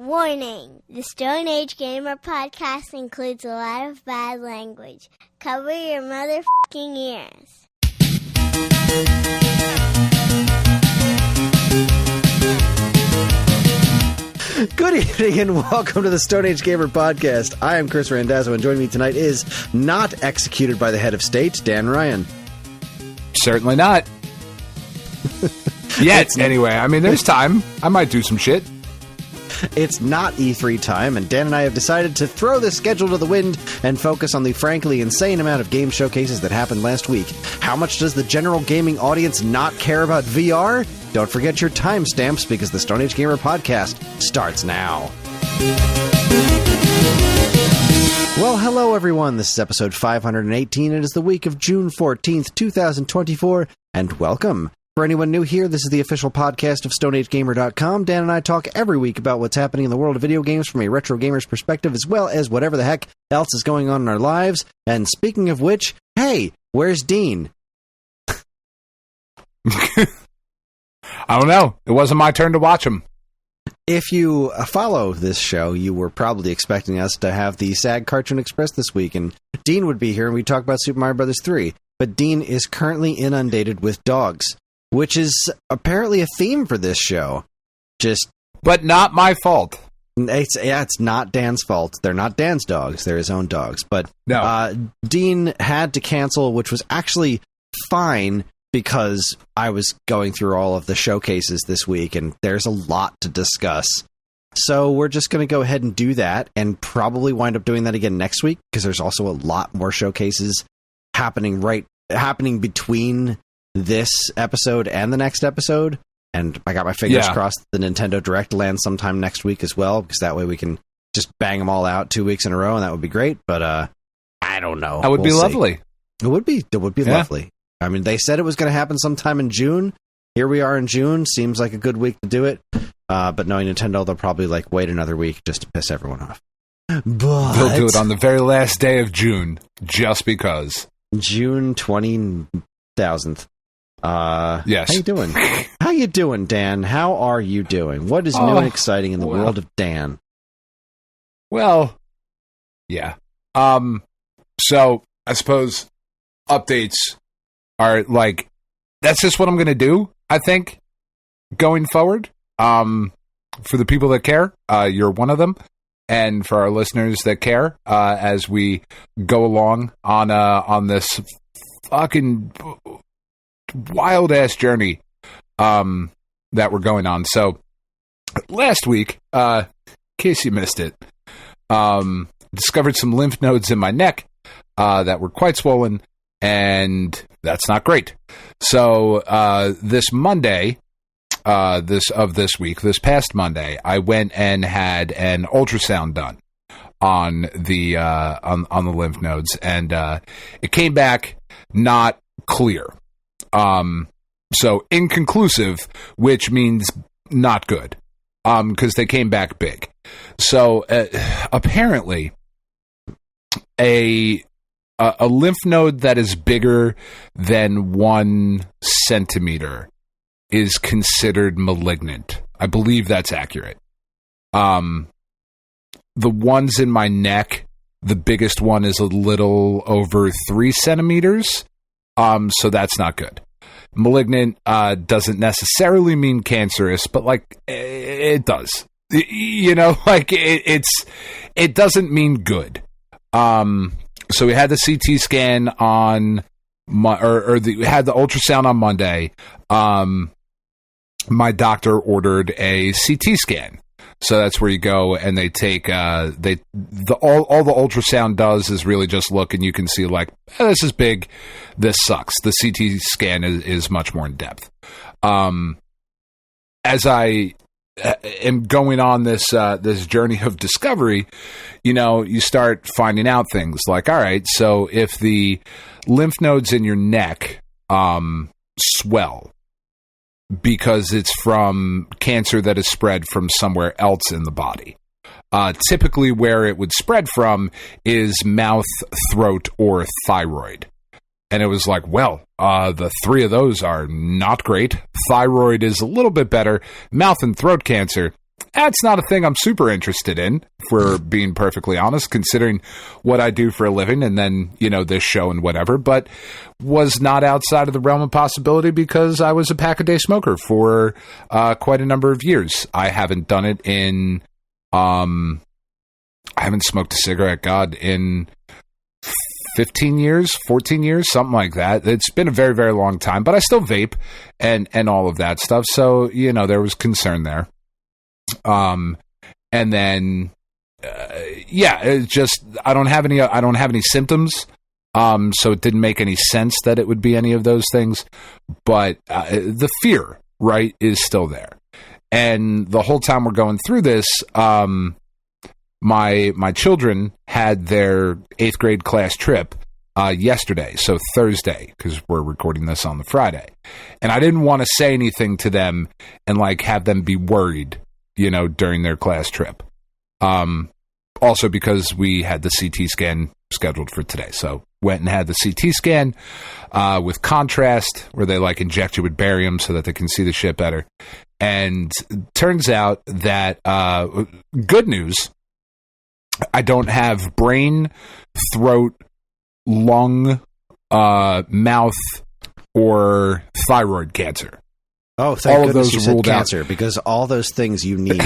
Warning! The Stone Age Gamer podcast includes a lot of bad language. Cover your motherfucking ears. Good evening and welcome to the Stone Age Gamer podcast. I am Chris Randazzo and joining me tonight is not executed by the head of state, Dan Ryan. Certainly not. Yet, anyway. I mean, there's time. I might do some shit. It's not E3 time, and Dan and I have decided to throw the schedule to the wind and focus on the frankly insane amount of game showcases that happened last week. How much does the general gaming audience not care about VR? Don't forget your timestamps because the Stone Age Gamer podcast starts now. Well, hello everyone. This is episode 518. It is the week of June 14th, 2024, and welcome. For anyone new here, this is the official podcast of StoneAgeGamer.com. Dan and I talk every week about what's happening in the world of video games from a retro gamer's perspective, as well as whatever the heck else is going on in our lives. And speaking of which, hey, where's Dean? I don't know. It wasn't my turn to watch him. If you follow this show, you were probably expecting us to have the SAG Cartoon Express this week, and Dean would be here, and we'd talk about Super Mario Bros. 3. But Dean is currently inundated with dogs, which is apparently a theme for this show. But not my fault. It's not Dan's fault. They're not Dan's dogs. They're his own dogs. But no. Dean had to cancel, which was actually fine because I was going through all of the showcases this week, and there's a lot to discuss. So we're just going to go ahead and do that, and probably wind up doing that again next week, because there's also a lot more showcases happening between this episode and the next episode, and I got my fingers crossed the Nintendo Direct lands sometime next week as well, because that way we can just bang them all out 2 weeks in a row, and that would be great. But I don't know. That would be lovely. It would be lovely. I mean, they said it was going to happen sometime in June. Here we are in June. Seems like a good week to do it. But knowing Nintendo, they'll probably wait another week just to piss everyone off. But they'll do it on the very last day of June, just because. June 20,000th. Yes. How you doing? How you doing, Dan? How are you doing? What is new and exciting in the world of Dan? Well, yeah. So I suppose updates are that's just what I'm going to do, I think, going forward. For the people that care, you're one of them. And for our listeners that care, as we go along on this fucking wild ass journey that we're going on. So last week, in case you missed it, discovered some lymph nodes in my neck that were quite swollen, and that's not great. So this Monday, this past Monday, I went and had an ultrasound done on the lymph nodes, and it came back not clear. So inconclusive, which means not good, because they came back big. So apparently, a lymph node that is bigger than 1 centimeter is considered malignant. I believe that's accurate. The ones in my neck, the biggest one is a little over 3 centimeters. So that's not good. Malignant doesn't necessarily mean cancerous, but it does. It doesn't mean good. So we had the CT scan on we had the ultrasound on Monday. My doctor ordered a CT scan. So that's where you go and they take all the ultrasound does is really just look, and you can see this is big, this sucks. The CT scan is much more in depth. As I am going on this journey of discovery, you start finding out things like, all right, so if the lymph nodes in your neck swell because it's from cancer that is spread from somewhere else in the body. Typically where it would spread from is mouth, throat, or thyroid. And it was the 3 of those are not great. Thyroid is a little bit better. Mouth and throat cancer That's not a thing I'm super interested in, if we're being perfectly honest, considering what I do for a living and then, this show and whatever, but was not outside of the realm of possibility because I was a pack-a-day smoker for quite a number of years. I haven't done it in, I haven't smoked a cigarette, in 15 years, 14 years, something like that. It's been a very, very long time, but I still vape and all of that stuff. So, there was concern there. And then, it's just, I don't have any symptoms. So it didn't make any sense that it would be any of those things, but, the fear, right, is still there. And the whole time we're going through this, my children had their 8th grade class trip yesterday, so Thursday, because we're recording this on the Friday. And I didn't want to say anything to them and have them be worried, during their class trip. Also because we had the CT scan scheduled for today. So went and had the CT scan with contrast, where they inject you with barium so that they can see the shit better. And turns out that good news, I don't have brain, throat, lung, mouth, or thyroid cancer. Oh, thank all goodness of those you said ruled cancer, out. because all those things you need.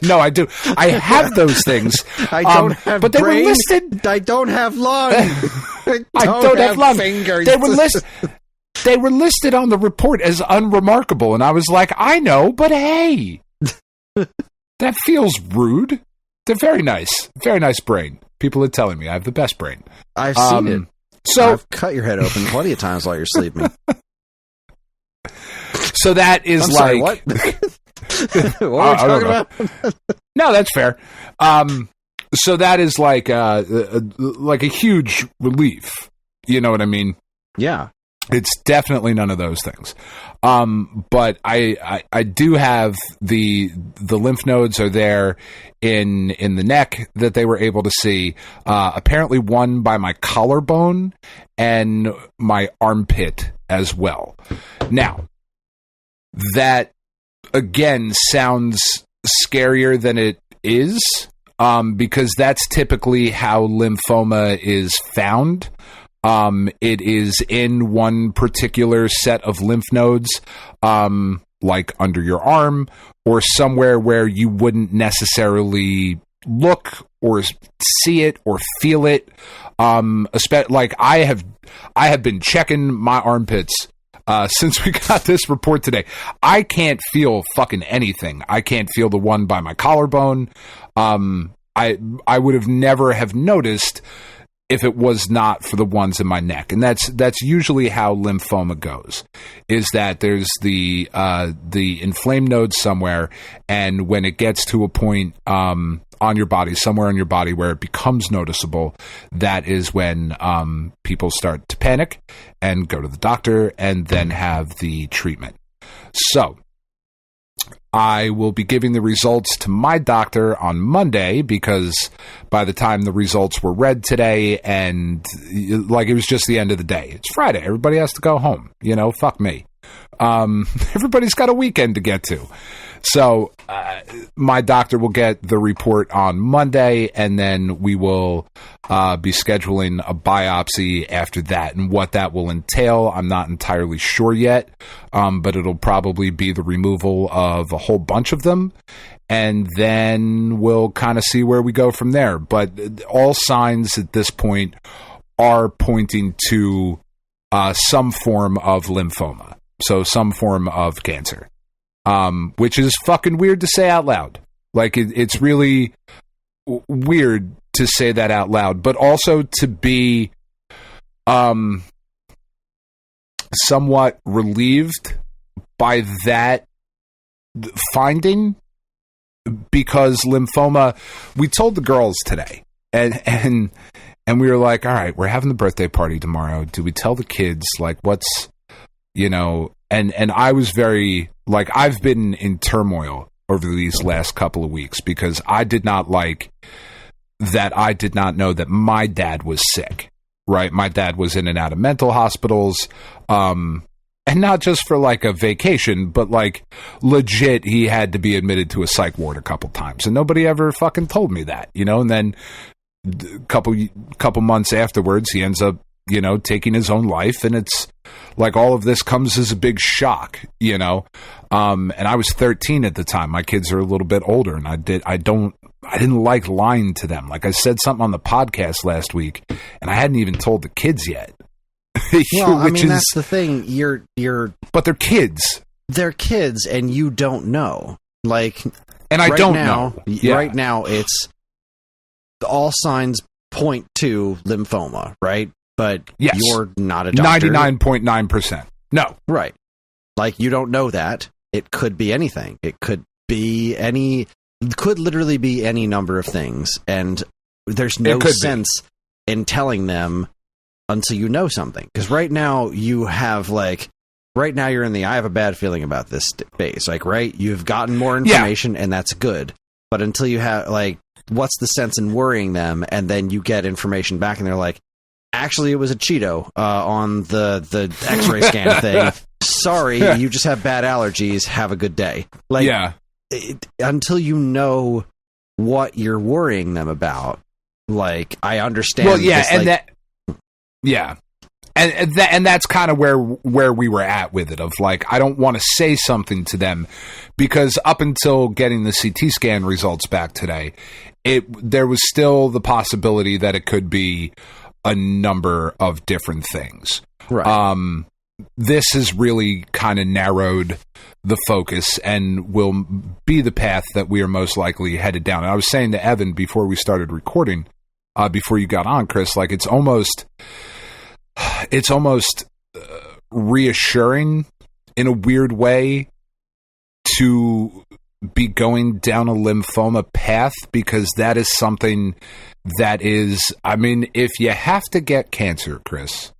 No, I do. I have those things. I don't have but brain. They were listed. I don't have lung. I don't have lung. Fingers. They were listed on the report as unremarkable, and I was like, I know, but hey, that feels rude. They're very nice brain. People are telling me I have the best brain. I've seen it. So I've cut your head open plenty of times while you're sleeping. So that is I'm sorry, what? What are we talking about? No, that's fair. So that is like a huge relief. You know what I mean? Yeah. It's definitely none of those things. But I do have the lymph nodes are there in the neck that they were able to see. Apparently one by my collarbone and my armpit as well. Now, that again sounds scarier than it is, because that's typically how lymphoma is found. It is in one particular set of lymph nodes, like under your arm or somewhere where you wouldn't necessarily look or see it or feel it. Like I have been checking my armpits since we got this report today. I can't feel fucking anything. I can't feel the one by my collarbone. I would have never have noticed if it was not for the ones in my neck. And that's usually how lymphoma goes, is that there's the inflamed node somewhere, and when it gets to a point on your body, somewhere on your body where it becomes noticeable, that is when people start to panic and go to the doctor and then have the treatment. So I will be giving the results to my doctor on Monday, because by the time the results were read today, and it was just the end of the day. It's Friday. Everybody has to go home. Fuck me. Everybody's got a weekend to get to. So my doctor will get the report on Monday, and then we will be scheduling a biopsy after that. And what that will entail, I'm not entirely sure yet, but it'll probably be the removal of a whole bunch of them. And then we'll kind of see where we go from there. But all signs at this point are pointing to some form of lymphoma. So some form of cancer. Which is fucking weird to say out loud. It's really weird to say that out loud, but also to be somewhat relieved by that finding, because lymphoma, we told the girls today, and we were like, all right, we're having the birthday party tomorrow. Do we tell the kids, what's, and I was very, I've been in turmoil over these last couple of weeks, because I did not like that. I did not know that my dad was sick, right? My dad was in and out of mental hospitals. And not just for like a vacation, but like legit, he had to be admitted to a psych ward a couple times. And nobody ever fucking told me that, you know? And then a couple months afterwards, he ends up, you know, taking his own life. And it's like all of this comes as a big shock, you know? And I was 13 at the time. My kids are a little bit older, and I didn't like lying to them. Like I said something on the podcast last week, and I hadn't even told the kids yet. Well, I mean, that's the thing. But they're kids. They're kids, and you don't know. Like, and I don't know. Yeah. Right now, it's all signs point to lymphoma, right? But yes. You're not a doctor. 99.9%. No. Right. Like, you don't know that. It could be anything. It could literally be any number of things. And there's no sense in telling them until you know something. Because right now you're in the I have a bad feeling about this phase. Like, right? You've gotten more information, and that's good. But until you have, like, what's the sense in worrying them? And then you get information back, and they're like, actually, it was a Cheeto on the X-ray scan thing. Sorry, you just have bad allergies. Have a good day. Like, until you know what you're worrying them about, like, I understand. Well, yeah, this, and like, and that's kind of where we were at with it. Of like, I don't want to say something to them because up until getting the CT scan results back today, there was still the possibility that it could be a number of different things. Right. This has really kind of narrowed the focus and will be the path that we are most likely headed down. And I was saying to Evan before we started recording, before you got on, Chris, like it's almost reassuring in a weird way to be going down a lymphoma path, because that is something that is, I mean, if you have to get cancer, Chris,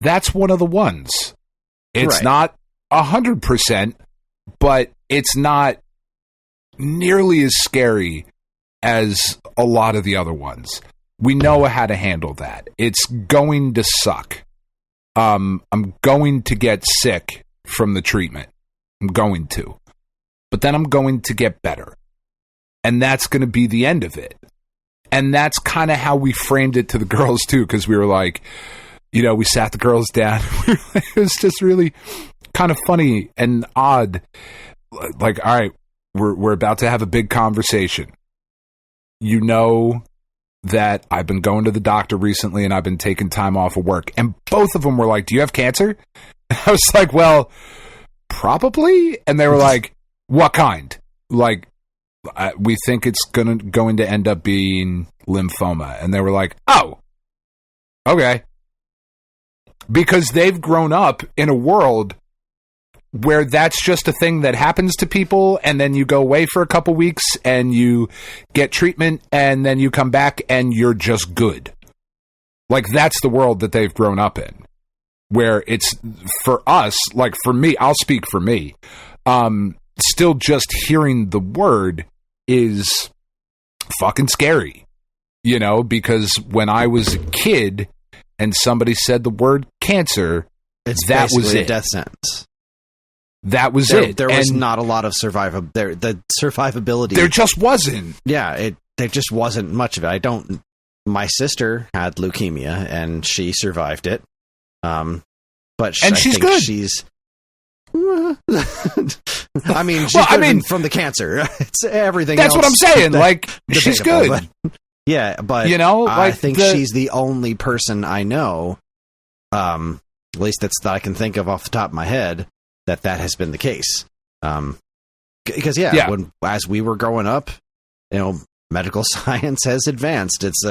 that's one of the ones. It's not 100%, but it's not nearly as scary as a lot of the other ones. We know how to handle that. It's going to suck. I'm going to get sick from the treatment. I'm going to. But then I'm going to get better. And that's going to be the end of it. And that's kind of how we framed it to the girls, too, because we were like, you know, we sat the girls down. It was just really kind of funny and odd. Like, all right, we're about to have a big conversation. You know that I've been going to the doctor recently and I've been taking time off of work. And both of them were like, do you have cancer? And I was like, well, probably. And they were like, what kind? Like, we think it's going to end up being lymphoma. And they were like, oh, okay. Because they've grown up in a world where that's just a thing that happens to people, and then you go away for a couple weeks and you get treatment, and then you come back and you're just good. Like, that's the world that they've grown up in, where it's, for us, like for me, I'll speak for me, still just hearing the word is fucking scary, you know, because when I was a kid and somebody said the word cancer, that was it. A death sentence. That was it. There was not a lot of the survivability. There just wasn't. Yeah, there just wasn't much of it. My sister had leukemia and she survived it. But she's good. She's I mean, she's from the cancer. It's everything. That's else what I'm saying. Like, she's good. Yeah, but you know, like I think she's the only person I know, at least that I can think of off the top of my head, that has been the case. Because as we were growing up, you know, medical science has advanced. It's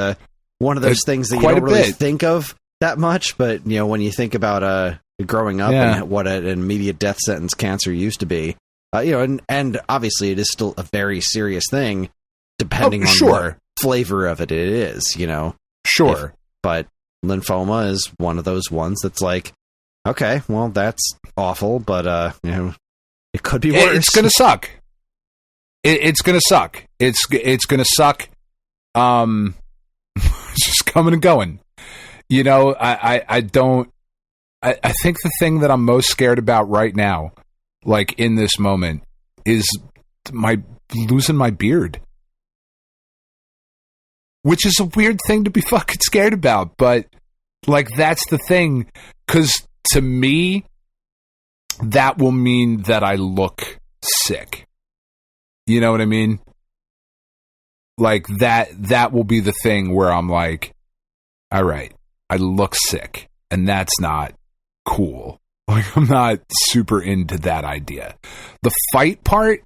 one of those things that you don't really think of that much, but you know, when you think about growing up and what an immediate death sentence cancer used to be, you know, and obviously it is still a very serious thing, depending on what flavor of it is, you know. Sure. But lymphoma is one of those ones that's like, okay, well, that's awful, but you know, it could be worse. It's gonna suck. It's gonna suck. It's gonna suck. It's just coming and going. You know, I don't. I think the thing that I'm most scared about right now, like in this moment, is losing my beard. Which is a weird thing to be fucking scared about, but like that's the thing, because to me, that will mean that I look sick. You know what I mean? Like that will be the thing where I'm like, all right, I look sick, and that's not cool. Like, I'm not super into that idea. The fight part,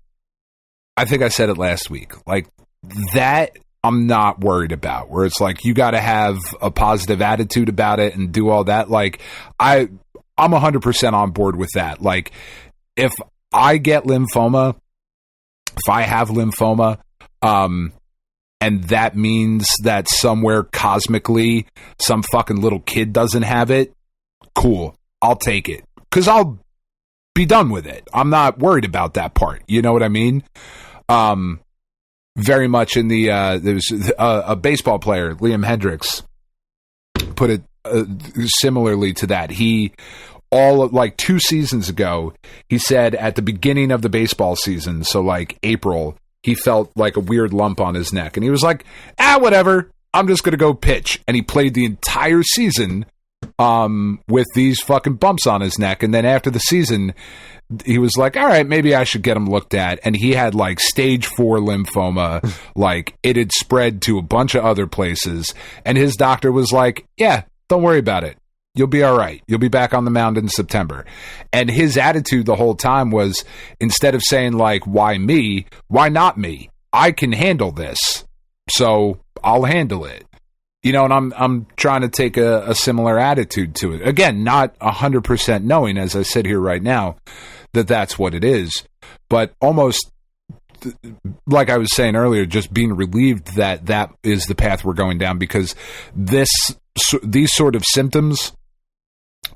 I think I said it last week, like that I'm not worried about, where it's like you got to have a positive attitude about it and do all that. Like I'm 100% on board with that. Like if I get lymphoma, if I have lymphoma, and that means that somewhere cosmically some fucking little kid doesn't have it, cool, I'll take it, because I'll be done with it. I'm not worried about that part. You know what I mean? Very much in the there's a baseball player, Liam Hendricks, put it similarly to that. He, like 2 seasons ago, he said at the beginning of the baseball season, so like April, he felt like a weird lump on his neck, and he was like, whatever, I'm just gonna go pitch. And he played the entire season with these fucking bumps on his neck, and then after the season, he was like, all right, maybe I should get him looked at. And he had like stage 4 lymphoma. Like it had spread to a bunch of other places. And his doctor was like, yeah, don't worry about it. You'll be all right. You'll be back on the mound in September. And his attitude the whole time was, instead of saying like, why me? Why not me? I can handle this, so I'll handle it. You know, and I'm trying to take a similar attitude to it. Again, not 100% knowing, as I sit here right now, that that's what it is. But almost, like I was saying earlier, just being relieved that that is the path we're going down, because these sort of symptoms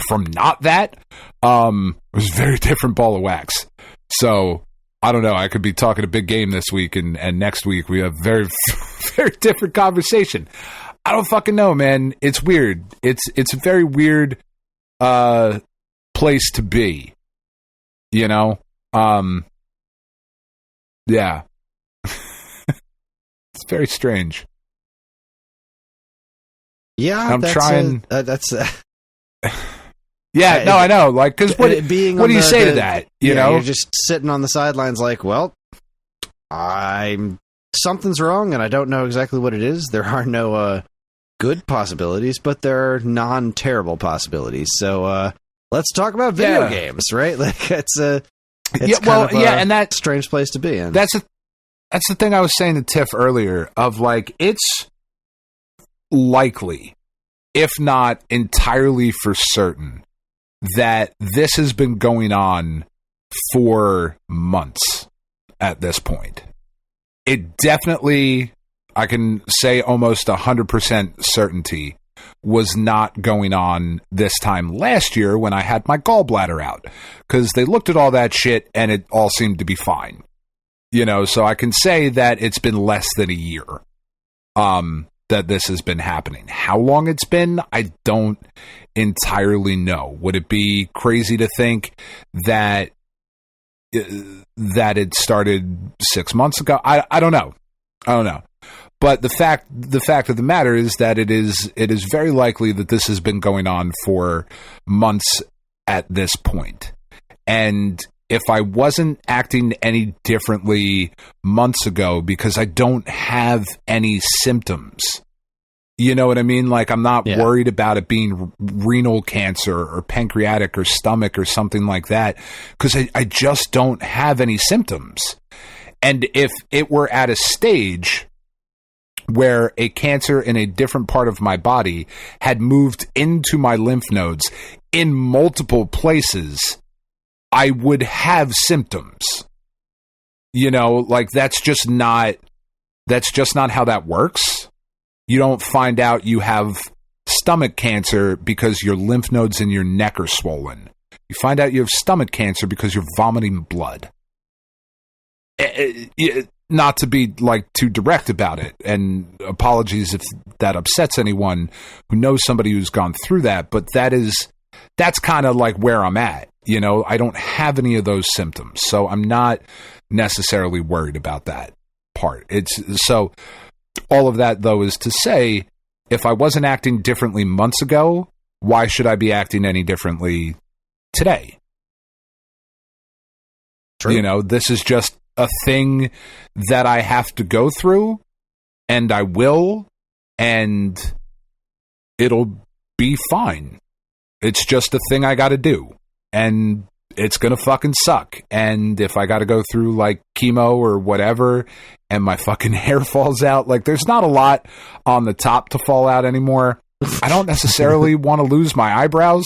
from not that was a very different ball of wax. So I don't know. I could be talking a big game this week, and next week we have very, very different conversation. I don't fucking know, man. It's weird. It's a very weird place to be. You know? Yeah. It's very strange. Yeah, I'm trying. That's. Yeah, no, I know. Like, because what do you say to that? You know, you're just sitting on the sidelines, like, well, something's wrong, and I don't know exactly what it is. There are no good possibilities, but there are non-terrible possibilities. So let's talk about video games, right? Like, it's and that strange place to be in. That's the thing I was saying to Tiff earlier. Of like, it's likely, if not entirely for certain, that this has been going on for months at this point. It definitely, I can say almost 100% certainty, was not going on this time last year when I had my gallbladder out, because they looked at all that shit and it all seemed to be fine. You know, so I can say that it's been less than a year that this has been happening. How long it's been, I don't entirely know. Would it be crazy to think that it started 6 months ago? I don't know. But the fact of the matter is that it is very likely that this has been going on for months at this point. And if I wasn't acting any differently months ago, because I don't have any symptoms, you know what I mean? Like, I'm not worried about it being renal cancer or pancreatic or stomach or something like that, because I just don't have any symptoms. And if it were at a stage where a cancer in a different part of my body had moved into my lymph nodes in multiple places, I would have symptoms. You know, like that's just not how that works. You don't find out you have stomach cancer because your lymph nodes in your neck are swollen. You find out you have stomach cancer because you're vomiting blood. Not to be like too direct about it, and apologies if that upsets anyone who knows somebody who's gone through that, but that is that's kind of like where I'm at. You know, I don't have any of those symptoms, so I'm not necessarily worried about that part. So all of that, though, is to say, if I wasn't acting differently months ago, why should I be acting any differently today? True. You know, this is just a thing that I have to go through, and I will, and it'll be fine. It's just a thing I got to do, and it's going to fucking suck. And if I got to go through like chemo or whatever and my fucking hair falls out, like there's not a lot on the top to fall out anymore. I don't necessarily want to lose my eyebrows.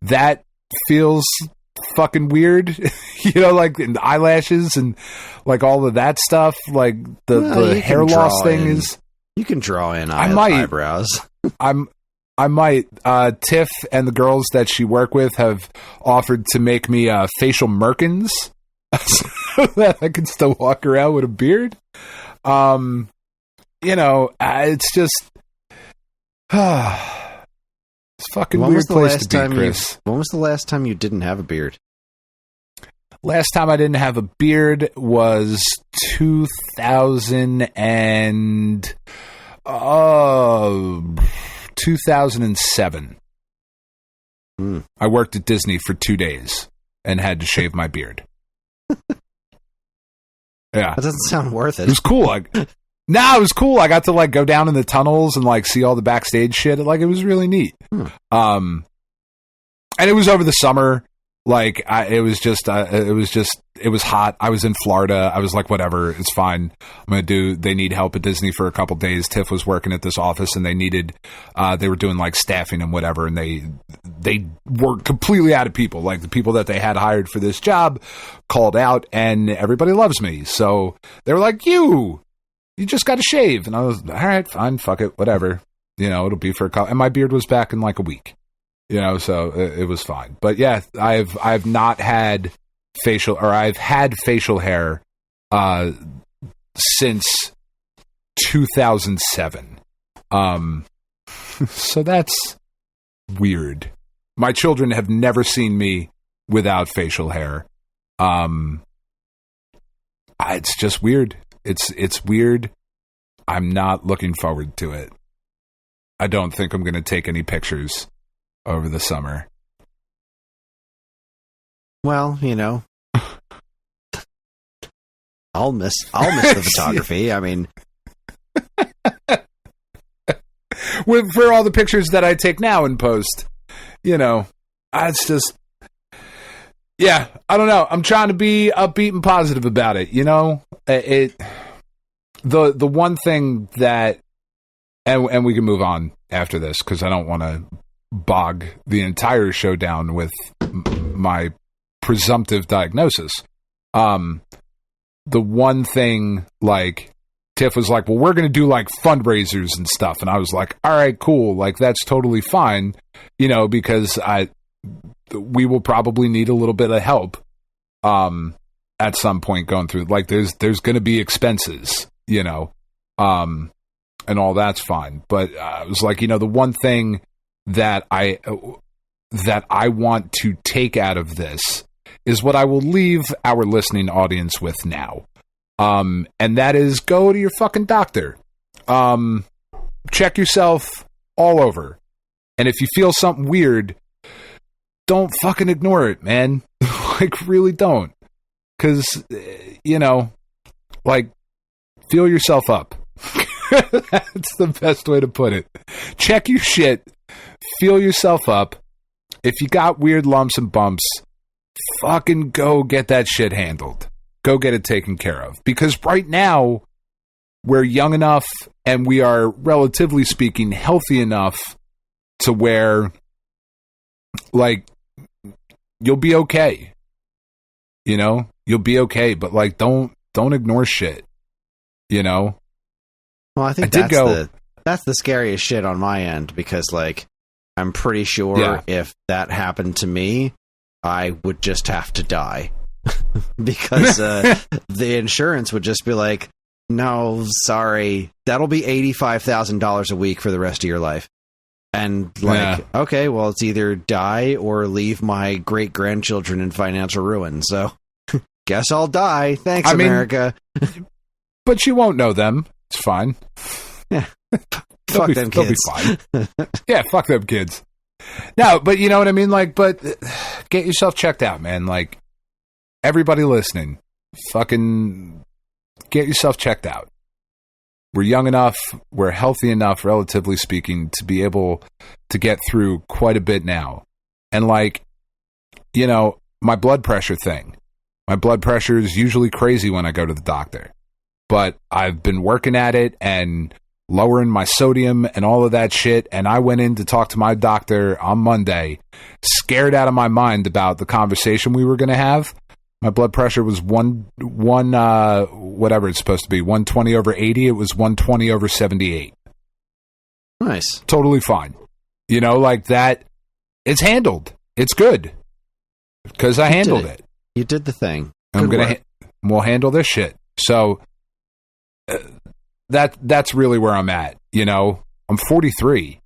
That feels fucking weird. You know, like the eyelashes and like all of that stuff. Like the hair loss thing is... You can draw in eyebrows. I might. Tiff and the girls that she work with have offered to make me facial merkins so that I can still walk around with a beard. You know, it's just it's a fucking weird place to be, Chris. When was the last time you didn't have a beard? Last time I didn't have a beard was 2007. I worked at Disney for 2 days and had to shave my beard. Yeah. That doesn't sound worth it. It was cool. It was cool. I got to like go down in the tunnels and like see all the backstage shit. Like it was really neat. And it was over the summer. Like it was hot. I was in Florida. I was like, whatever, it's fine. They need help at Disney for a couple days. Tiff was working at this office and they were doing like staffing and whatever. And they were completely out of people. Like the people that they had hired for this job called out, and everybody loves me. So they were like, you just got to shave. And I was, all right, fine, fuck it, whatever. You know, it'll be for a couple. And my beard was back in like a week. You know, so it was fine. But yeah, I've not had I've had facial hair since 2007. So that's weird. My children have never seen me without facial hair. It's just weird. It's weird. I'm not looking forward to it. I don't think I'm going to take any pictures over the summer. Well, you know, I'll miss the photography. I mean, for all the pictures that I take now and post, you know, it's just, yeah, I don't know. I'm trying to be upbeat and positive about it. You know, the one thing that, and we can move on after this because I don't want to bog the entire show down with my presumptive diagnosis. The one thing, like, Tiff was like, well, we're going to do like fundraisers and stuff. And I was like, all right, cool. Like, that's totally fine, you know, because we will probably need a little bit of help at some point going through. Like, there's going to be expenses, you know, and all that's fine. But I was like, you know, the one thing that I want to take out of this is what I will leave our listening audience with now. And that is, go to your fucking doctor. Check yourself all over. And if you feel something weird, don't fucking ignore it, man. Like, really don't. Because, you know, like, feel yourself up. That's the best way to put it. Check your shit. Feel yourself up. If you got weird lumps and bumps, fucking go get that shit handled. Go get it taken care of. Because right now, we're young enough and we are, relatively speaking, healthy enough to where, like, you'll be okay. You know? You'll be okay. But, like, don't ignore shit. You know? Well, I think that's the scariest shit on my end because, like, I'm pretty sure if that happened to me, I would just have to die because the insurance would just be like, no, sorry, that'll be $85,000 a week for the rest of your life. And okay, well, it's either die or leave my great grandchildren in financial ruin. So guess I'll die. Thanks, America. But you won't know them. It's fine. Yeah. Fuck them kids. They'll be fine. Yeah, fuck them kids. No, but you know what I mean? Like, but get yourself checked out, man. Like, everybody listening, fucking get yourself checked out. We're young enough, we're healthy enough, relatively speaking, to be able to get through quite a bit now. And like, you know, my blood pressure thing. My blood pressure is usually crazy when I go to the doctor. But I've been working at it and lowering my sodium and all of that shit. And I went in to talk to my doctor on Monday, scared out of my mind about the conversation we were going to have. My blood pressure was whatever it's supposed to be, 120/80. It was 120/78. Nice. Totally fine. You know, like that. It's handled. It's good. Because I handled it. You did the thing. We'll handle this shit. So that's really where I'm at. You know, I'm 43.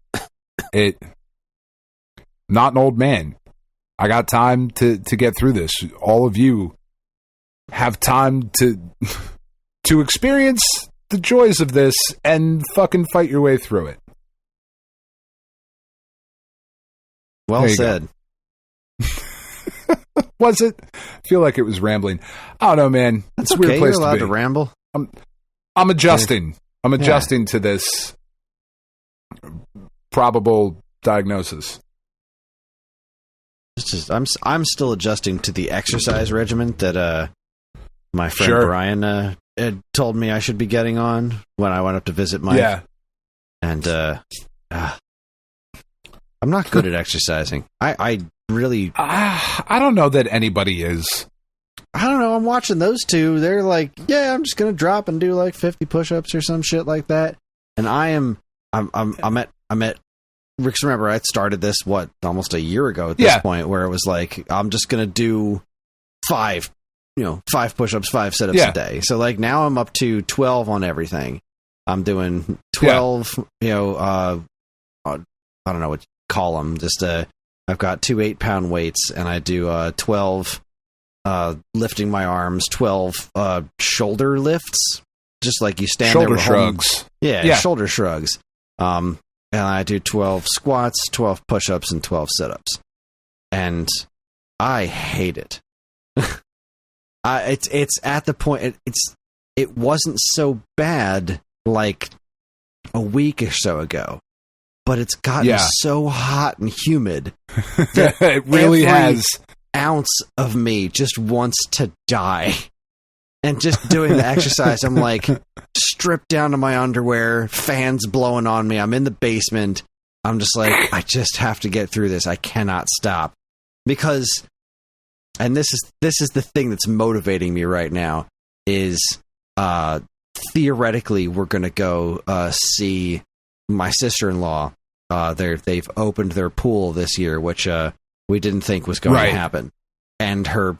Not an old man. I got time to get through this. All of you have time to experience the joys of this and fucking fight your way through it. Well said. Was it? I feel like it was rambling. I don't know, man. That's it's a weird place You're allowed to be. To ramble. I'm adjusting. I'm adjusting to this probable diagnosis. It's just I'm still adjusting to the exercise regimen that my friend Brian had told me I should be getting on when I went up to visit Mike. Yeah. And I'm not good at exercising. I really I don't know that anybody is. I don't know. I'm watching those two. They're like, yeah, I'm just gonna drop and do like 50 push-ups or some shit like that. And I'm at Rick's. Remember, I started this almost a year ago at this point, where it was like I'm just gonna do 5 push-ups, 5 sit-ups a day. So like now I'm up to 12 on everything. I'm doing 12. I don't know what you call them. Just I've got 2 8-pound weights, and I do 12 lifting my arms, 12 shoulder lifts. Just like you stand shoulder there. Shrugs. Shoulder shrugs. And I do 12 squats, 12 push-ups, and 12 sit-ups. And I hate it. It's at the point. It wasn't so bad like a week or so ago, but it's gotten so hot and humid that it really has. Ounce of me just wants to die. And just doing the exercise, I'm like stripped down to my underwear, fans blowing on me. I'm in the basement. I'm just like, I just have to get through this. I cannot stop. Because, and this is the thing that's motivating me right now, is theoretically we're going to go see my sister-in-law. They've opened their pool this year, which we didn't think was going to happen. And her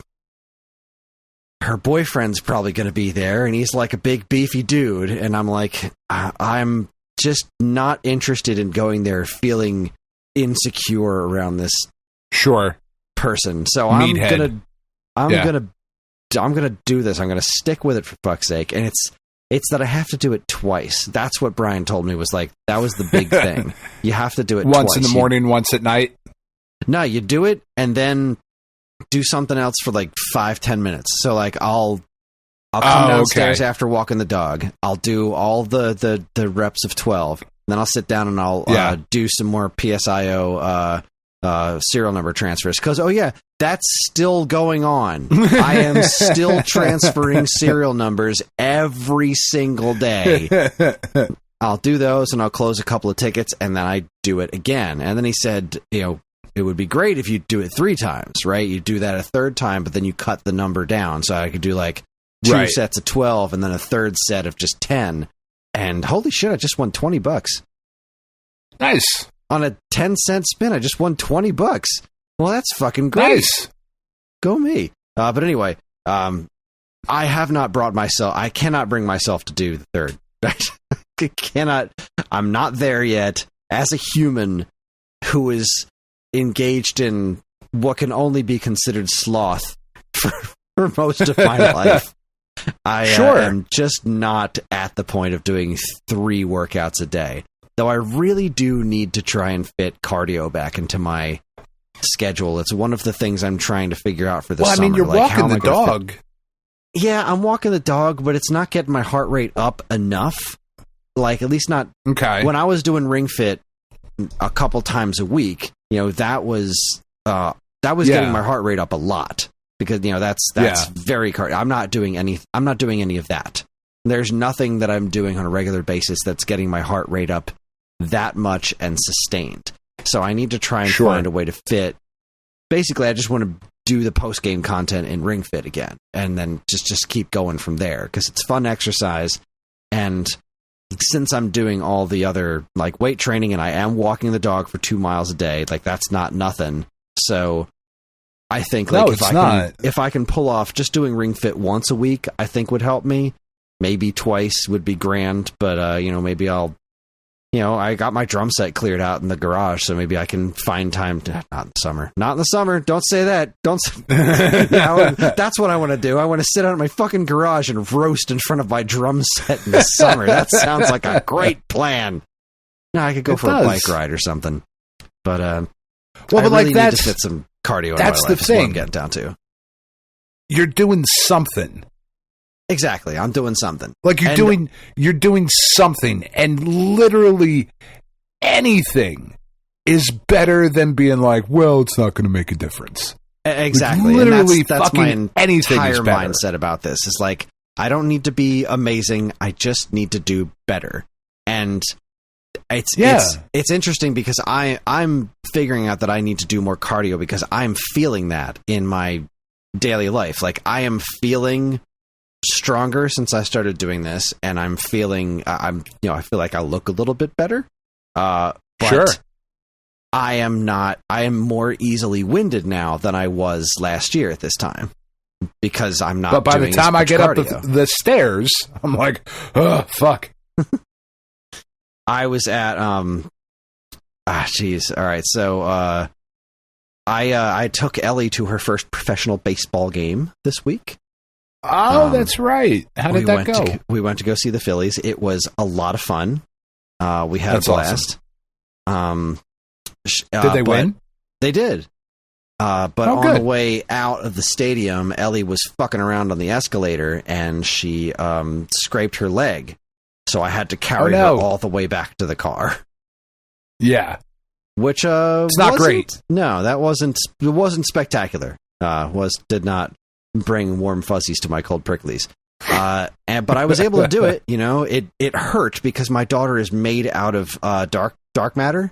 boyfriend's probably going to be there, and he's like a big beefy dude, and I'm like, I'm just not interested in going there feeling insecure around this person. So I'm gonna do this. I'm gonna stick with it, for fuck's sake. And it's that I have to do it twice. That's what Brian told me, was like, that was the big thing. You have to do it once twice. In the morning, once at night. No, you do it and then do something else for like 5-10 minutes. So like I'll come downstairs after walking the dog. I'll do all the reps of 12. Then I'll sit down and I'll do some more PSIO serial number transfers. Because that's still going on. I am still transferring serial numbers every single day. I'll do those and I'll close a couple of tickets, and then I do it again. And then he said, it would be great if you do it 3 times, right? You do that a third time, but then you cut the number down. So I could do like 2 sets of 12 and then a third set of just 10. And holy shit, I just won $20. Nice. On a 10-cent spin, I just won $20. Well, that's fucking great. Nice. Go me. But anyway, I cannot bring myself to do the third. I cannot. I'm not there yet. As a human, who is engaged in what can only be considered sloth for most of my life. I am just not at the point of doing 3 workouts a day. Though I really do need to try and fit cardio back into my schedule. It's one of the things I'm trying to figure out for the summer. I mean, you're walking the dog. Yeah, I'm walking the dog, but it's not getting my heart rate up enough. Like, at least not... Okay. When I was doing Ring Fit a couple times a week, that was getting my heart rate up a lot. Because, that's very... I'm not doing any of that. There's nothing that I'm doing on a regular basis that's getting my heart rate up that much and sustained. So I need to try and find a way to fit. Basically, I just want to do the post-game content in Ring Fit again, and then just keep going from there, because it's fun exercise. And since I'm doing all the other like weight training, and I am walking the dog for 2 miles a day, like that's not nothing. So I think if I can pull off just doing Ring Fit once a week, I think would help me. Maybe twice would be grand, but maybe I'll. I got my drum set cleared out in the garage, so maybe I can find time to... Not in the summer. Don't say that. That's what I want to do. I want to sit out in my fucking garage and roast in front of my drum set in the summer. That sounds like a great plan. No, I could go for a bike ride or something. But, I really need to fit some cardio in my life. That's the thing. What I'm getting down to. You're doing something. Exactly, I'm doing something. Like you're doing something, and literally anything is better than being like, well, it's not going to make a difference. Exactly. Like, literally, that's my entire better. mindset about this. Is like, I don't need to be amazing. I just need to do better. And it's interesting because I'm figuring out that I need to do more cardio because I'm feeling that in my daily life. Like, I am feeling stronger since I started doing this, and I'm feeling I feel like I look a little bit better. But sure. I am more easily winded now than I was last year at this time because I'm not. But by the time I get cardio. up the stairs, I'm like, oh fuck. I was at geez. All right, so I took Ellie to her first professional baseball game this week. Oh, that's right. How did that go? We went to go see the Phillies. It was a lot of fun. We had a blast. Awesome. Did they win? They did. But on the way out of the stadium, Ellie was fucking around on the escalator, and she scraped her leg. So I had to carry her all the way back to the car. Yeah. Which it's not great. No, it wasn't spectacular. Did not bring warm fuzzies to my cold pricklies. But I was able to do it. It hurt because my daughter is made out of dark matter.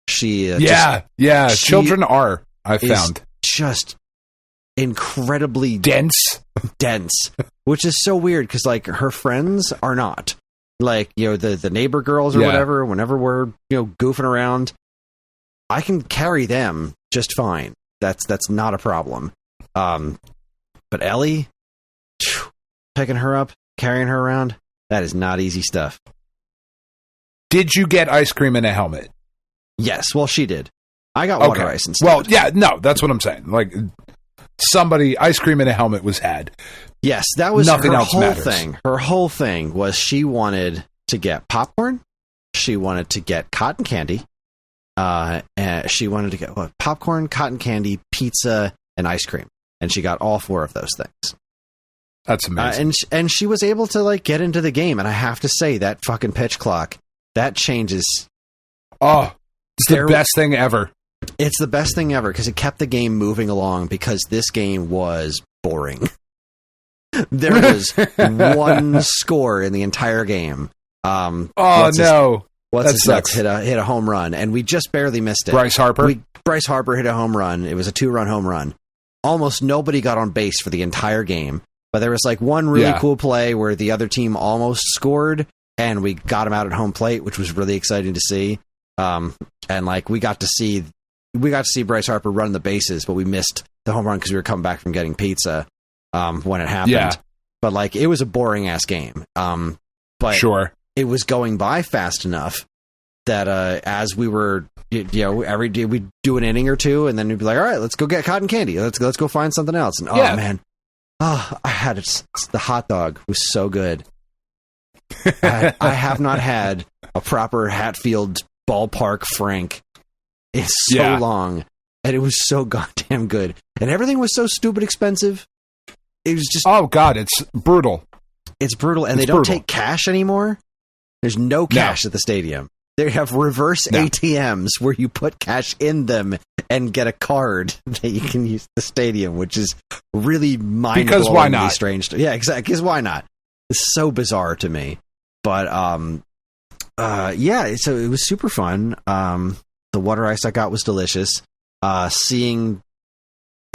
Children are. I found just incredibly dense, which is so weird because like her friends are not like the neighbor girls or whatever. Whenever we're goofing around, I can carry them just fine. That's not a problem. But Ellie, picking her up, carrying her around, that is not easy stuff. Did you get ice cream in a helmet? Yes, well, she did. I got water ice instead. Well, yeah, no, that's what I'm saying. Like, ice cream in a helmet was had. Yes, that was nothing her else whole matters. thing. Her whole thing was she wanted to get popcorn, she wanted to get cotton candy, and she wanted to get popcorn, cotton candy, pizza, and ice cream. And she got all 4 of those things. That's amazing. And she was able to like get into the game. And I have to say that fucking pitch clock, that changes. Oh, it's the best thing ever. It's the best thing ever because it kept the game moving along because this game was boring. There was 1 score in the entire game. What's his nuts hit a home run, and we just barely missed it. Bryce Harper hit a home run. It was a 2-run home run. Almost nobody got on base for the entire game, but there was like one really cool play where the other team almost scored, and we got him out at home plate, which was really exciting to see. And like we got to see Bryce Harper run the bases, but we missed the home run because we were coming back from getting pizza when it happened. Yeah. But like it was a boring ass game. But sure, it was going by fast enough that as we were every day we'd do an inning or two, and then we'd be like, all right, let's go get cotton candy. Let's go find something else. And man, I had it. The hot dog was so good. I have not had a proper Hatfield ballpark Frank in so long, and it was so goddamn good. And everything was so stupid expensive. It was just it's brutal. It's brutal, and they don't take cash anymore. There's no cash at the stadium. They have reverse ATMs where you put cash in them and get a card that you can use at the stadium, which is really mind-blowingly because why not? Strange. Yeah, exactly. Because why not? It's so bizarre to me. But so it was super fun. The water ice I got was delicious. Seeing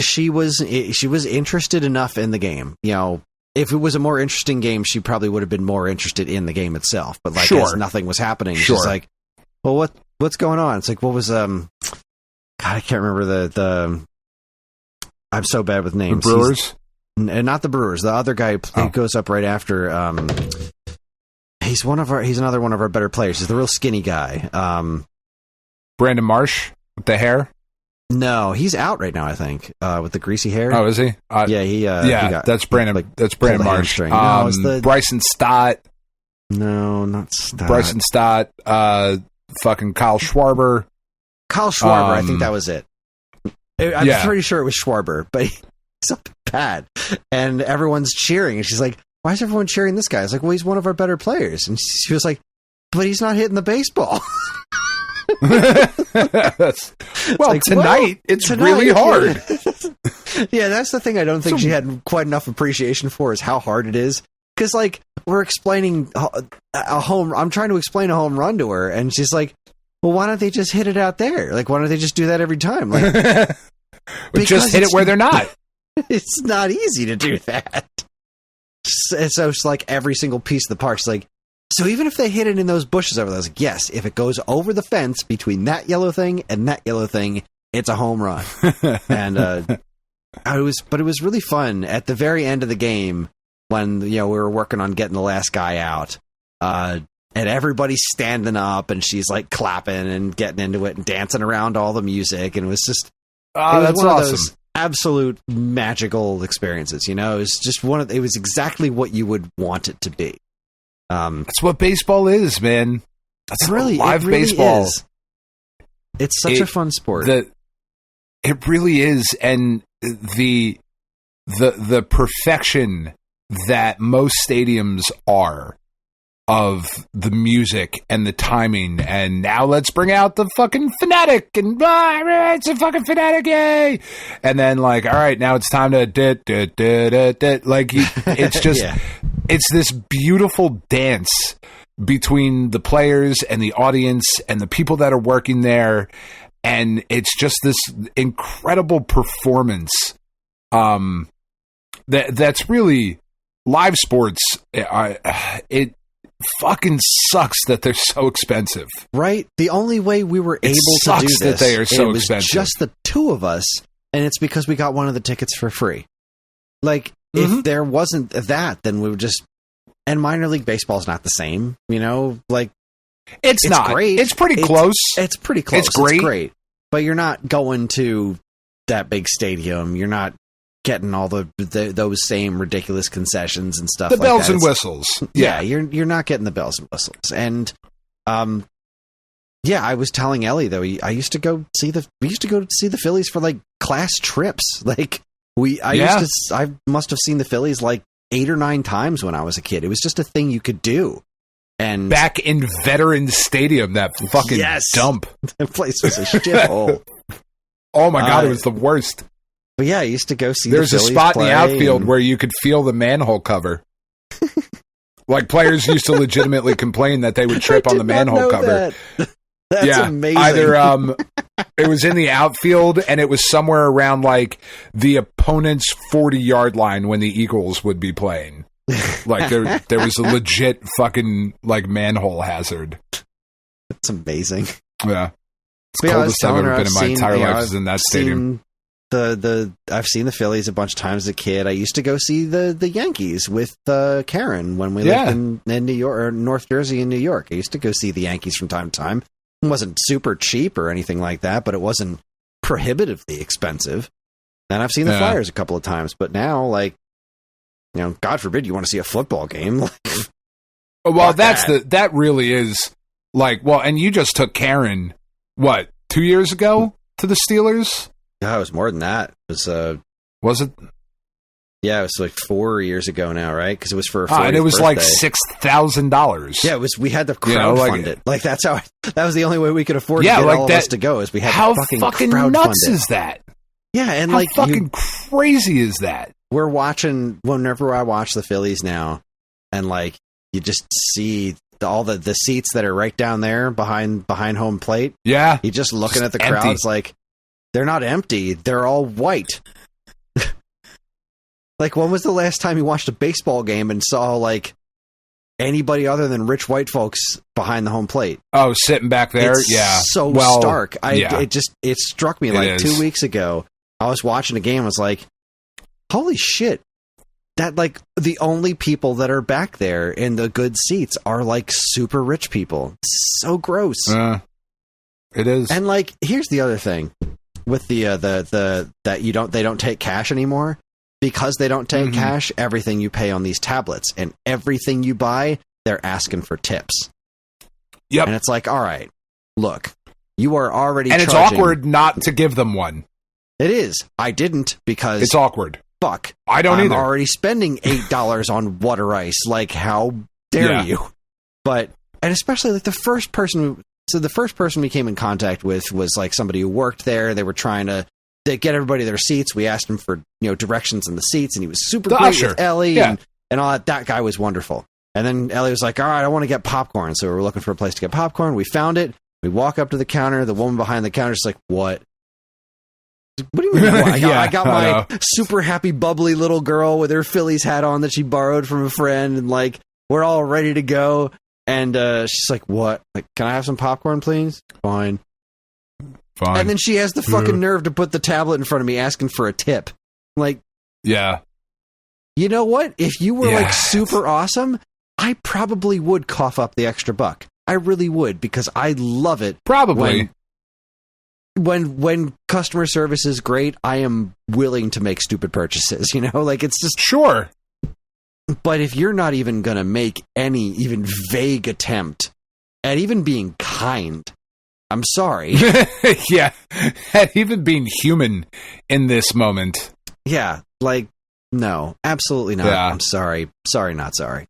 she was interested enough in the game. You know, if it was a more interesting game, she probably would have been more interested in the game itself. But like, as nothing was happening, she's like, "Well, what's going on?" It's like, what was God, I can't remember the. I'm so bad with names. The Brewers, and not the Brewers. The other guy who goes up right after. He's another one of our better players. He's the real skinny guy. Brandon Marsh with the hair. No, he's out right now, I think, with the greasy hair. Oh, is he? That's Brandon. That's Brandon Marsh. Bryson Stott. No, not Stott. Bryson Stott. Fucking Kyle Schwarber. Kyle Schwarber. I think that was it. I'm pretty sure it was Schwarber, but he's up bad, and everyone's cheering, and she's like, "Why is everyone cheering this guy?" I was like, "Well, he's one of our better players," and she was like, "But he's not hitting the baseball." Tonight it's really hard. Yeah, that's the thing I don't think she had quite enough appreciation for, is how hard it is. Because like, we're explaining I'm trying to explain a home run to her, and she's like, "Well, why don't they just hit it out there? Like, why don't they just do that every time? Like, just hit it where they're not." It's not easy to do that. So it's like every single piece of the park's like, so even if they hit it in those bushes over there, I was like, yes, if it goes over the fence between that yellow thing and that yellow thing, it's a home run. And it was really fun at the very end of the game when we were working on getting the last guy out, and everybody's standing up, and she's like clapping and getting into it and dancing around all the music, and it was just that's one awesome. Of those absolute magical experiences. It was just it was exactly what you would want it to be. That's what baseball is, man. That's live it really baseball. Is. It's such a fun sport. It really is, and the perfection that most stadiums are of the music and the timing, and now let's bring out the fucking Fanatic, and it's a fucking Fanatic, yay! And then like, all right, now it's time to like, it's just it's this beautiful dance between the players and the audience and the people that are working there, and it's just this incredible performance. That's really live sports. It fucking sucks that they're so expensive. Right? The only way we were able to do this, that they are so expensive. Just the two of us, and it's because we got one of the tickets for free. Like, if there wasn't that, then we would just... And minor league baseball is not the same, like... It's not. Great. It's pretty close. It's pretty close. It's great. It's great. But you're not going to that big stadium. You're not getting all those same ridiculous concessions and stuff. The like bells that. and whistles. Yeah, you're not getting the bells and whistles. And I was telling Ellie though, I used to go see the Phillies for like class trips. Like I must have seen the Phillies like 8 or 9 times when I was a kid. It was just a thing you could do. And back in Veterans Stadium, that fucking dump. That place was a shithole. Oh my god, it was the worst. But yeah, I used to go see There's the Phillies a spot in the outfield and... where you could feel the manhole cover. Like, players used to legitimately complain that they would trip on the manhole cover. That's amazing. Either it was in the outfield, and it was somewhere around like the opponent's 40-yard line when the Eagles would be playing. Like there was a legit fucking like manhole hazard. That's amazing. Yeah, it's the coldest I've ever been in my entire life is in that stadium. I've seen the Phillies a bunch of times as a kid. I used to go see the Yankees with Karen when we lived in New York or North Jersey in New York. I used to go see the Yankees from time to time. It wasn't super cheap or anything like that, but it wasn't prohibitively expensive. And I've seen the Flyers a couple of times, but now, like, you know, God forbid you want to see a football game. Well, that really is like, well, and you just took Karen, what, 2 years ago to the Steelers? Yeah, it was more than that. Was it? Yeah, it was like 4 years ago now, right? Because it was for her 40th and it was birthday. like $6,000. Yeah, it was. We had to crowdfund it. Like that's how. That was the only way we could afford to get all of us to go. Is we had how to fucking crowdfund nuts it. is that? Yeah, and how like fucking crazy is that? We're watching whenever I watch the Phillies now, and like you just see all the seats that are right down there behind home plate. Yeah, you just looking at the crowd. It's like they're not empty; they're all white. Like, when was the last time you watched a baseball game and saw like anybody other than rich white folks behind the home plate? Oh, sitting back there, it's so stark. It struck me like 2 weeks ago. I was watching a game. I was like, holy shit. That, like, the only people that are back there in the good seats are, like, super rich people. It's so gross. It is. And, like, here's the other thing. With they don't take cash anymore. Because they don't take cash, everything you pay on these tablets. And everything you buy, they're asking for tips. Yep. And it's like, all right, look, you are already And it's awkward not to give them one. It is. I didn't because... It's awkward. Fuck. I don't either. I'm already spending $8 on water ice. Like, how dare you? But, and especially like the first person we came in contact with was like somebody who worked there. They were trying to get everybody their seats. We asked him for, directions in the seats, and he was super great with Ellie and all that. That guy was wonderful. And then Ellie was like, all right, I want to get popcorn. So we were looking for a place to get popcorn. We found it. We walk up to the counter. The woman behind the counter is like, what? What do you mean? I got my super happy, bubbly little girl with her Phillies hat on that she borrowed from a friend, and like we're all ready to go. And she's like, "What? Like, can I have some popcorn, please?" Fine. And then she has the fucking nerve to put the tablet in front of me, asking for a tip. Like, yeah. You know what? If you were like super awesome, I probably would cough up the extra buck. I really would, because I love it. Probably. When customer service is great, I am willing to make stupid purchases, like it's just... Sure. But if you're not even going to make any even vague attempt at even being kind, I'm sorry. Yeah. At even being human in this moment. Yeah. Like, no, absolutely not. Yeah. I'm sorry. Sorry, not sorry.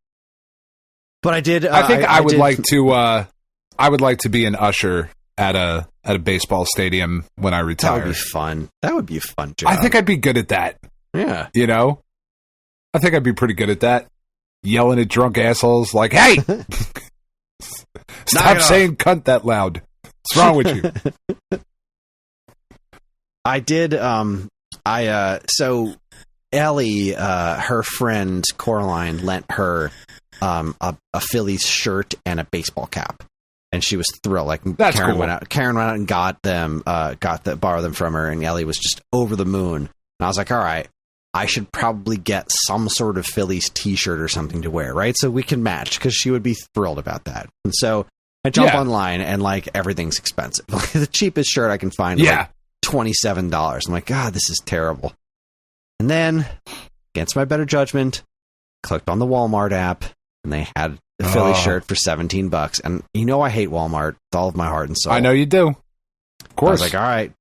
But I did... I think I would like to be an usher at a baseball stadium when I retire. That would be fun, Joe. I think I'd be good at that. Yeah. I think I'd be pretty good at that. Yelling at drunk assholes like, hey! Stop saying cunt that loud. What's wrong with you? I did, so Ellie, her friend Coraline lent her a Phillies shirt and a baseball cap. And she was thrilled. Like, That's Karen cool. went out and got them, borrowed them from her, and Ellie was just over the moon. And I was like, all right, I should probably get some sort of Phillies t-shirt or something to wear, right? So we can match, because she would be thrilled about that. And so I jump online, and like everything's expensive. The cheapest shirt I can find is like $27. I'm like, God, this is terrible. And then, against my better judgment, clicked on the Walmart app, and they had the Philly shirt for $17. And I hate Walmart with all of my heart and soul. I know you do. Of course. I was like, all right,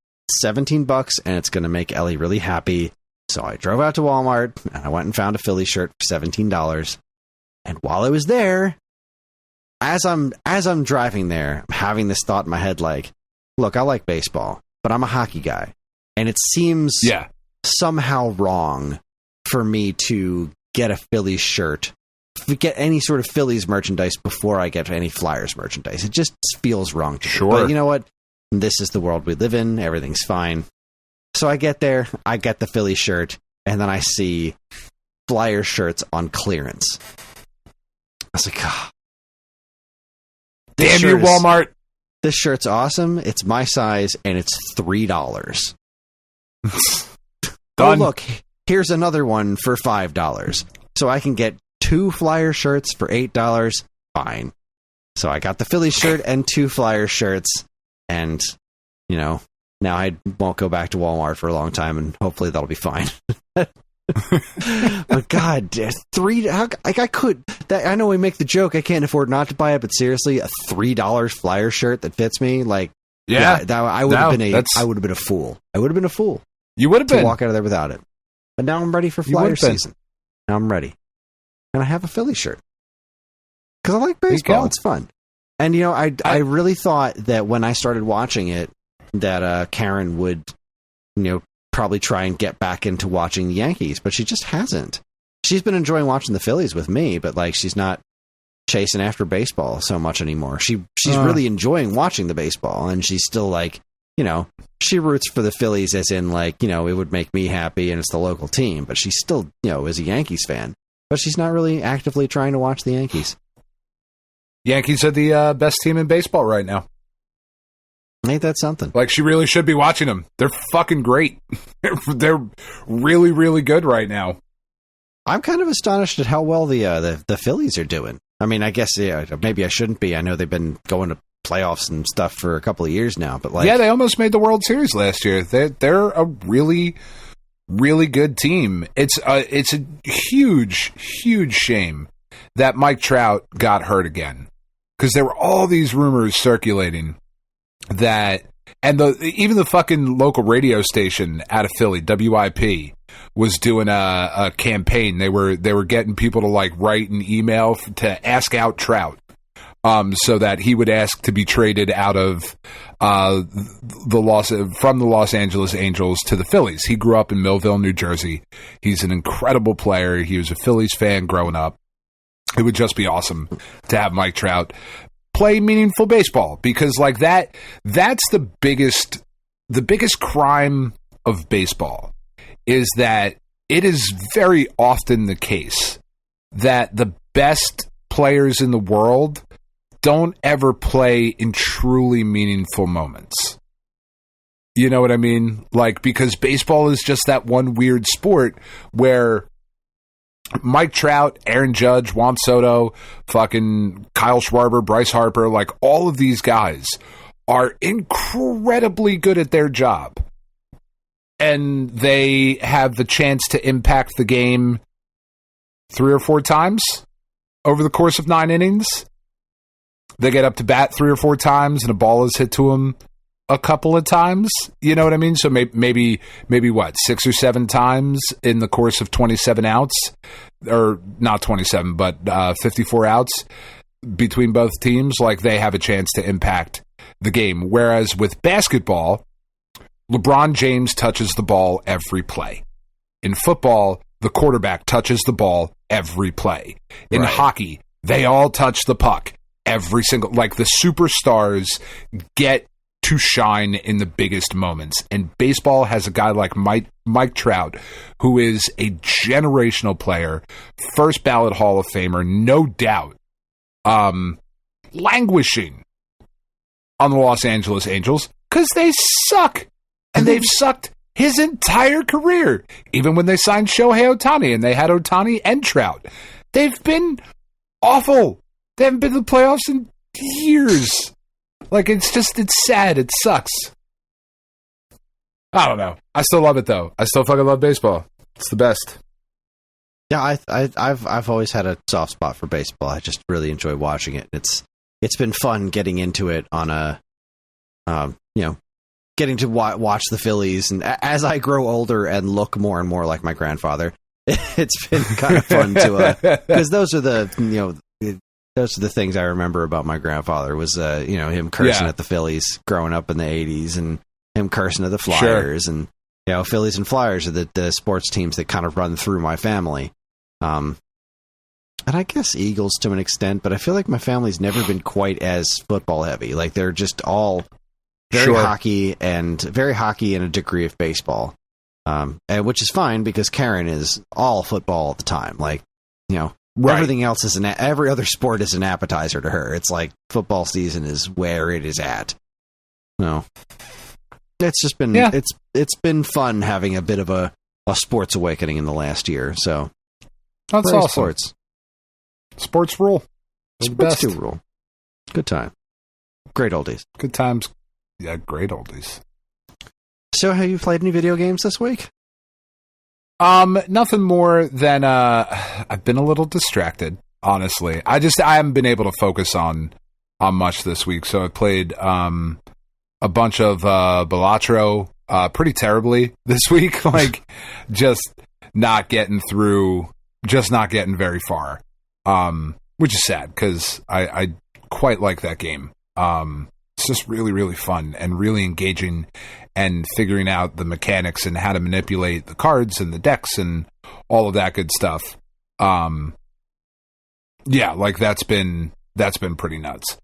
$17, and it's going to make Ellie really happy. So I drove out to Walmart, and I went and found a Philly shirt for $17. And while I was there, as I'm driving there, I'm having this thought in my head, like, look, I like baseball, but I'm a hockey guy. And it seems somehow wrong for me to get a Phillies shirt, get any sort of Phillies merchandise before I get any Flyers merchandise. It just feels wrong to me. Sure. But you know what? This is the world we live in. Everything's fine. So I get there, I get the Philly shirt, and then I see Flyer shirts on clearance. I was like, damn you, Walmart. This shirt's awesome. It's my size, and it's $3. Oh, look, here's another one for $5. So I can get 2 Flyer shirts for $8. Fine. So I got the Phillies shirt and 2 Flyers shirts, and now I won't go back to Walmart for a long time, and hopefully that'll be fine. But God, I know we make the joke I can't afford not to buy it, but seriously, a $3 Flyer shirt that fits me, like, I would have been a fool. I would have been a fool. You would have been to walk out of there without it. But now I'm ready for Flyer season. Now I'm ready, and I have a Philly shirt because I like baseball. It's fun, and I really thought that when I started watching it, that Karen would, probably try and get back into watching the Yankees, but she just hasn't. She's been enjoying watching the Phillies with me, but like she's not chasing after baseball so much anymore. She's really enjoying watching the baseball, and she's still like, she roots for the Phillies as in like, it would make me happy and it's the local team, but she still, is a Yankees fan, but she's not really actively trying to watch the Yankees. Yankees are the best team in baseball right now. Ain't that something? Like, she really should be watching them. They're fucking great. They're really, really good right now. I'm kind of astonished at how well the Phillies are doing. I mean, I guess maybe I shouldn't be. I know they've been going to playoffs and stuff for a couple of years now, but like, they almost made the World Series last year. They're a really, really good team. It's a huge, huge shame that Mike Trout got hurt again, because there were all these rumors circulating that, and even the fucking local radio station out of Philly, WIP, was doing a campaign. They were getting people to like write an email to ask out Trout, so that he would ask to be traded out of from the Los Angeles Angels to the Phillies. He grew up in Millville, New Jersey. He's an incredible player. He was a Phillies fan growing up. It would just be awesome to have Mike Trout play meaningful baseball, because like that's the biggest crime of baseball, is that it is very often the case that the best players in the world don't ever play in truly meaningful moments. You know what I mean? Like, because baseball is just that one weird sport where Mike Trout, Aaron Judge, Juan Soto, fucking Kyle Schwarber, Bryce Harper, like all of these guys are incredibly good at their job. And they have the chance to impact the game 3 or 4 times over the course of 9 innings. They get up to bat 3 or 4 times and a ball is hit to them a couple of times. You know what I mean? So maybe what, 6 or 7 times in the course of 27 outs, or not 27, but 54 outs between both teams. Like, they have a chance to impact the game. Whereas with basketball, LeBron James touches the ball every play. In football, the quarterback touches the ball every play. In hockey, they all touch the puck every single, like, the superstars get to shine in the biggest moments. And baseball has a guy like Mike Trout, who is a generational player, first ballot Hall of Famer, no doubt, languishing on the Los Angeles Angels because they suck. And they've sucked his entire career. Even when they signed Shohei Ohtani and they had Ohtani and Trout, they've been awful. They haven't been to the playoffs in years. Like, it's sad. It sucks. I don't know. I still love it, though. I still fucking love baseball. It's the best. Yeah, I've always had a soft spot for baseball. I just really enjoy watching it. It's been fun getting into it on a, getting to watch the Phillies. And as I grow older and look more and more like my grandfather, it's been kind of fun to, because those are the things I remember about my grandfather was, him cursing at the Phillies growing up in the 80s, and him cursing at the Flyers. Sure. And, Phillies and Flyers are the sports teams that kind of run through my family. And I guess Eagles to an extent, but I feel like my family's never been quite as football heavy. Like, they're just all very hockey and a degree of baseball. And which is fine, because Karen is all football all the time. Like, everything else is every other sport is an appetizer to her. It's like football season is where it is at. No, it's just been it's been fun having a bit of a sports awakening in the last year. So that's awesome. Sports rule. Sports do rule. Good time. Great oldies. Good times. Yeah, great oldies. So, have you played any video games this week? Nothing more than I've been a little distracted, honestly. I haven't been able to focus on much this week. So I played a bunch of Balatro pretty terribly this week. Like, just not getting very far. Which is sad because I quite like that game. It's just really, really fun and really engaging, and figuring out the mechanics and how to manipulate the cards and the decks and all of that good stuff. Yeah, like that's been pretty nuts.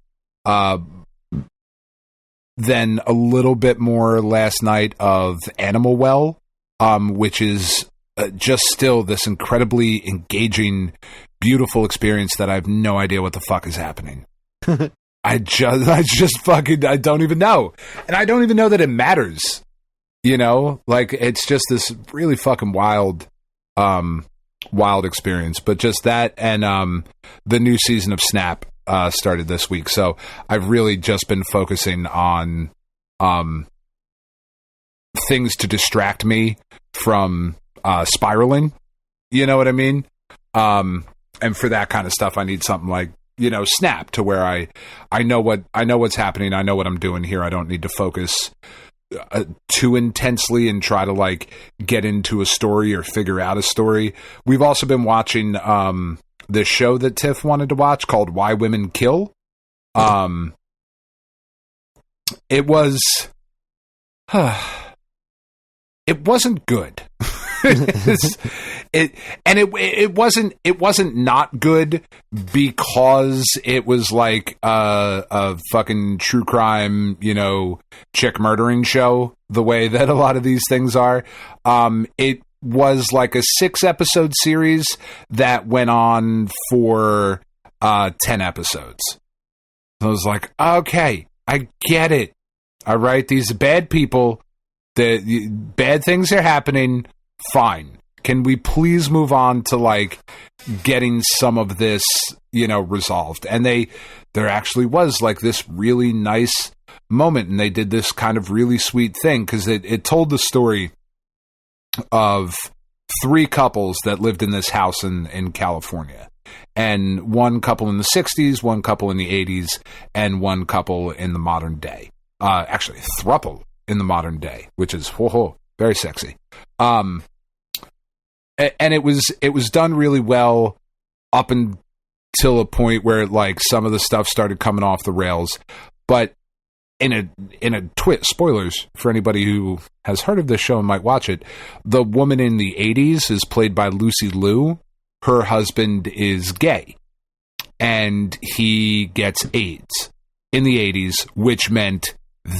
Then a little bit more last night of Animal Well, which is just still this incredibly engaging, beautiful experience that I have no idea what the fuck is happening. I don't even know. And I don't even know that it matters. You know, like, it's just this really fucking wild experience. But just that, and the new season of Snap started this week. So I've really just been focusing on things to distract me from spiraling. You know what I mean? And for that kind of stuff, I need something like, you know, Snap, to where I know what's happening. I know what I'm doing here. I don't need to focus too intensely and try to like get into a story or figure out a story. We've also been watching this show that Tiff wanted to watch called Why Women Kill. It wasn't good. It wasn't not good because it was like a fucking true crime, you know, chick murdering show, the way that a lot of these things are. It was like a 6-episode series that went on for 10 episodes. I was like, okay, I get it. All right, these bad people, the bad things are happening. Fine. Can we please move on to like getting some of this, you know, resolved? And there actually was like this really nice moment, and they did this kind of really sweet thing, because it told the story of 3 couples that lived in this house in California. And one couple in the 60s, one couple in the 80s, and one couple in the modern day. Actually, a throuple in the modern day, which is very sexy. And it was done really well up until a point where like some of the stuff started coming off the rails. But in a twist, spoilers for anybody who has heard of this show and might watch it, the woman in the 80s is played by Lucy Liu. Her husband is gay, and he gets AIDS in the 80s, which meant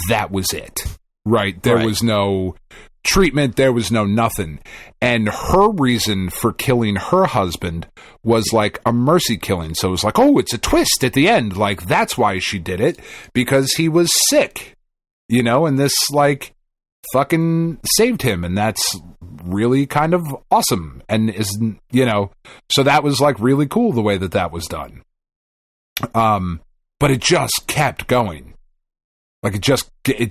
that was it, right? There was no treatment, there was no nothing. And her reason for killing her husband was like a mercy killing. So it was like, oh, it's a twist at the end. Like, that's why she did it, because he was sick, you know, and this like fucking saved him. And that's really kind of awesome. And is, you know, so that was like really cool the way that was done. But it just kept going. Like it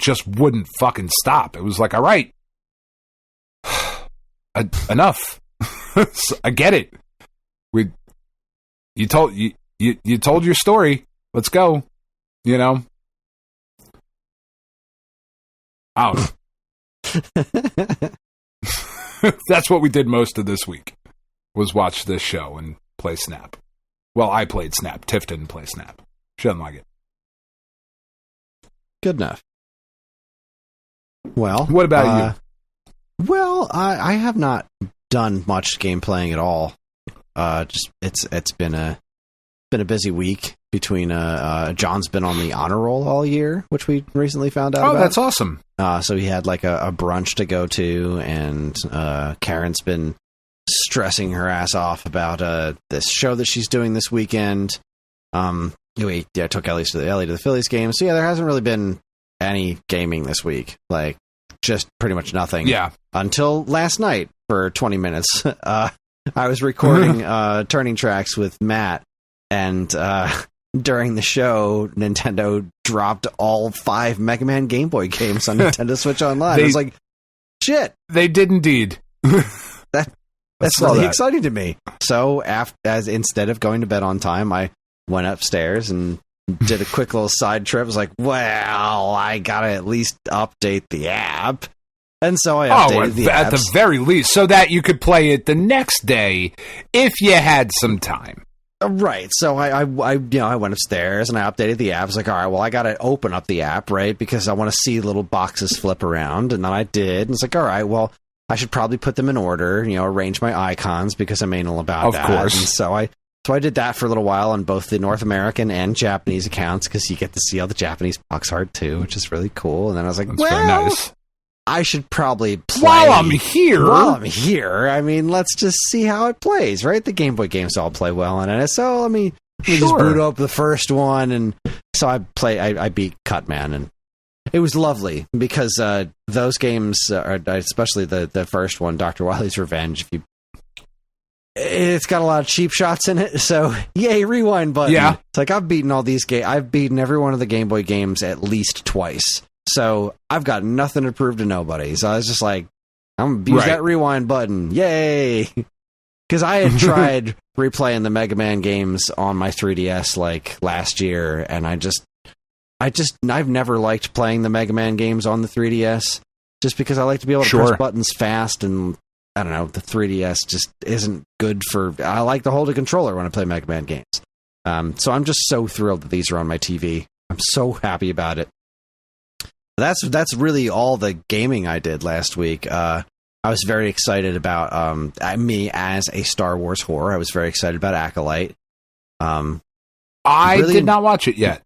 just wouldn't fucking stop. It was like, all right, enough. I get it. You told your story. Let's go. You know. I don't know. That's what we did most of this week, was watch this show and play Snap. Well, I played Snap. Tiff didn't play Snap. She doesn't like it. Good enough. Well, what about you? Well, I have not done much game playing at all. Just it's been a busy week. Between John's been on the honor roll all year, which we recently found out. Oh, about. That's awesome. So he had like a brunch to go to, and Karen's been stressing her ass off about this show that she's doing this weekend. We took Ellie to the Phillies game. So yeah, there hasn't really been any gaming this week. Like, just pretty much nothing. Yeah. Until last night for 20 minutes. I was recording Turning Tracks with Matt, and during the show, Nintendo dropped all 5 Mega Man Game Boy games on Nintendo Switch Online. I was like, shit. They did indeed. That's really exciting to me. So instead of going to bed on time, I went upstairs and did a quick little side trip. I was like, well, I gotta at least update the app. And so I updated the app. At the very least, so that you could play it the next day if you had some time. Right. So I went upstairs and I updated the app. I was like, all right, well, I gotta open up the app, right? Because I want to see little boxes flip around. And then I did. And it's like, all right, well, I should probably put them in order, arrange my icons because I'm anal about that. Of course. And so I did that for a little while on both the North American and Japanese accounts because you get to see all the Japanese box art too, which is really cool. And then I was like, that's very nice. I should probably play. While I'm here. I mean, let's just see how it plays, right? The Game Boy games all play well on it. So let me just boot up the first one. And so I beat Cutman, and it was lovely because those games, especially the first one, Dr. Wily's Revenge, it's got a lot of cheap shots in it, so yay, rewind button. Yeah. It's like I've beaten all these games. I've beaten every one of the Game Boy games at least twice. So I've got nothing to prove to nobody. So I was just like, I'm going to use that rewind button. Yay! Because I had tried replaying the Mega Man games on my 3DS like last year, and I've never liked playing the Mega Man games on the 3DS just because I like to be able to press buttons fast, and I don't know, the 3DS just isn't good for... I like to hold a controller when I play Mega Man games. So I'm just so thrilled that these are on my TV. I'm so happy about it. That's really all the gaming I did last week. I was very excited about me as a Star Wars whore. I was very excited about Acolyte. I did not watch it yet.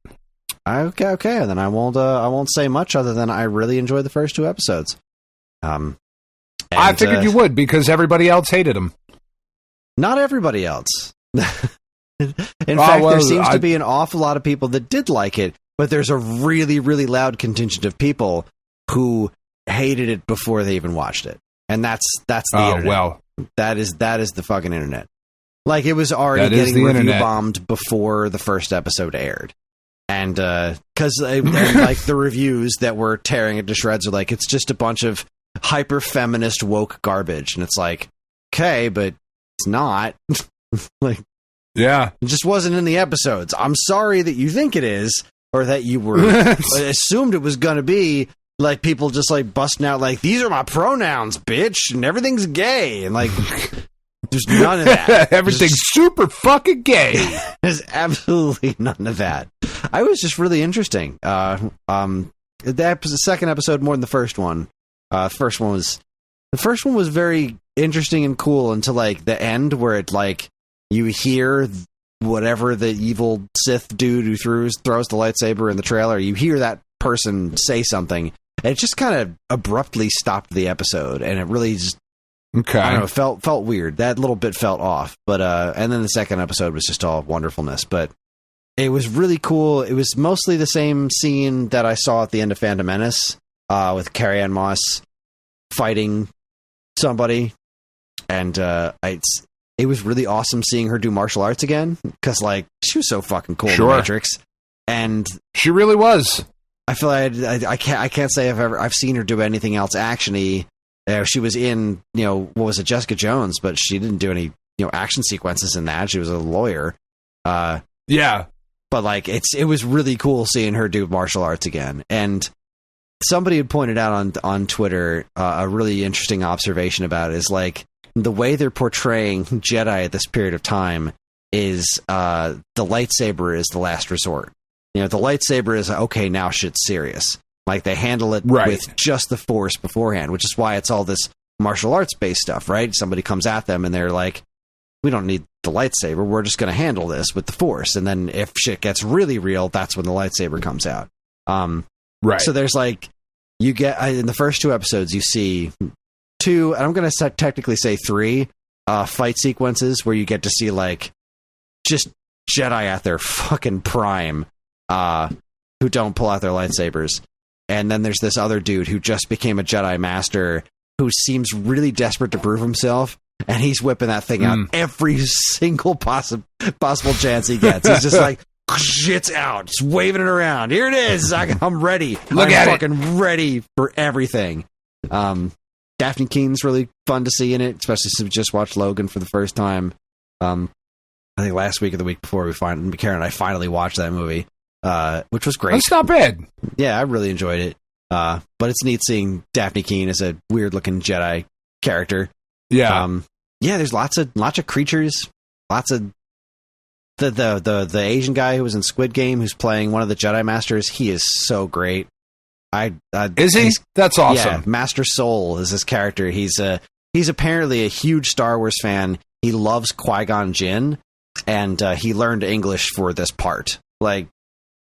Okay. Then I won't say much other than I really enjoyed the first 2 episodes. I figured you would because everybody else hated them. Not everybody else. In fact, there seems to be an awful lot of people that did like it, but there's a really, really loud contingent of people who hated it before they even watched it, and that's the internet. Well, that is the fucking internet. Like, it was already getting review bombed before the first episode aired, and because like the reviews that were tearing it to shreds are like, it's just a bunch of hyper feminist woke garbage, and it's like, okay, but it's not. Like, yeah, it just wasn't in the episodes. I'm sorry that you think it is, or that you were assumed it was gonna be like people just like busting out like, these are my pronouns, bitch, and everything's gay, and like there's none of that. Everything's super fucking gay. There's absolutely none of that. I was just really interesting. The second episode more than the first one. The first one was very interesting and cool until like the end, where it like you hear whatever the evil Sith dude who throws the lightsaber in the trailer, you hear that person say something, and it just kind of abruptly stopped the episode, and it really just I don't know, felt weird. That little bit felt off, but and then the second episode was just all wonderfulness, but it was really cool. It was mostly the same scene that I saw at the end of Phantom Menace, with Carrie-Anne Moss fighting somebody, and it was really awesome seeing her do martial arts again, because like she was so fucking cool in the Matrix, and she really was. I feel like I can't say I've seen her do anything else actiony. She was in what was it, Jessica Jones, but she didn't do any action sequences in that. She was a lawyer. Yeah, but like it was really cool seeing her do martial arts again. And somebody had pointed out on Twitter a really interesting observation about it is like the way they're portraying Jedi at this period of time is the lightsaber is the last resort. The lightsaber is okay, now shit's serious. Like they handle it with just the Force beforehand, which is why it's all this martial arts based stuff, right? Somebody comes at them and they're like, we don't need the lightsaber, we're just going to handle this with the Force. And then if shit gets really real, that's when the lightsaber comes out. Right. So there's like, you get in the first 2 episodes, you see 2, and I'm going to technically say 3 fight sequences where you get to see like just Jedi at their fucking prime, who don't pull out their lightsabers. And then there's this other dude who just became a Jedi Master who seems really desperate to prove himself, and he's whipping that thing out every single possible chance he gets. He's just like, Shit's out. Just waving it around. Here it is. I'm ready. Look I'm at fucking ready for everything. Daphne Keene's really fun to see in it, especially since we just watched Logan for the first time. I think last week or the week before, Karen and I finally watched that movie, which was great. It's not bad. Yeah, I really enjoyed it. But it's neat seeing Daphne Keene as a weird-looking Jedi character. Yeah. There's lots of creatures, lots of the Asian guy who was in Squid Game, who's playing one of the Jedi Masters. He is so great. Is he? That's awesome. Yeah, Master Soul is his character. He's apparently a huge Star Wars fan. He loves Qui-Gon Jinn, and he learned English for this part. Like,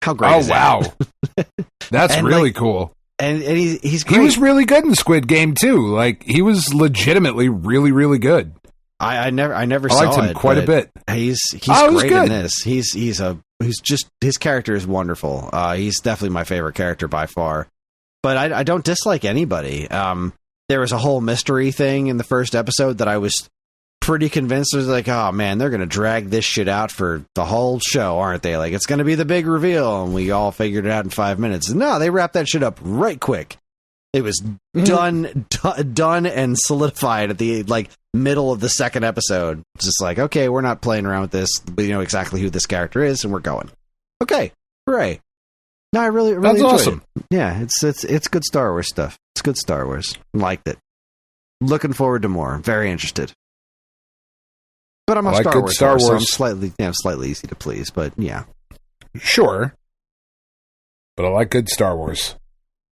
how great is that? Oh, wow. That's really cool. And he's great. He was really good in Squid Game, too. Like, he was legitimately really, really good. I never saw liked him it, quite a bit. He's great in this. His character is wonderful. He's definitely my favorite character by far. But I don't dislike anybody. There was a whole mystery thing in the first episode that I was pretty convinced was like, oh man, they're going to drag this shit out for the whole show, aren't they? Like, it's going to be the big reveal, and we all figured it out in 5 minutes. No, they wrapped that shit up right quick. It was done and solidified at the middle of the second episode. It's just like, okay, we're not playing around with this. We know exactly who this character is, and we're going. Okay, hooray! No, I really That's enjoyed awesome. it. Yeah, it's good Star Wars stuff. It's good Star Wars. Liked it. Looking forward to more. Very interested. But I'm a Star Wars fan, so I'm slightly easy to please. But yeah, sure. But I like good Star Wars.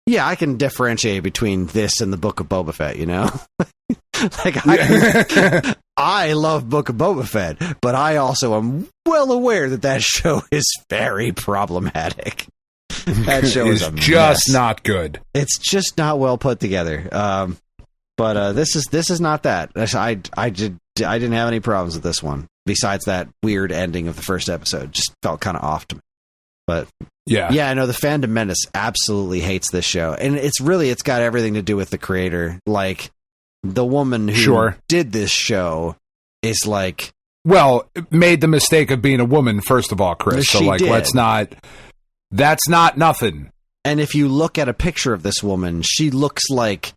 Yeah, I can differentiate between this and the Book of Boba Fett, you know? I love Book of Boba Fett, but I also am well aware that show is very problematic. That show is just not good. It's just not well put together. But this is not that. I didn't have any problems with this one, besides that weird ending of the first episode. Just felt kind of off to me. But yeah, I know the fandom menace absolutely hates this show, and it's got everything to do with the creator. Like, the woman who did this show is like, well, made the mistake of being a woman first of all, Chris. So let's not. That's not nothing. And if you look at a picture of this woman, she looks like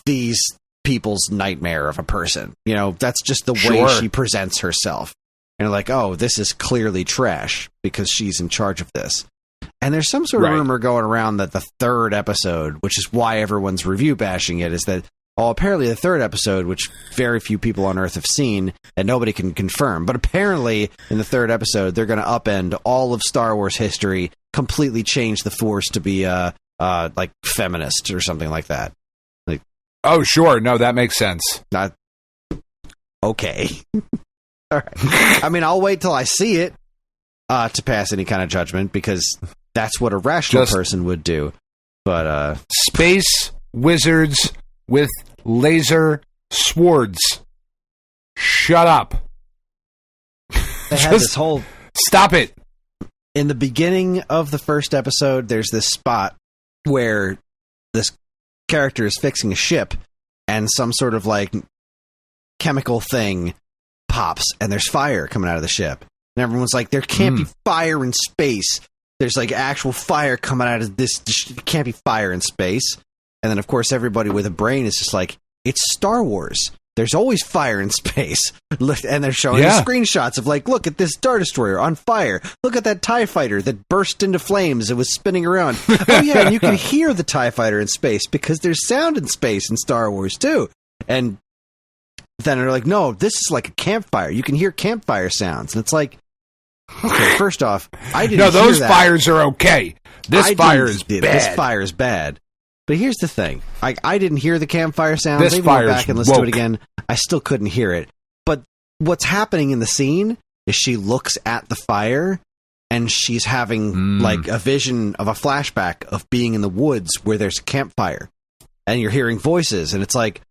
these people's nightmare of a person. You know, that's just the way she presents herself. And like, oh, this is clearly trash because she's in charge of this. And there's some sort of rumor going around that the third episode, which is why everyone's review bashing it, is that, apparently the third episode, which very few people on Earth have seen and nobody can confirm, but apparently in the third episode, they're going to upend all of Star Wars history, completely change the Force to be like feminist or something like that. Like, oh, sure. No, that makes sense. Not okay. All right. I mean, I'll wait till I see it to pass any kind of judgment, because that's what a rational person would do. But space wizards with laser swords. Shut up. They had this whole... Stop it. In the beginning of the first episode, there's this spot where this character is fixing a ship, and some sort of like chemical thing pops, and there's fire coming out of the ship. And everyone's like, there can't be fire in space. There's like actual fire coming out of this. There can't be fire in space. And then, of course, everybody with a brain is just like, it's Star Wars. There's always fire in space. And they're showing screenshots of like, look at this Star Destroyer on fire. Look at that TIE fighter that burst into flames. It was spinning around. Oh, yeah, and you can hear the TIE fighter in space because there's sound in space in Star Wars, too. And then they're like, no, this is like a campfire. You can hear campfire sounds. And it's like, okay, first off, I didn't hear that. No, those fires are okay. This fire is bad. This fire is bad. But here's the thing. I didn't hear the campfire sounds. This Maybe go back and listen to it again. I still couldn't hear it. But what's happening in the scene is she looks at the fire, and she's having like a vision of a flashback of being in the woods where there's a campfire. And you're hearing voices, and it's like,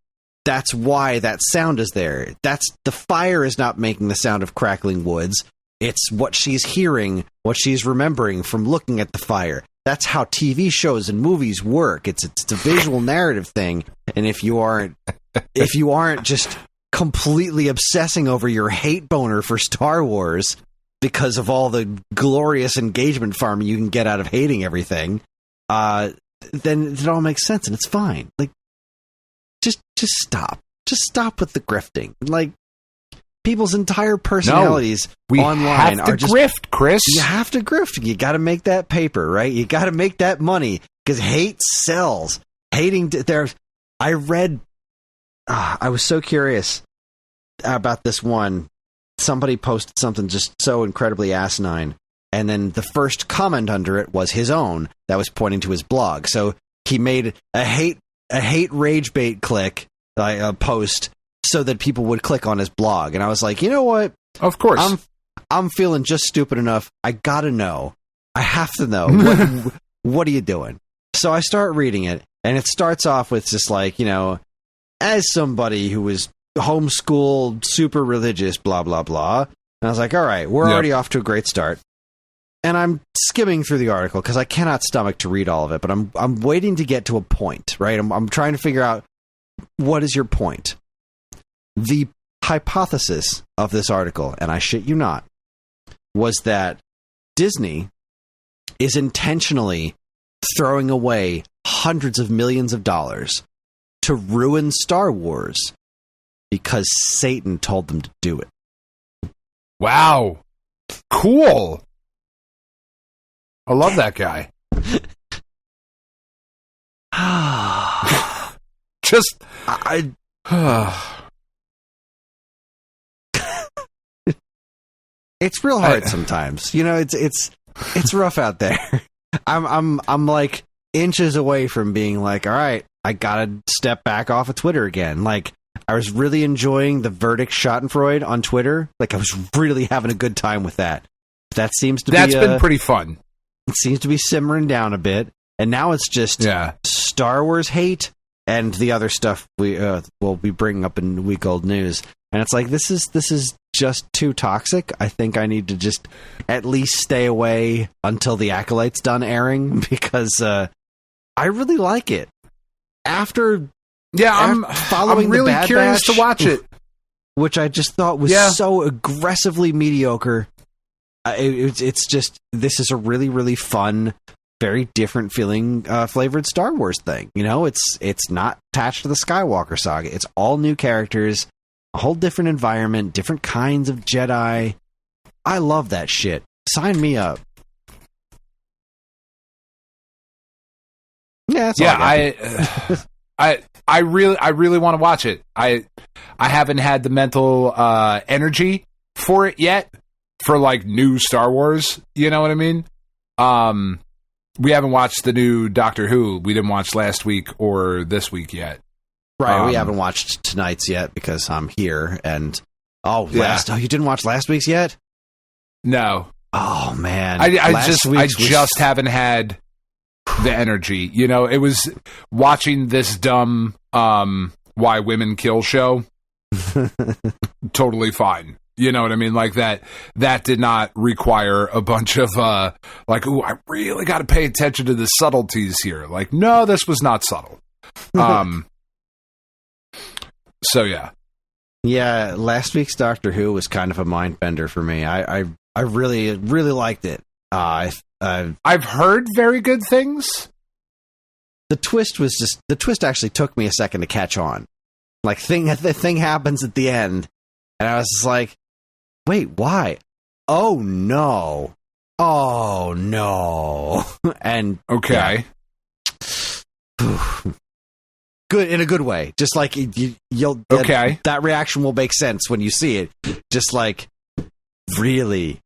that's why that sound is there. The fire is not making the sound of crackling woods. It's what she's hearing, what she's remembering from looking at the fire. That's how TV shows and movies work. It's a visual narrative thing. And if you aren't just completely obsessing over your hate boner for Star Wars, because of all the glorious engagement farming you can get out of hating everything, then it all makes sense and it's fine. Like, just stop. Just stop with the grifting. Like, people's entire personalities online are just grift, Chris. You have to grift. You got to make that paper, right? You got to make that money because hate sells. I read. I was so curious about this one. Somebody posted something just so incredibly asinine, and then the first comment under it was his own that was pointing to his blog. So he made a hate rage bait post so that people would click on his blog, and I was like, you know what? Of course, I'm feeling just stupid enough. I gotta know. I have to know. What are you doing? So I start reading it, and it starts off with just like, as somebody who was homeschooled, super religious, blah, blah, blah. And I was like, all right, we're already off to a great start. And I'm skimming through the article because I cannot stomach to read all of it, but I'm waiting to get to a point, right? I'm trying to figure out, what is your point? The hypothesis of this article, and I shit you not, was that Disney is intentionally throwing away hundreds of millions of dollars to ruin Star Wars because Satan told them to do it. Wow. Cool. I love that guy. It's real hard sometimes. It's rough out there. I'm like inches away from being like, all right, I gotta step back off of Twitter again. Like, I was really enjoying the Verdict Schadenfreude on Twitter. Like, I was really having a good time with that. That's been pretty fun. It seems to be simmering down a bit, and now it's just Star Wars hate and the other stuff we'll be bringing up in Week Old News. And it's like, this is just too toxic. I think I need to just at least stay away until the Acolyte's done airing, because I really like it. I'm really curious to watch it, which I just thought was so aggressively mediocre. It's just, this is a really, really fun, very different feeling flavored Star Wars thing. It's not attached to the Skywalker saga. It's all new characters, a whole different environment, different kinds of Jedi. I love that shit. Sign me up. Yeah, I really want to watch it. I haven't had the mental energy for it yet, for like new Star Wars. You know what I mean? We haven't watched the new Doctor Who. We didn't watch last week or this week yet. Right, we haven't watched tonight's yet because I'm here. And you didn't watch last week's yet? No. Oh man, I just haven't had the energy. It was watching this dumb Why Women Kill show. Totally fine. You know what I mean? Like that did not require a bunch of I really got to pay attention to the subtleties here. Like, no, this was not subtle. So yeah. Yeah, last week's Doctor Who was kind of a mind bender for me. I really, really liked it. I've heard very good things. The twist actually took me a second to catch on. Like, the thing happens at the end, and I was just like, wait, why? Oh no. And okay. Good, in a good way. Just like you'll that reaction will make sense when you see it. Just like, really,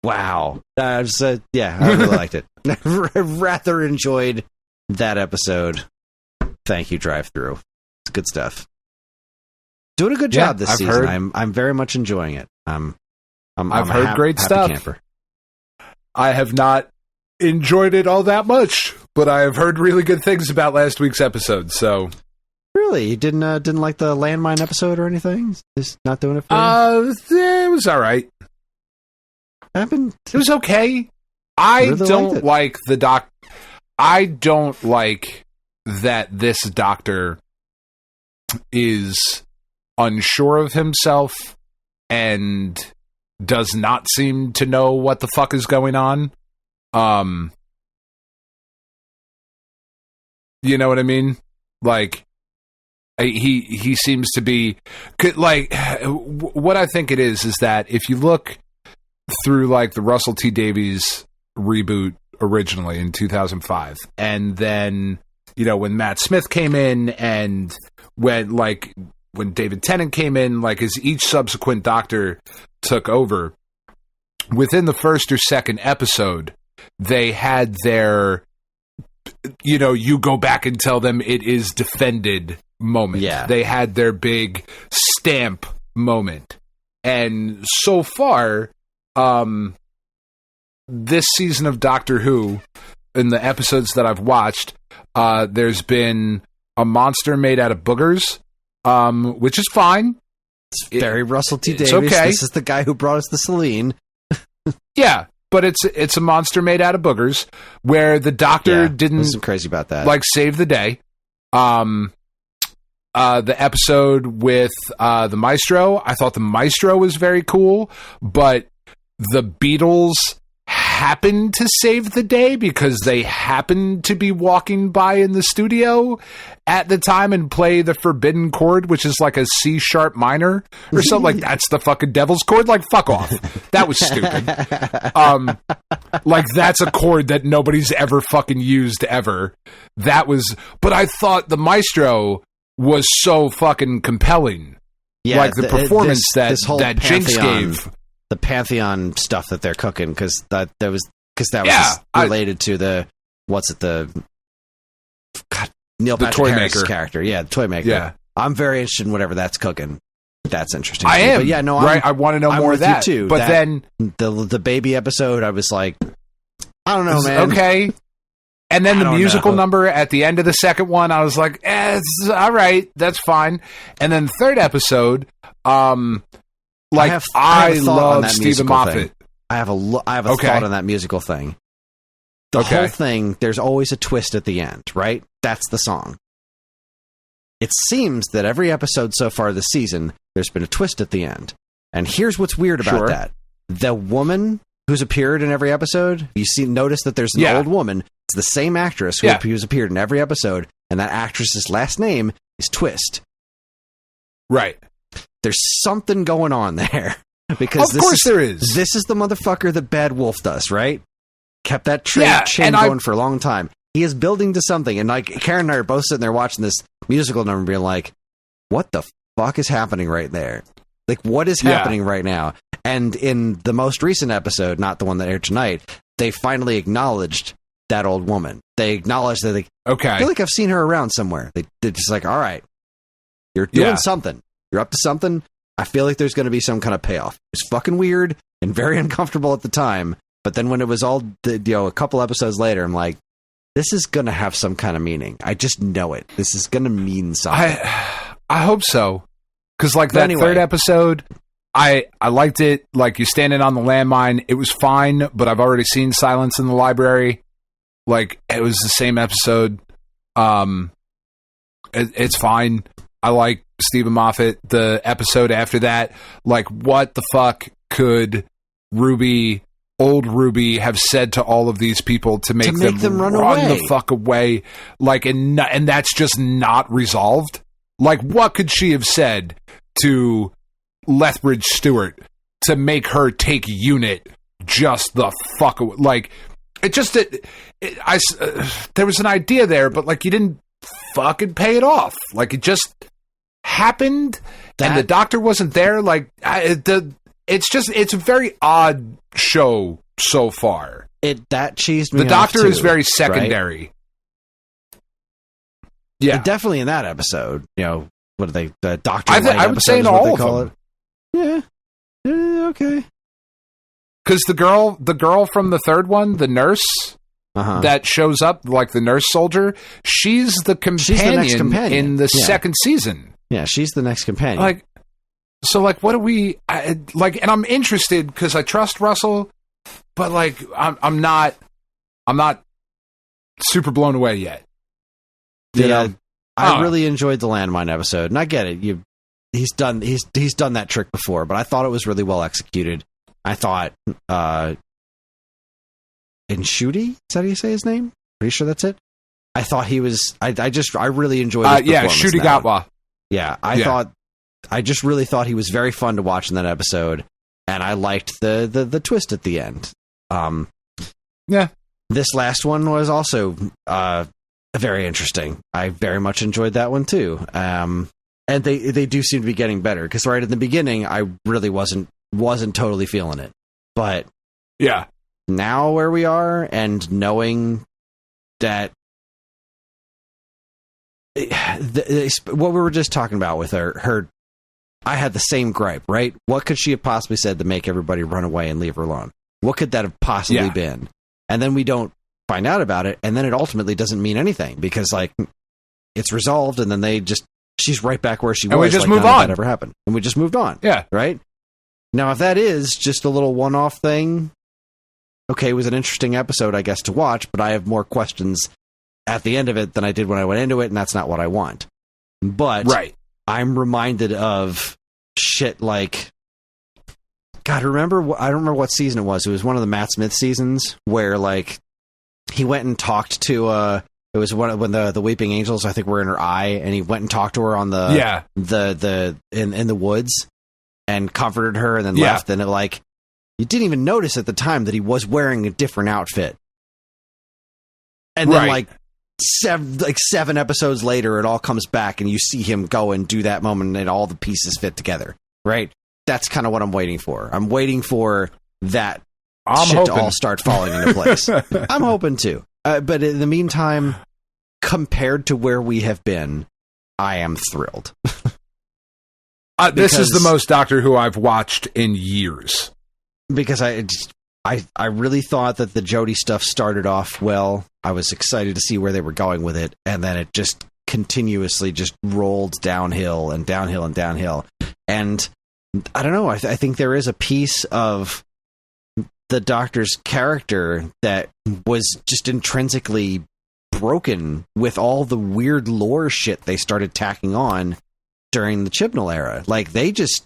wow. I really liked it. I rather enjoyed that episode. Thank you, Drive Through. It's good stuff. Doing a good job this season. I'm very much enjoying it. I've heard great stuff. Camper. I have not enjoyed it all that much, but I have heard really good things about last week's episode. So, really, you didn't like the landmine episode or anything? Just not doing it for you? It was all right. It was okay. I don't like the doc. I don't like that this doctor is unsure of himself and does not seem to know what the fuck is going on. You know what I mean? Like, he seems to be like, what I think it is that if you look through like the Russell T Davies reboot originally in 2005, and then, you know, when Matt Smith came in, and when David Tennant came in, like, as each subsequent Doctor took over, within the first or second episode, they had their, you know, you go back and tell them it is defended moment. Yeah. They had their big stamp moment. And so far, this season of Doctor Who, in the episodes that I've watched, there's been a monster made out of boogers, which is fine. It's very Russell T Davies. Okay. This is the guy who brought us the Celine. Yeah, but it's a monster made out of boogers, where the Doctor didn't crazy about that. like save the day. The episode with the Maestro, I thought the Maestro was very cool, but the Beatles happened to save the day because they happened to be walking by in the studio at the time and play the forbidden chord, which is like a C sharp minor or something. Like, that's the fucking devil's chord. Like, fuck off. That was stupid. Like, that's a chord that nobody's ever fucking used ever. That was, but I thought the Maestro was so fucking compelling. Yeah, like the performance that Jinx Pantheon, gave. the Pantheon stuff that they're cooking, because that was Yeah, related to the Neil Patrick Harris' maker character. Yeah, the toy maker. Yeah. I'm very interested in whatever that's cooking. That's interesting. I am. But yeah, no, right. I want to know more of that too. But then the baby episode, I was like, I don't know, man. Okay. And then the musical number at the end of the second one, I was like, it's all right, that's fine. And then third episode, I love Stephen Moffat. I have a thought on that musical thing. The whole thing, there's always a twist at the end, right? That's the song. It seems that every episode so far this season, there's been a twist at the end. And here's what's weird about that. The woman who's appeared in every episode, notice that there's an old woman. It's the same actress who's appeared in every episode, and that actress's last name is Twist. Right. There's something going on there. Because there is. This is the motherfucker that Bad Wolf does, right? Kept that chain going for a long time. He is building to something, and like Karen and I are both sitting there watching this musical number being like, what the fuck is happening right there? Like, what is happening right now? And in the most recent episode, not the one that aired tonight, they finally acknowledged that old woman. They acknowledged that I feel like I've seen her around somewhere. They're just like, all right, you're doing something. You're up to something. I feel like there's going to be some kind of payoff. It's fucking weird and very uncomfortable at the time. But then when it was all, a couple episodes later, I'm like, this is going to have some kind of meaning. I just know it. This is going to mean something. I hope so. Because like that third episode, I liked it. Like, you standing on the landmine, it was fine, but I've already seen Silence in the Library. Like, it was the same episode. It's fine. I like Stephen Moffat. The episode after that, like, what the fuck could old Ruby have said to all of these people to make them run away. The fuck away? Like, and that's just not resolved. Like, what could she have said to Lethbridge Stewart to make her take Unit just the fuck away? Like, there was an idea there, but like, you didn't fucking pay it off. Like, it just happened, and the Doctor wasn't there. Like, it's a very odd show so far. That cheesed me. The Doctor is very secondary. Right? Yeah, definitely in that episode. What are they? The Doctor. I would say in all of them. Yeah. Okay. Because the girl from the third one, the nurse that shows up, like the nurse soldier, she's the companion in the second season. Yeah, she's the next companion. Like, so, like, what do we like? And I'm interested because I trust Russell, but like, I'm not super blown away yet. I really enjoyed the landmine episode, and I get it. He's done that trick before, but I thought it was really well executed. I thought Nshuti, is that how you say his name? Pretty sure that's it. I thought he was. I really enjoyed his performance. Ncuti Gatwa. Yeah, I just really thought he was very fun to watch in that episode, and I liked the twist at the end. Yeah, this last one was also very interesting. I very much enjoyed that one too. And they do seem to be getting better, because right at the beginning I really wasn't totally feeling it, but yeah, now where we are and knowing that what we were just talking about with her, I had the same gripe, right? What could she have possibly said to make everybody run away and leave her alone? What could that have possibly been? And then we don't find out about it, and then it ultimately doesn't mean anything, because like it's resolved, and then she's right back where she was. We just like move none of on. that ever happened, and we just moved on. Yeah, right. Now, if that is just a little one-off thing, okay, it was an interesting episode, I guess, to watch, but I have more questions at the end of it than I did when I went into it, and that's not what I want. But I'm reminded of shit like, God, I don't remember what season it was. It was one of the Matt Smith seasons where like he went and talked to it was when the Weeping Angels, I think, were in her eye, and he went and talked to her on the in the woods and comforted her, and then left. And it, like, you didn't even notice at the time that he was wearing a different outfit. And then like 7 episodes later, it all comes back, and you see him go and do that moment, and all the pieces fit together. Right? That's kind of what I'm waiting for. I'm waiting for that to all start falling into place. I'm hoping too. But in the meantime, compared to where we have been, I am thrilled. This is the most Doctor Who I've watched in years. Because I really thought that the Jodie stuff started off well. I was excited to see where they were going with it, and then it just continuously just rolled downhill and downhill and downhill. And I don't know, I think there is a piece of the Doctor's character that was just intrinsically broken with all the weird lore shit they started tacking on during the Chibnall era. Like, they just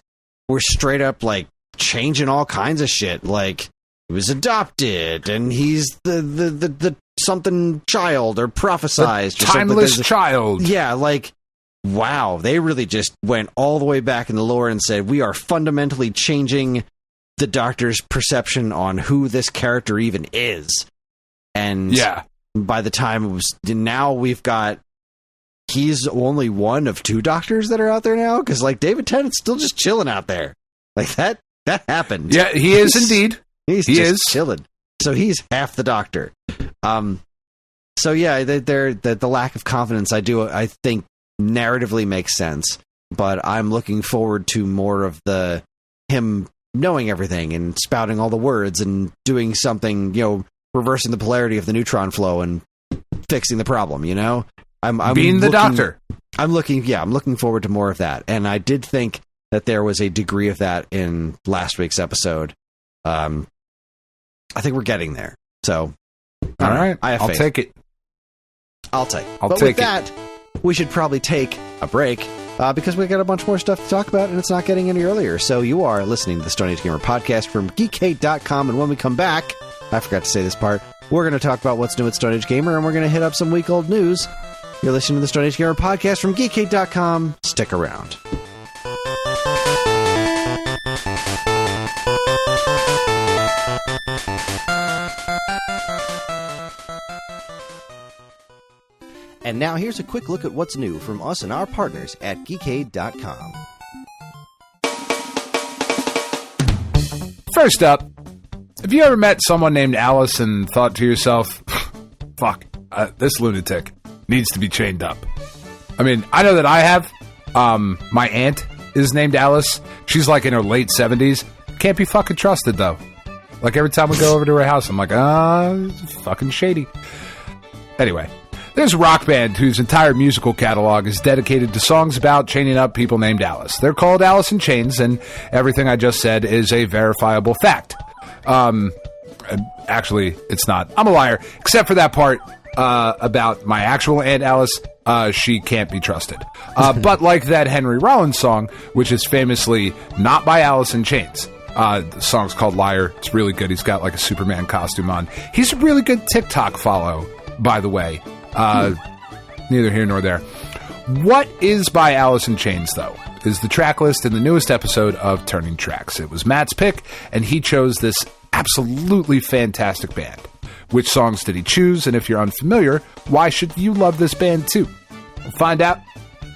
were straight up like changing all kinds of shit. Like, he was adopted, and he's the something child, or prophesized, the timeless child. Yeah, like, wow, they really just went all the way back in the lore and said, we are fundamentally changing the Doctor's perception on who this character even is. And by the time it was, now we've got, he's only one of 2 Doctors that are out there now, because like David Tennant's still just chilling out there. Like that happened. Yeah, he is indeed. He is chilling. So he's half the Doctor. So yeah, the lack of confidence, I think narratively makes sense, but I'm looking forward to more of him knowing everything and spouting all the words and doing something, reversing the polarity of the neutron flow and fixing the problem. I'm being the Doctor. I'm looking forward to more of that, and I did think that there was a degree of that in last week's episode. I think we're getting there. So, all right, I'll take it. With that, we should probably take a break because we got a bunch more stuff to talk about, and it's not getting any earlier. So you are listening to the Stone Age Gamer podcast from Geekade.com, and when we come back, I forgot to say this part, we're going to talk about what's new at Stone Age Gamer, and we're going to hit up some week-old news. You're listening to the Stone Age Gamer podcast from Geekade.com. Stick around. And now here's a quick look at what's new from us and our partners at Geekade.com. First up, have you ever met someone named Alice and thought to yourself, fuck, this lunatic needs to be chained up? I mean, I know that I have. My aunt is named Alice. She's like in her late 70s. Can't be fucking trusted, though. Like, every time we go over to her house, I'm like, it's fucking shady. Anyway, there's a rock band whose entire musical catalog is dedicated to songs about chaining up people named Alice. They're called Alice in Chains, and everything I just said is a verifiable fact. Actually, it's not. I'm a liar, except for that part about my actual Aunt Alice. She can't be trusted. But like that Henry Rollins song, which is famously not by Alice in Chains. The song's called Liar. It's really good. He's got like a Superman costume on. He's a really good TikTok follow, by the way. Neither here nor there. What is by Alice in Chains, though, is the track list in the newest episode of Turning Tracks. It was Matt's pick, and he chose this absolutely fantastic band. Which songs did he choose? And if you're unfamiliar, why should you love this band too? We'll find out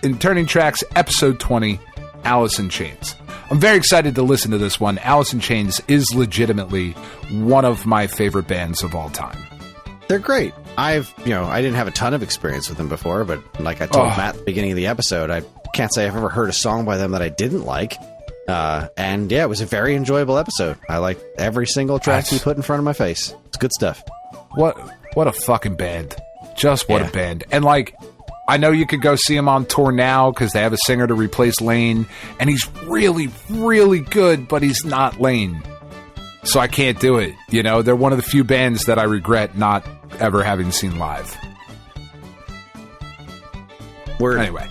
in Turning Tracks, episode 20, Alice in Chains. I'm very excited to listen to this one. Alice in Chains is legitimately one of my favorite bands of all time. They're great. I didn't have a ton of experience with them before, but like I told Matt at the beginning of the episode, I can't say I've ever heard a song by them that I didn't like. And yeah, it was a very enjoyable episode. I liked every single track he put in front of my face. It's good stuff. What a fucking band. Just what a band. And like, I know you could go see him on tour now because they have a singer to replace Lane, and he's really, really good, but he's not Lane. So I can't do it. You know, they're one of the few bands that I regret not ever having seen live. Word. Anyway.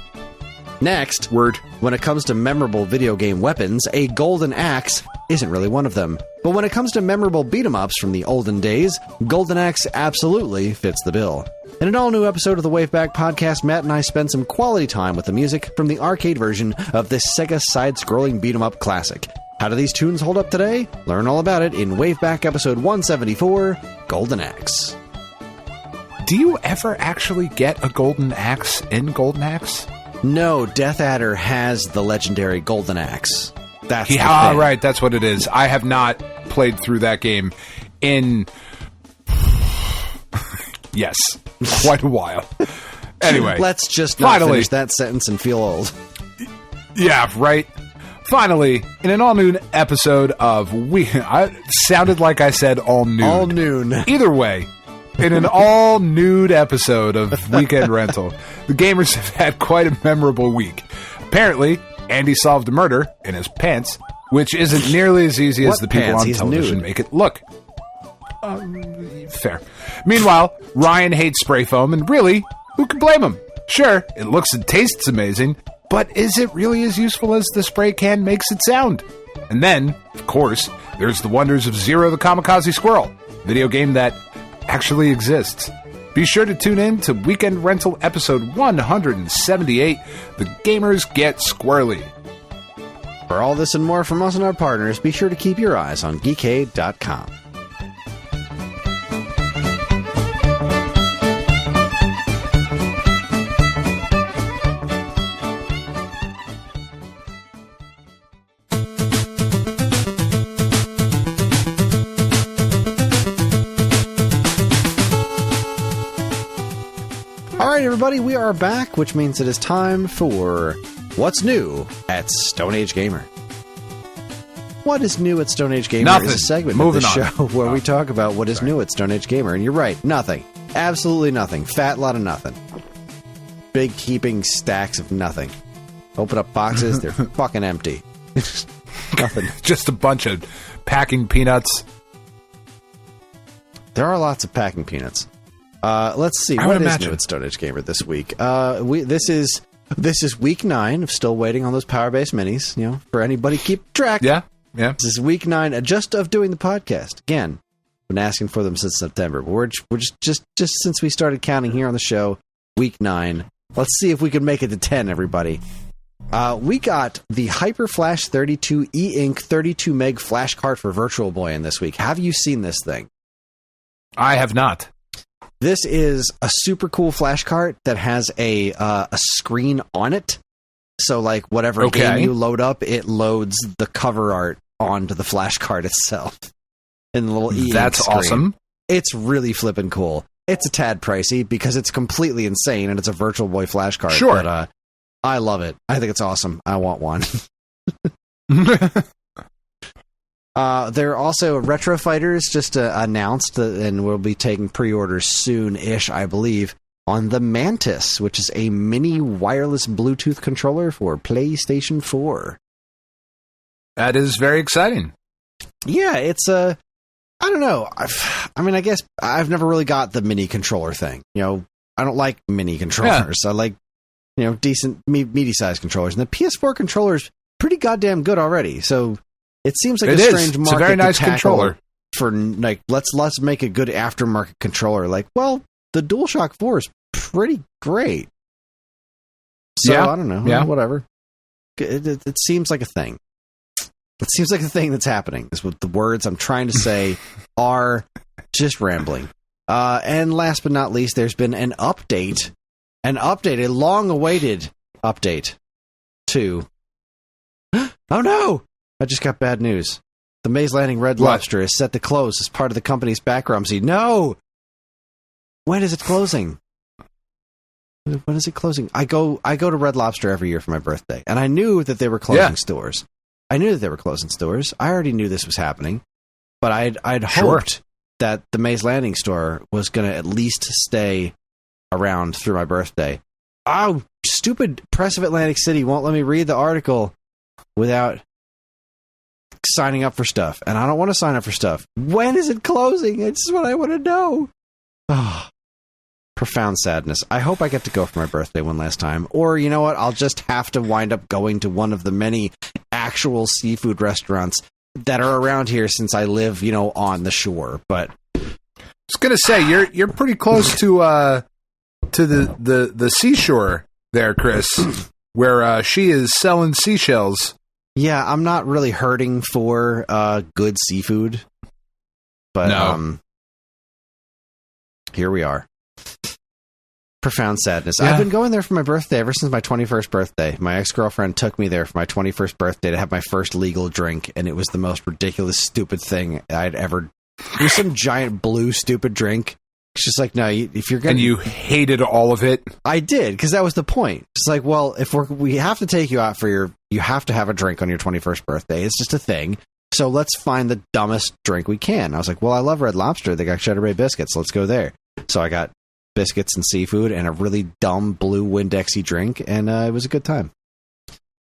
Next, word. When it comes to memorable video game weapons, a golden axe isn't really one of them. But when it comes to memorable beat-em-ups from the olden days, Golden Axe absolutely fits the bill. In an all-new episode of the Waveback Podcast, Matt and I spent some quality time with the music from the arcade version of this Sega side-scrolling beat-em-up classic. How do these tunes hold up today? Learn all about it in Waveback episode 174, Golden Axe. Do you ever actually get a Golden Axe in Golden Axe? No, Death Adder has the legendary Golden Axe. That's the thing. Right, that's what it is. I have not played through that game in yes, quite a while. Anyway, let's just not finish that sentence and feel old. Yeah, right. Finally, in an all-noon episode of I sounded like I said all noon. All noon. Either way, in an all-nude episode of Weekend Rental, the gamers have had quite a memorable week. Apparently, Andy solved a murder in his pants, which isn't nearly as easy as the people on television make it look. Fair. Meanwhile, Ryan hates spray foam, and really, who can blame him? Sure, it looks and tastes amazing, but is it really as useful as the spray can makes it sound? And then, of course, there's the wonders of Zero the Kamikaze Squirrel, video game that actually exists. Be sure to tune in to Weekend Rental episode 178, The Gamers Get Squirrely. For all this and more from us and our partners, be sure to keep your eyes on Geekade.com. Everybody, we are back, which means it is time for What's New at Stone Age Gamer. What is new at Stone Age Gamer nothing. Is a segment of the show where we talk about what is new at Stone Age Gamer. And you're right, nothing. Absolutely nothing. Fat lot of nothing. Big heaping stacks of nothing. Open up boxes, they're fucking empty. Nothing. Just a bunch of packing peanuts. There are lots of packing peanuts. Let's see. What is new at Stone Age Gamer this week? This is week 9 of still waiting on those Power-Based Minis. You know, for anybody keep track. Yeah. This is week 9 just of doing the podcast. Again, been asking for them since September. But we're just since we started counting here on the show, week 9. Let's see if we can make it to 10, everybody. We got the HyperFlash 32 E-Ink 32 meg flash card for Virtual Boy in this week. Have you seen this thing? I have not. This is a super cool flash cart that has a screen on it. So, like, whatever game you load up, it loads the cover art onto the flash card itself. In the little E-ink That's screen. Awesome. It's really flippin' cool. It's a tad pricey because it's completely insane and it's a Virtual Boy flash card. Sure. But I love it. I think it's awesome. I want one. There are also Retro Fighters just announced, and we'll be taking pre-orders soon-ish, I believe, on the Mantis, which is a mini wireless Bluetooth controller for PlayStation 4. That is very exciting. Yeah, it's I don't know. I guess I've never really got the mini controller thing. You know, I don't like mini controllers. Yeah. I like, decent, meaty-sized controllers. And the PS4 controller's pretty goddamn good already, so It seems like It a is. strange market. It's a very nice to tackle controller. for like let's make a good aftermarket controller. Like, well, the DualShock 4 is pretty great. So Yeah. I don't know. Yeah. Whatever. It seems like a thing. It seems like a thing that's happening. Is what the words I'm trying to say are just rambling. And last but not least, there's been a long-awaited update to. Oh no! I just got bad news. The Maze Landing Red Lobster is set to close as part of the company's bankruptcy. No! When is it closing? When is it closing? I go to Red Lobster every year for my birthday, and I knew that they were closing stores. I knew that they were closing stores. I already knew this was happening, but I'd hoped that the Maze Landing store was going to at least stay around through my birthday. Oh, stupid Press of Atlantic City won't let me read the article without signing up for stuff, and I don't want to sign up for stuff. When is it closing? It's what I want to know. Oh, profound sadness. I hope I get to go for my birthday one last time, or you know what? I'll just have to wind up going to one of the many actual seafood restaurants that are around here since I live, on the shore. But I was gonna say you're pretty close to the seashore there, Chris, where she is selling seashells. Yeah, I'm not really hurting for good seafood, but here we are. Profound sadness. Yeah. I've been going there for my birthday ever since my 21st birthday. My ex-girlfriend took me there for my 21st birthday to have my first legal drink, and it was the most ridiculous, stupid thing I'd ever... It was some giant blue, stupid drink. It's just like, no, if you're going to... And you hated all of it? I did, because that was the point. It's like, well, if we have to take you out for you have to have a drink on your 21st birthday. It's just a thing. So let's find the dumbest drink we can. I was like, well, I love Red Lobster. They got Cheddar Bay biscuits. Let's go there. So I got biscuits and seafood and a really dumb blue Windexy drink, and it was a good time.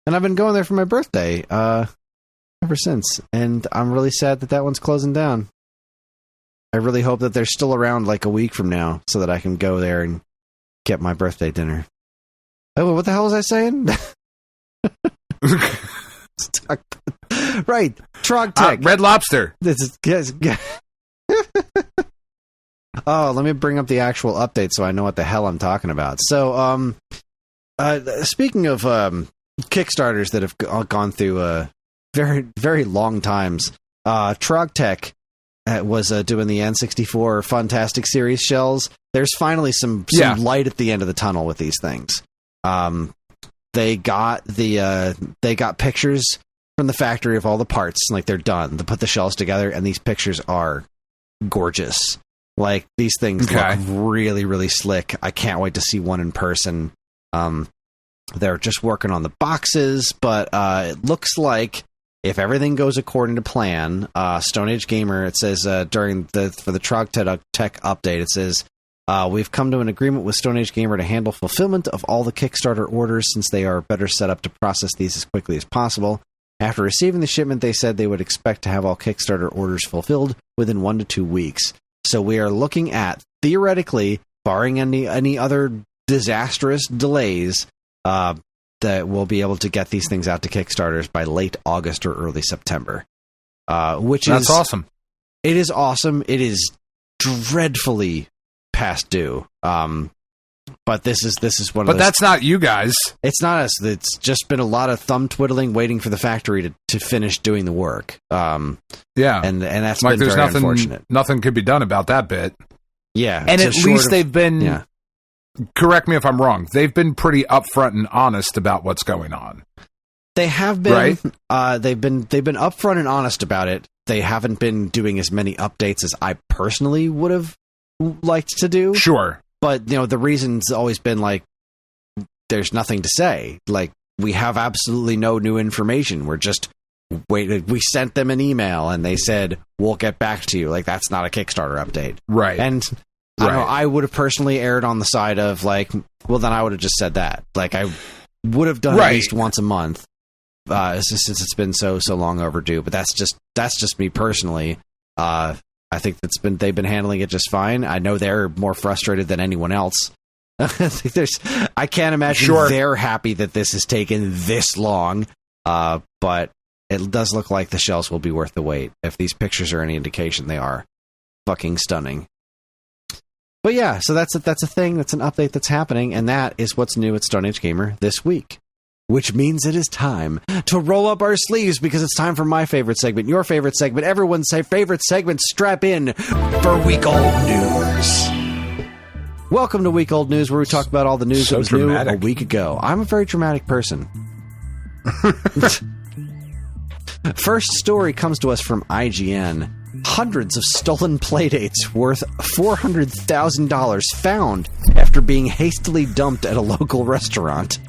And I've been going there for my birthday ever since, and I'm really sad that one's closing down. I really hope that they're still around like a week from now so that I can go there and get my birthday dinner. Oh, what the hell was I saying? Right, Trog Tech. Red Lobster. Oh, let me bring up the actual update so I know what the hell I'm talking about. So, speaking of Kickstarters that have gone through very, very long times, Trog Tech was doing the N64 Funtastic series shells. There's finally some light at the end of the tunnel with these things. They got pictures from the factory of all the parts, like they're done. They put the shells together, and these pictures are gorgeous. Like, these things look really, really slick. I can't wait to see one in person. They're just working on the boxes, but it looks like if everything goes according to plan, Stone Age Gamer, it says for the Trog Tech update, it says, we've come to an agreement with Stone Age Gamer to handle fulfillment of all the Kickstarter orders since they are better set up to process these as quickly as possible. After receiving the shipment, they said they would expect to have all Kickstarter orders fulfilled within 1 to 2 weeks. So we are looking at, theoretically, barring any other disastrous delays, that we'll be able to get these things out to Kickstarters by late August or early September. That's awesome. It is awesome. It is dreadfully past due. But this is one of those... But that's not you guys. It's not us. It's just been a lot of thumb twiddling, waiting for the factory to finish doing the work. And that's been very unfortunate. Nothing could be done about that bit. Yeah. And at least they've been... Yeah. Correct me if I'm wrong. They've been pretty upfront and honest about what's going on. They have been. Right? They've been upfront and honest about it. They haven't been doing as many updates as I personally would have liked to do. Sure. But, the reason's always been like, there's nothing to say. Like, we have absolutely no new information. We're just waiting. We sent them an email and they said, we'll get back to you. Like, that's not a Kickstarter update. Right. And I don't know, I would have personally erred on the side of like, well, then I would have just said that. Like, I would have done at least once a month, since it's been so long overdue. But that's just me personally. I think they've been handling it just fine. I know they're more frustrated than anyone else. I can't imagine they're happy that this has taken this long. But it does look like the shells will be worth the wait. If these pictures are any indication, they are fucking stunning. But yeah, so that's a thing. That's an update that's happening, and that is what's new at Stone Age Gamer this week. Which means it is time to roll up our sleeves, because it's time for my favorite segment, your favorite segment, everyone's favorite segment. Strap in for Week Old News. Welcome to Week Old News, where we talk about all the news that was dramatic. New a week ago. I'm a very dramatic person. First story comes to us from IGN. Hundreds of stolen playdates worth $400,000 found after being hastily dumped at a local restaurant.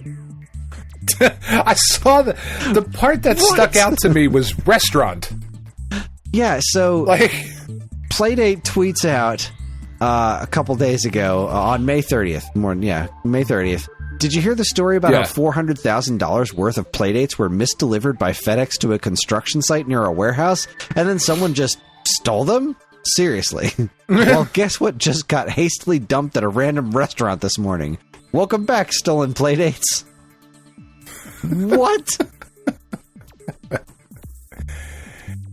I saw the part that stuck out to me was restaurant. Yeah, so Playdate tweets out a couple days ago on May 30th. May 30th. Did you hear the story about how $400,000 worth of Playdates were misdelivered by FedEx to a construction site near a warehouse, and then someone just stole them? Seriously. Well, guess what just got hastily dumped at a random restaurant this morning? Welcome back, stolen Playdates. What?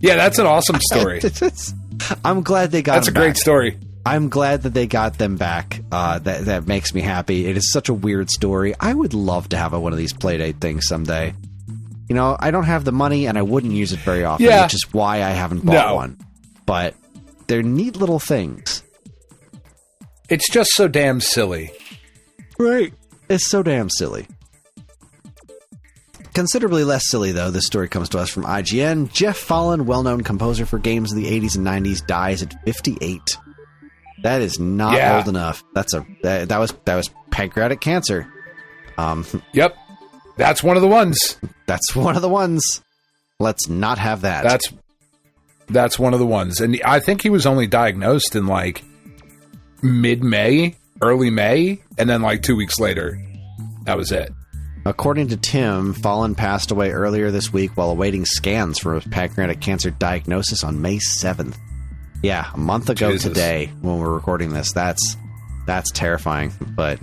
Yeah, that's an awesome story. I'm glad they got That's them a great back. story. I'm glad that they got them back. That makes me happy. It is such a weird story. I would love to have one of these Playdate things someday. You know, I don't have the money, and I wouldn't use it very often, which is why I haven't bought one. But they're neat little things. It's just so damn silly. Right. It's so damn silly. Considerably less silly, though, this story comes to us from IGN. Geoff Keighley, well-known composer for games of the 80s and 90s, dies at 58. That is not old enough. That was pancreatic cancer. Yep. That's one of the ones. That's one of the ones. Let's not have that. That's one of the ones. And I think he was only diagnosed in like mid-May, early May, and then like 2 weeks later. That was it. According to Tim, Fallon passed away earlier this week while awaiting scans for a pancreatic cancer diagnosis on May 7th. Yeah, a month ago today when we're recording this. That's terrifying. But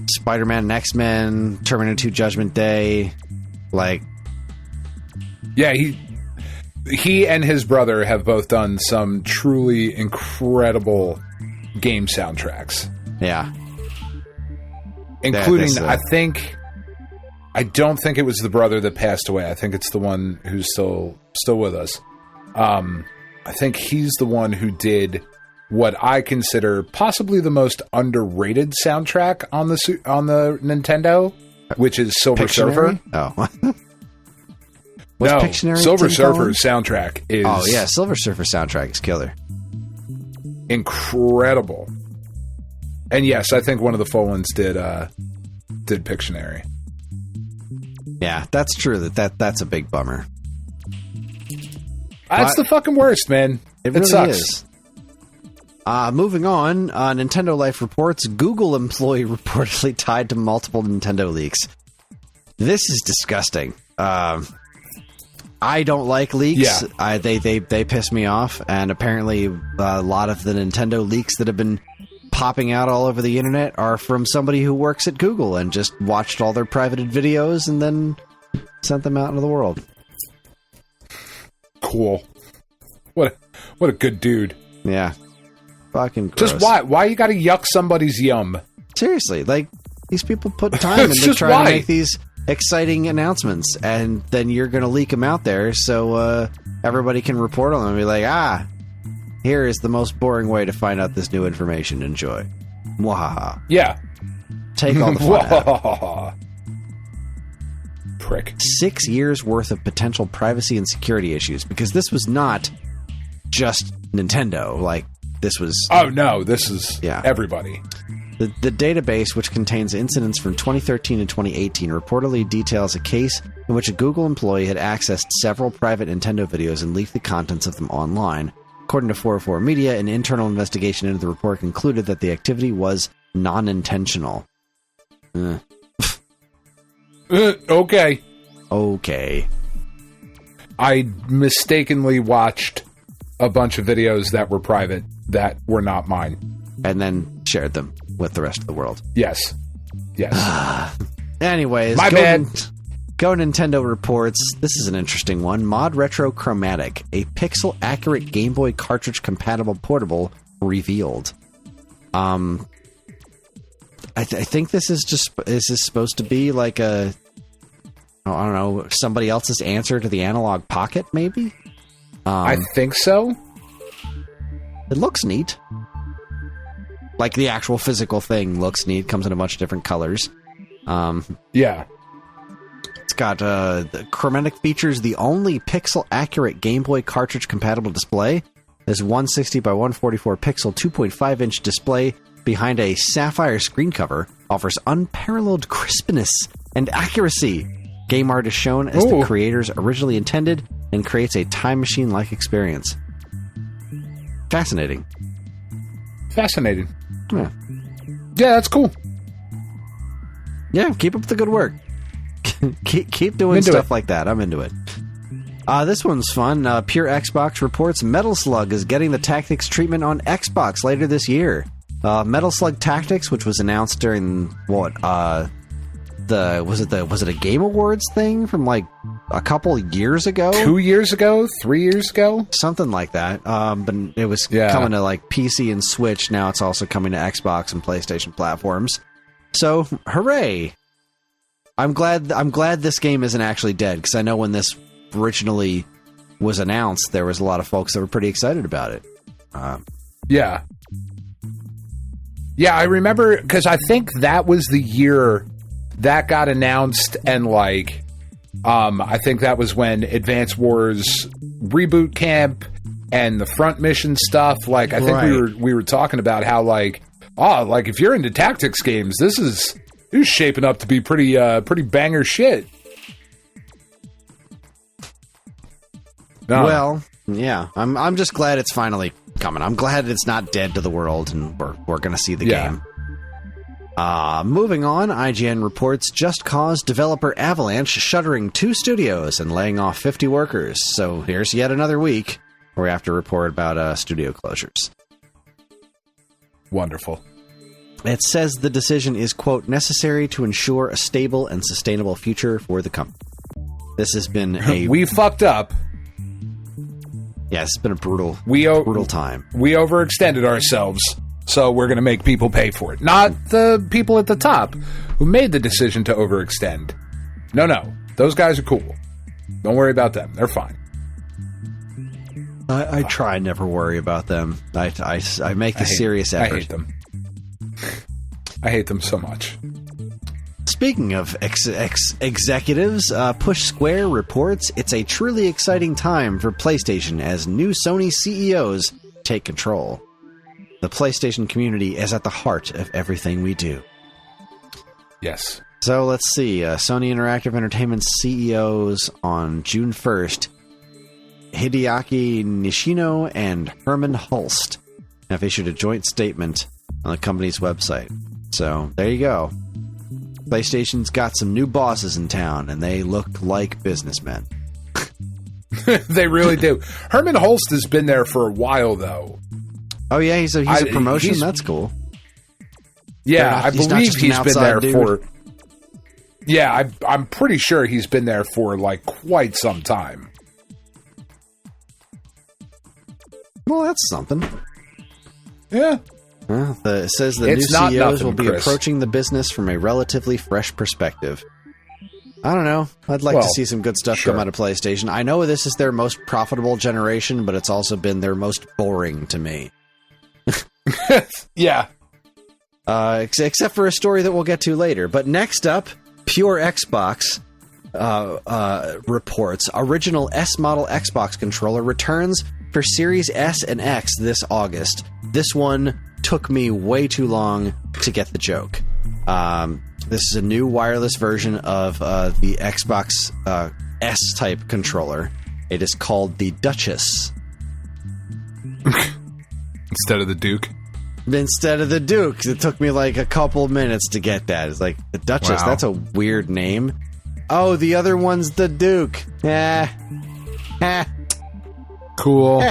Spider-Man and X-Men, Terminator 2 Judgment Day, Yeah, he and his brother have both done some truly incredible game soundtracks. Yeah. Including, I don't think it was the brother that passed away. I think it's the one who's still with us. I think he's the one who did what I consider possibly the most underrated soundtrack on the Nintendo, which is Silver Surfer. Oh. No, Pictionary Silver Tim Surfer's Fallon? soundtrack is... Oh, yeah, Silver Surfer soundtrack is killer. Incredible. And yes, I think one of the Folans did Pictionary. Yeah, that's true. That's a big bummer. That's the fucking worst, man. It really sucks. is. Moving on, Nintendo Life reports Google employee reportedly tied to multiple Nintendo leaks. This is disgusting. I don't like leaks. Yeah. They piss me off, and apparently a lot of the Nintendo leaks that have been popping out all over the internet are from somebody who works at Google and just watched all their privated videos and then sent them out into the world. Cool. What a good dude. Yeah. Fucking gross. Just why you gotta yuck somebody's yum? Seriously, these people put time into trying to make these exciting announcements, and then you're gonna leak them out there so everybody can report on them and be like, here is the most boring way to find out this new information. Enjoy. Mwahaha. Yeah. Take all the fun out. Prick. 6 years worth of potential privacy and security issues, because this was not just Nintendo. This was... Oh, no. This is everybody. The database, which contains incidents from 2013 and 2018, reportedly details a case in which a Google employee had accessed several private Nintendo videos and leaked the contents of them online. According to 404 Media, an internal investigation into the report concluded that the activity was non-intentional. Okay. I mistakenly watched a bunch of videos that were private that were not mine. And then shared them with the rest of the world. Yes. Anyways. My bad. Go Nintendo reports, this is an interesting one, Mod Retro Chromatic, a pixel-accurate Game Boy cartridge-compatible portable revealed. I think this is this supposed to be like I don't know, somebody else's answer to the Analog Pocket, maybe? I think so. It looks neat. Like the actual physical thing looks neat. Comes in a bunch of different colors. Yeah. It's got the Chromatic features the only pixel-accurate Game Boy cartridge-compatible display. This 160 by 144 pixel 2.5-inch display behind a sapphire screen cover offers unparalleled crispness and accuracy. Game art is shown as the creators originally intended and creates a time machine-like experience. Fascinating. Yeah. Yeah, that's cool. Yeah, keep up the good work. keep doing stuff like that. I'm into it. This one's fun. Pure Xbox reports Metal Slug is getting the Tactics treatment on Xbox later this year. Metal Slug Tactics, which was announced during was it a Game Awards thing from like a couple years ago? 2 years ago? 3 years ago? Something like that. But it was coming to like PC and Switch. Now it's also coming to Xbox and PlayStation platforms. So, hooray! I'm glad this game isn't actually dead, because I know when this originally was announced, there was a lot of folks that were pretty excited about it. Yeah, I remember, because I think that was the year that got announced, and like, I think that was when Advance Wars Reboot Camp and the Front Mission stuff. Like, I think we were talking about how like, like if you're into tactics games, this is shaping up to be pretty banger shit. No. Well, yeah, I'm just glad it's finally coming. I'm glad it's not dead to the world, and we're going to see the game. Moving on, IGN reports Just Cause developer Avalanche shuttering 2 studios and laying off 50 workers. So here's yet another week where we have to report about studio closures. Wonderful. It says the decision is, quote, necessary to ensure a stable and sustainable future for the company. This has been we fucked up. Yeah, it's been a brutal time. We overextended ourselves, so we're going to make people pay for it. Not the people at the top who made the decision to overextend. No. Those guys are cool. Don't worry about them. They're fine. I try and never worry about them. I make a serious effort. I hate them. I hate them so much. Speaking of executives, Push Square reports it's a truly exciting time for PlayStation as new Sony CEOs take control. The PlayStation community is at the heart of everything we do. Yes. So let's see. Sony Interactive Entertainment CEOs on June 1st, Hideaki Nishino and Herman Hulst have issued a joint statement on the company's website. So there you go. PlayStation's got some new bosses in town, and they look like businessmen. They really do. Herman Hulst has been there for a while, though. Oh, yeah? He's a promotion? That's cool. Yeah, I believe he's been there for... Yeah, I'm pretty sure he's been there for, like, quite some time. Well, that's something. Yeah. Well, it says the new CEOs will be approaching the business from a relatively fresh perspective. I don't know. I'd like to see some good stuff come out of PlayStation. I know this is their most profitable generation, but it's also been their most boring to me. Yeah. Except for a story that we'll get to later. But next up, Pure Xbox reports original S-model Xbox controller returns for Series S and X this August. This one took me way too long to get the joke. This is a new wireless version of the Xbox S-type controller. It is called the Duchess. Instead of the Duke? Instead of the Duke. It took me like a couple minutes to get that. It's like, the Duchess, that's a weird name. Oh, the other one's the Duke. Cool.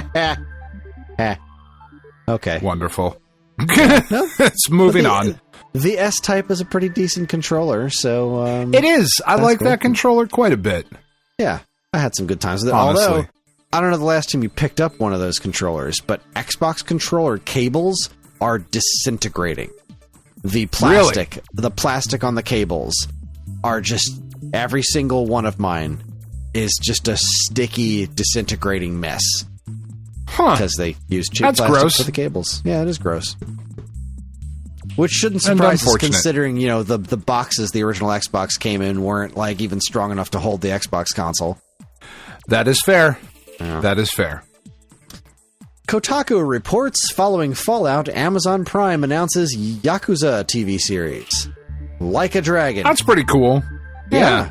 Okay. Wonderful. Let's moving on. The S-Type is a pretty decent controller, so... it is. I like cool. that controller quite a bit. Yeah, I had some good times with it. Honestly. Although, I don't know the last time you picked up one of those controllers, but Xbox controller cables are disintegrating. The plastic on the cables are just... Every single one of mine is just a sticky, disintegrating mess. Huh. Because they use cheap That's plastic gross. for the cables. Yeah, it is gross. Which shouldn't surprise us, considering, the boxes the original Xbox came in weren't, even strong enough to hold the Xbox console. That is fair. Yeah. That is fair. Kotaku reports, following Fallout, Amazon Prime announces Yakuza TV series. Like a Dragon. That's pretty cool. Yeah.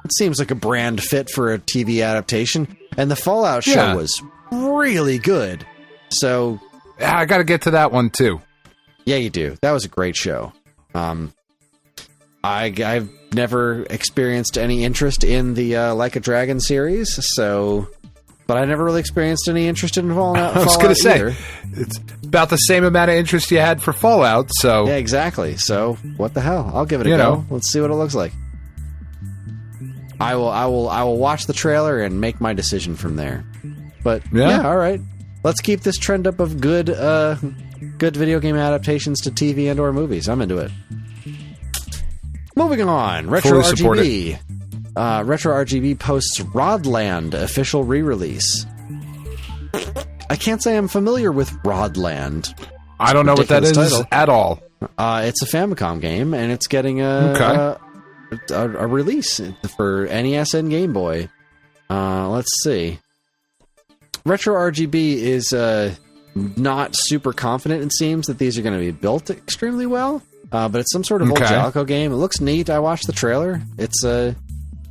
It seems like a brand fit for a TV adaptation. And the Fallout show was really good. So... I gotta get to that one, too. Yeah, you do. That was a great show. I've never experienced any interest in the Like a Dragon series, but I never really experienced any interest in Fallout. I was going to say, either. it's about the same amount of interest you had for Fallout, so... Yeah, exactly. So, what the hell? I'll give it a go. Let's see what it looks like. I will watch the trailer and make my decision from there. But, yeah all right. Let's keep this trend up of good video game adaptations to TV and or movies. I'm into it. Moving on. Retro RGB. Retro RGB posts Rodland official re-release. I can't say I'm familiar with Rodland. I don't know what that is at all. It's a Famicom game, and it's getting a release for NES and Game Boy. Let's see. Retro RGB is not super confident, it seems, that these are going to be built extremely well. But it's some sort of old Jalico game. It looks neat. I watched the trailer. It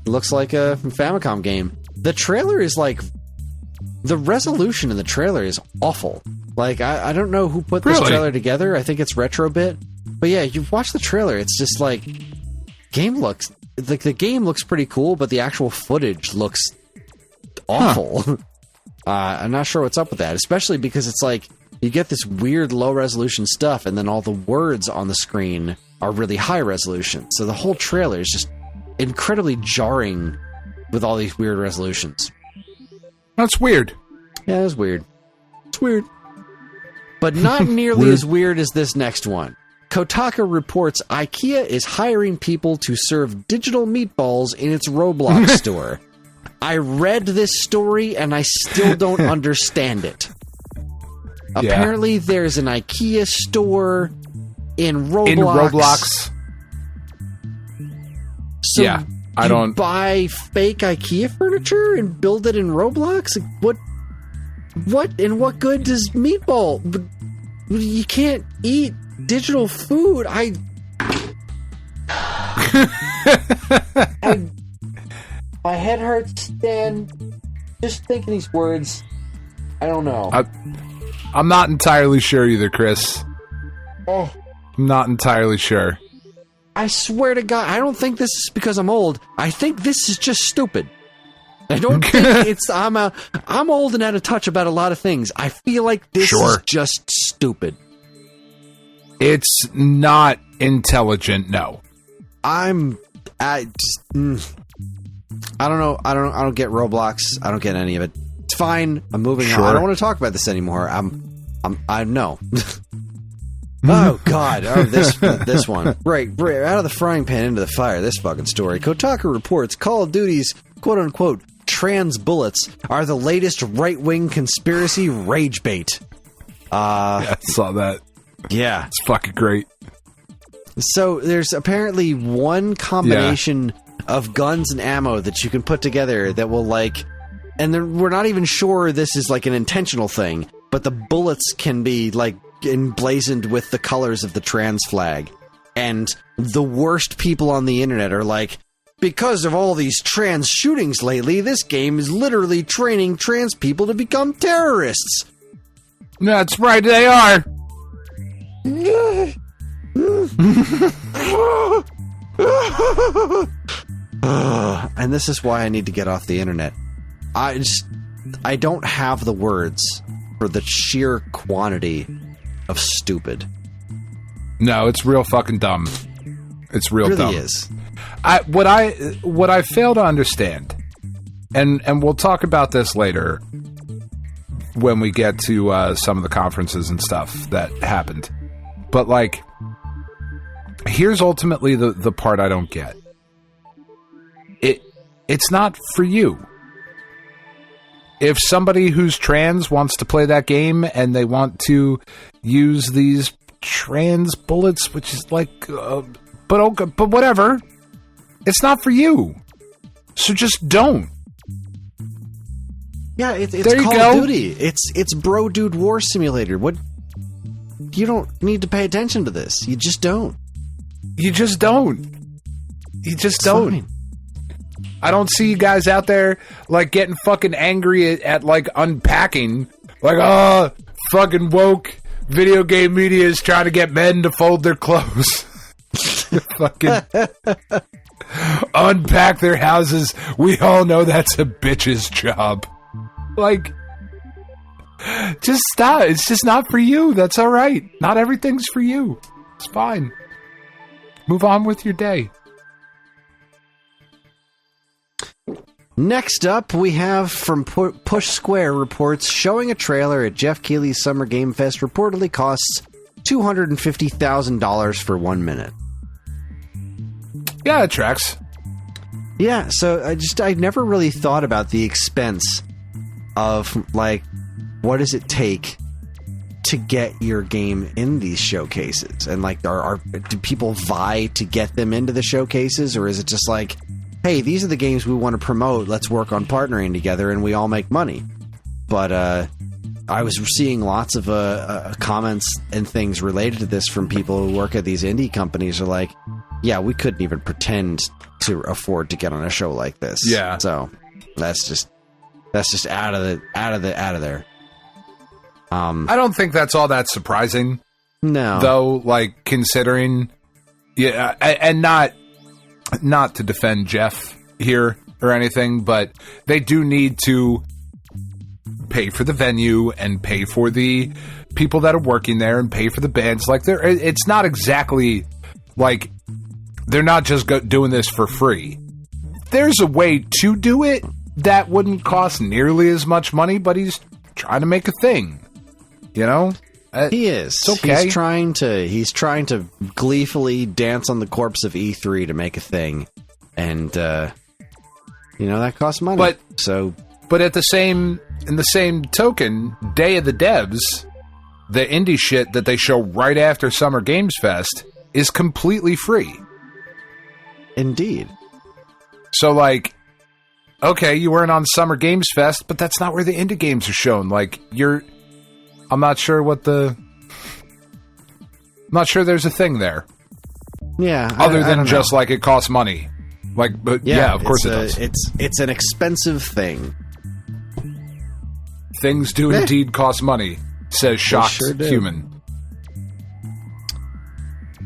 looks like a Famicom game. The trailer is the resolution in the trailer is awful. I don't know who put this trailer together. I think it's Retrobit. But yeah, you watch the trailer. It's just the game looks pretty cool, but the actual footage looks awful. I'm not sure what's up with that, especially because it's you get this weird low resolution stuff, and then all the words on the screen are really high resolution. So the whole trailer is just incredibly jarring with all these weird resolutions. That's weird. Yeah, it's weird. It's weird. But not nearly as weird as this next one. Kotaku reports IKEA is hiring people to serve digital meatballs in its Roblox store. I read this story and I still don't understand it. Apparently there's an IKEA store in Roblox. So I don't buy fake IKEA furniture and build it in Roblox? What and what good does meatball? You can't eat digital food. My head hurts, Dan. Just thinking these words. I don't know. I'm not entirely sure either, Chris. I'm not entirely sure. I swear to God, I don't think this is because I'm old. I think this is just stupid. I don't think it's... I'm old and out of touch about a lot of things. I feel like this is just stupid. It's not intelligent, no. I don't know. I don't get Roblox. I don't get any of it. It's fine. I'm moving on. I don't want to talk about this anymore. I know. Oh God! Oh, this one. Right, out of the frying pan into the fire. This fucking story. Kotaku reports Call of Duty's quote unquote trans bullets are the latest right wing conspiracy rage bait. I saw that. Yeah, it's fucking great. So there's apparently one combination of guns and ammo that you can put together that will and we're not even sure this is an intentional thing, but the bullets can be emblazoned with the colors of the trans flag. And the worst people on the internet are because of all these trans shootings lately, this game is literally training trans people to become terrorists. That's right, they are. And this is why I need to get off the internet. I don't have the words for the sheer quantity of stupid. No, it's real fucking dumb. It's real It dumb. really is. What I fail to understand, and we'll talk about this later when we get to some of the conferences and stuff that happened. But like, here's ultimately the part I don't get. It's not for you. If somebody who's trans wants to play that game and they want to use these trans bullets, which is like, but whatever, it's not for you. So just don't. Yeah, it's There you Call go. of Duty. It's Bro Dude War Simulator. What? You don't need to pay attention to this. You just don't. You just don't. You just It's don't. fine. I don't see you guys out there like getting fucking angry at like unpacking. Like, oh, fucking woke video game media is trying to get men to fold their clothes. Fucking unpack their houses. We all know that's a bitch's job. Like, just stop. It's just not for you. That's all right. Not everything's for you. It's fine. Move on with your day. Next up, we have from Push Square reports showing a trailer at Geoff Keighley's Summer Game Fest reportedly costs $250,000 for 1 minute. Yeah, it tracks. Yeah, so I never really thought about the expense of, like, what does it take to get your game in these showcases? And, like, do people vie to get them into the showcases? Or is it just like, hey, these are the games we want to promote, let's work on partnering together and we all make money? But I was seeing lots of comments and things related to this from people who work at these indie companies are like, yeah, we couldn't even pretend to afford to get on a show like this. Yeah. So that's just out of there. I don't think that's all that surprising. No. Though, like, considering, yeah, and not to defend Geoff here or anything, but they do need to pay for the venue and pay for the people that are working there and pay for the bands. Like, it's not exactly like they're not just doing this for free. There's a way to do it that wouldn't cost nearly as much money, but he's trying to make a thing. You know? He is. It's okay. He's trying to gleefully dance on the corpse of E3 to make a thing. And that costs money. But in the same token, Day of the Devs, the indie shit that they show right after Summer Games Fest, is completely free. Indeed. So, like, okay, you weren't on Summer Games Fest, but that's not where the indie games are shown. Like, I'm not sure I'm not sure there's a thing there. Yeah. Other than I just, like, it costs money. Like, but yeah, of course it does. It's an expensive thing. Things do indeed cost money, says shocked sure do. human.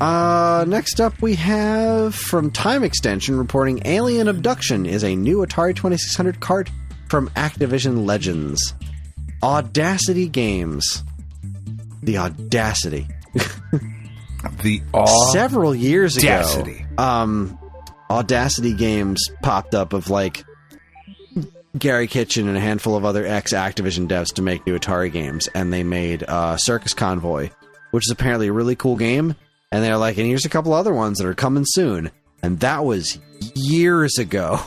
Next up we have from Time Extension reporting Alien Abduction is a new Atari 2600 cart from Activision Legends. Audacity Games. The audacity. Several years ago, Audacity Games popped up of, like, Gary Kitchen and a handful of other ex-Activision devs to make new Atari games, and they made Circus Convoy, which is apparently a really cool game, and they're like, and here's a couple other ones that are coming soon, and that was years ago.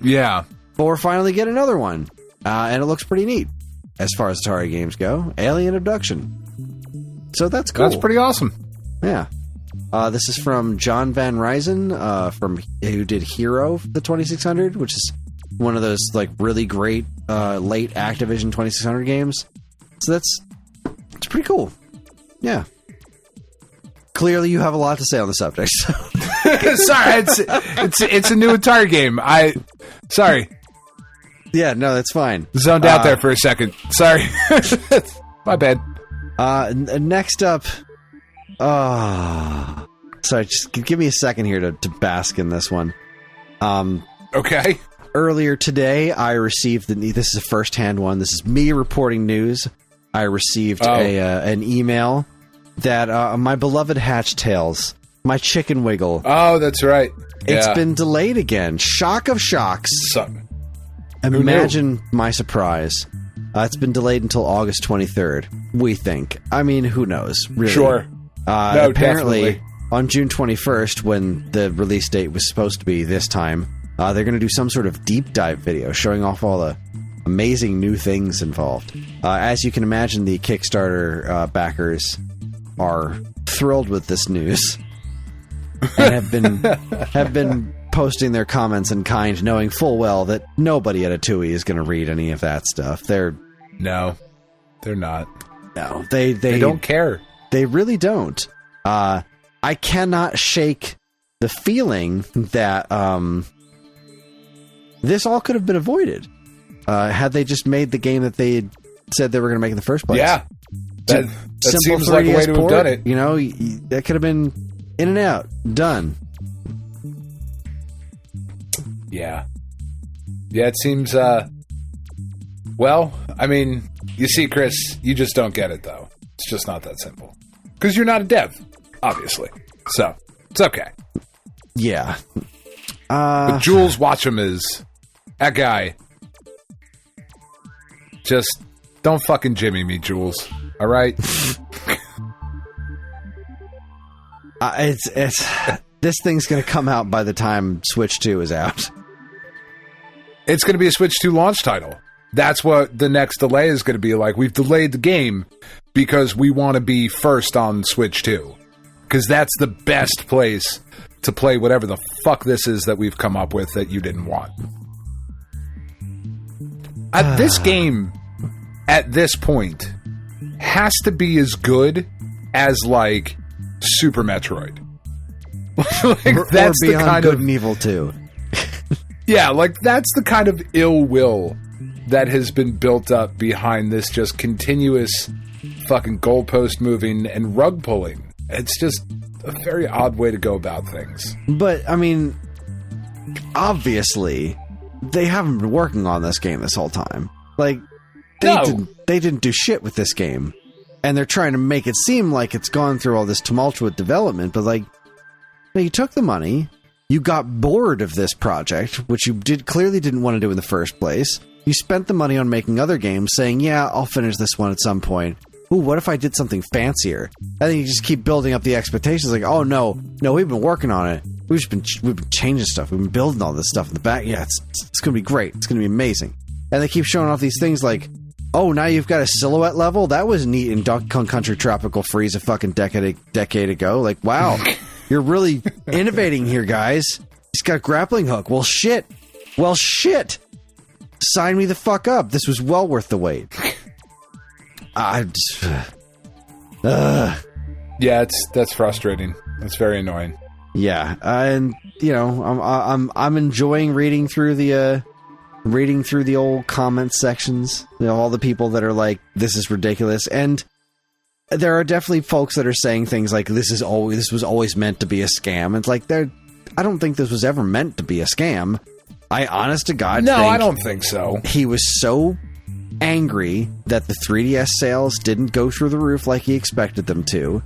Yeah. But we're finally getting another one, and it looks pretty neat, as far as Atari games go. Alien Abduction. So that's cool. That's pretty awesome. Yeah. This is from John Van Ryzen, who did Hero for the 2600, which is one of those, like, really great late Activision 2600 games. So it's pretty cool. Yeah. Clearly, you have a lot to say on the subject. So. Sorry, it's a new Atari game. Sorry. Yeah, no, that's fine. Zoned out there for a second. Sorry. My bad. Next up, sorry, just give me a second here to bask in this one. Okay. Earlier today, I received this is a first-hand one. This is me reporting news. I received an email that my beloved Hatch Tales, my Chicken Wiggle. Oh, that's right. It's been delayed again. Shock of shocks. Imagine my surprise. It's been delayed until August 23rd, we think. I mean, who knows, really? Sure. No, apparently, definitely. On June 21st, when the release date was supposed to be this time, they're going to do some sort of deep dive video showing off all the amazing new things involved. As you can imagine, the Kickstarter backers are thrilled with this news and have been posting their comments in kind, knowing full well that nobody at a TUI is going to read any of that stuff. No, they're not. No, they don't care. They really don't. I cannot shake the feeling that this all could have been avoided had they just made the game that they had said they were going to make in the first place. Yeah, that seems like a way to have done it. You know, that could have been in and out, done. Yeah, it seems. Well, I mean, you see, Chris, you just don't get it, though. It's just not that simple. Because you're not a dev, obviously. So, it's okay. Yeah. But Jules Watcham is that guy. Just don't fucking Jimmy me, Jules. All right? This thing's going to come out by the time Switch 2 is out. It's going to be a Switch 2 launch title. That's what the next delay is going to be like. We've delayed the game because we want to be first on Switch 2. Because that's the best place to play whatever the fuck this is that we've come up with that you didn't want. This game, at this point, has to be as good as, like, Super Metroid. Like, that's or the beyond kind Good of and Evil 2. Yeah, like, that's the kind of ill will that has been built up behind this just continuous fucking goalpost moving and rug pulling. It's just a very odd way to go about things. But, I mean, obviously, they haven't been working on this game this whole time. Like, they didn't do shit with this game. And they're trying to make it seem like it's gone through all this tumultuous development, but, like, you took the money, you got bored of this project, which you clearly didn't want to do in the first place. You spent the money on making other games, saying, yeah, I'll finish this one at some point. Ooh, what if I did something fancier? And then you just keep building up the expectations, like, oh, no, we've been working on it. We've been changing stuff. We've been building all this stuff in the back. Yeah, it's going to be great. It's going to be amazing. And they keep showing off these things like, oh, now you've got a silhouette level? That was neat in Donkey Kong Country Tropical Freeze a fucking decade ago. Like, wow, you're really innovating here, guys. He's got a grappling hook. Well, shit. Sign me the fuck up. This was well worth the wait. Yeah, that's frustrating. That's very annoying. Yeah, and you know, I'm enjoying reading through the old comment sections. You know, all the people that are like, "This is ridiculous," and there are definitely folks that are saying things like, "This was always meant to be a scam." It's like, I don't think this was ever meant to be a scam. I, honest to God, I don't think so. He was so angry that the 3DS sales didn't go through the roof like he expected them to,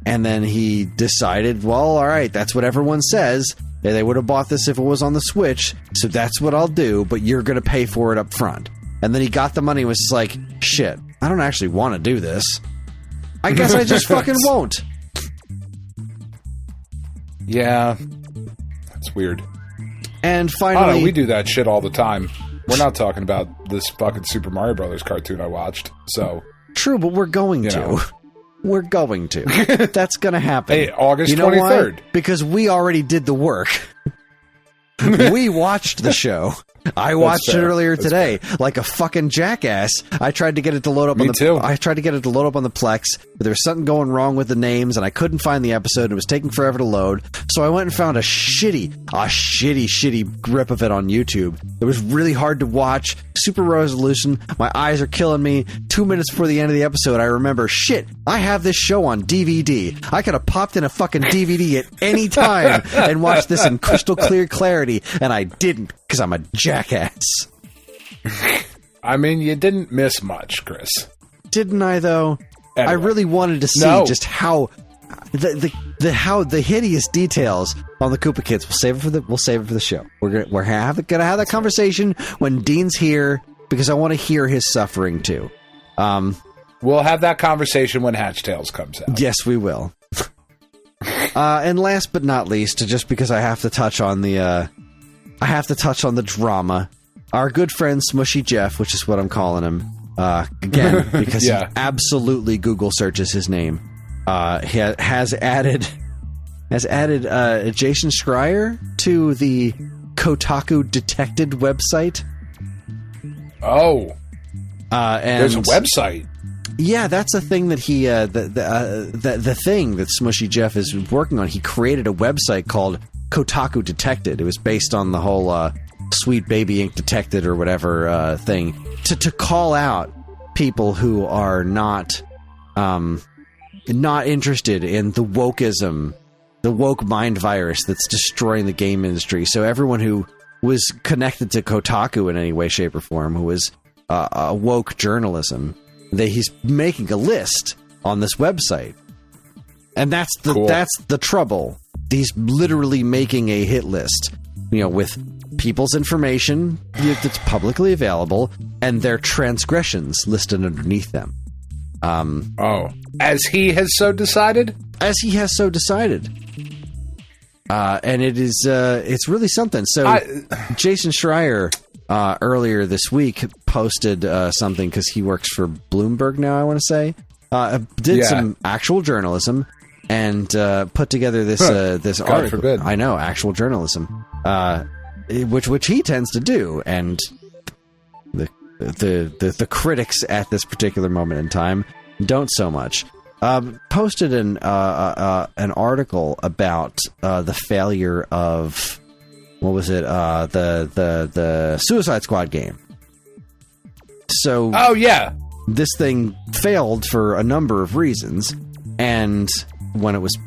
and then he decided, well, all right, that's what everyone says. They would have bought this if it was on the Switch, so that's what I'll do, but you're going to pay for it up front. And then he got the money and was just like, shit, I don't actually want to do this. I guess I just fucking won't. Yeah, that's weird. And finally... Oh, no, we do that shit all the time. We're not talking about this fucking Super Mario Brothers cartoon I watched, so... True, but we're going to. We're going to. That's going to happen. Hey, August 23rd. Why? Because we already did the work. We watched the show. I watched it earlier today, like a fucking jackass. I tried to get it to load up on the too. I tried to get it to load up on the Plex, but there was something going wrong with the names, and I couldn't find the episode, and it was taking forever to load. So I went and found a shitty grip of it on YouTube. It was really hard to watch, super resolution. My eyes are killing me. 2 minutes before the end of the episode, I remember, shit, I have this show on DVD. I could have popped in a fucking DVD at any time and watched this in crystal clear clarity, and I didn't, because I'm a jackass. I mean, you didn't miss much, Chris. Didn't I, though? Anyway. I really wanted to see just how the hideous details on the Koopa Kids. We'll save it for the show. We're gonna have that conversation when Dean's here because I want to hear his suffering too. We'll have that conversation when Hatch Tales comes out. Yes, we will. And last but not least, just because I have to touch on the drama, our good friend Smushy Geoff, which is what I'm calling him, again because he absolutely Google searches his name. Has added Jason Schreier to the Kotaku Detected website. Oh, and there's a website. Yeah, that's a thing that he the thing that Smushy Geoff is working on. He created a website called Kotaku Detected. It was based on the whole Sweet Baby Ink Detected or whatever thing to call out people who are not interested in the wokeism, the woke mind virus that's destroying the game industry. So everyone who was connected to Kotaku in any way, shape, or form, who was woke journalism, he's making a list on this website, and that's the trouble. He's literally making a hit list, with people's information that's publicly available and their transgressions listed underneath them. As he has so decided? As he has so decided. And it is, it's really something. So Jason Schreier, earlier this week posted, something because he works for Bloomberg now, I want to say, did some actual journalism and, put together this, this God article. Forbid. I know, actual journalism, which he tends to do. And the critics at this particular moment in time don't so much. Posted an article about the failure of what was it? The Suicide Squad game. So this thing failed for a number of reasons, and when it was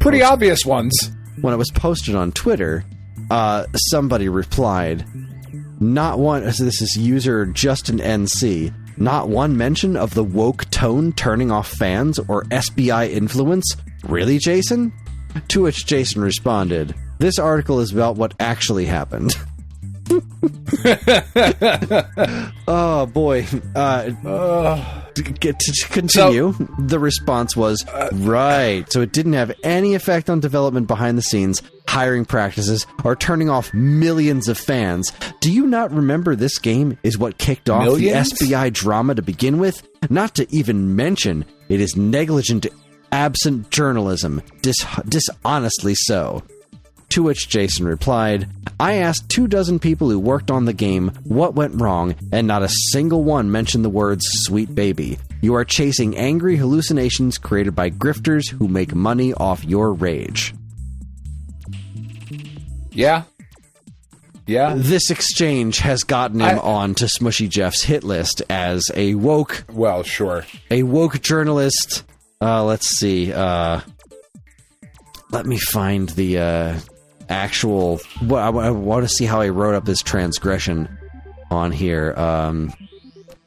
pretty obvious ones. When it was posted on Twitter, somebody replied, "Not one." So this is user Justin NC. "Not one mention of the woke tone turning off fans or SBI influence? Really, Jason?" To which Jason responded, "This article is about what actually happened." Oh, boy. To continue, the response was, right, so it didn't have any effect on development behind the scenes, hiring practices, or turning off millions of fans. Do you not remember this game is what kicked off the SBI drama to begin with? Not to even mention, it is negligent, absent journalism, dishonestly so. To which Jason replied, "I asked 24 people who worked on the game what went wrong, and not a single one mentioned the words sweet baby. You are chasing angry hallucinations created by grifters who make money off your rage." Yeah. This exchange has gotten him on to Smushy Geoff's hit list as a woke... Well, sure. A woke journalist. Let's see. Let me find the actual... I want to see how he wrote up his transgression on here.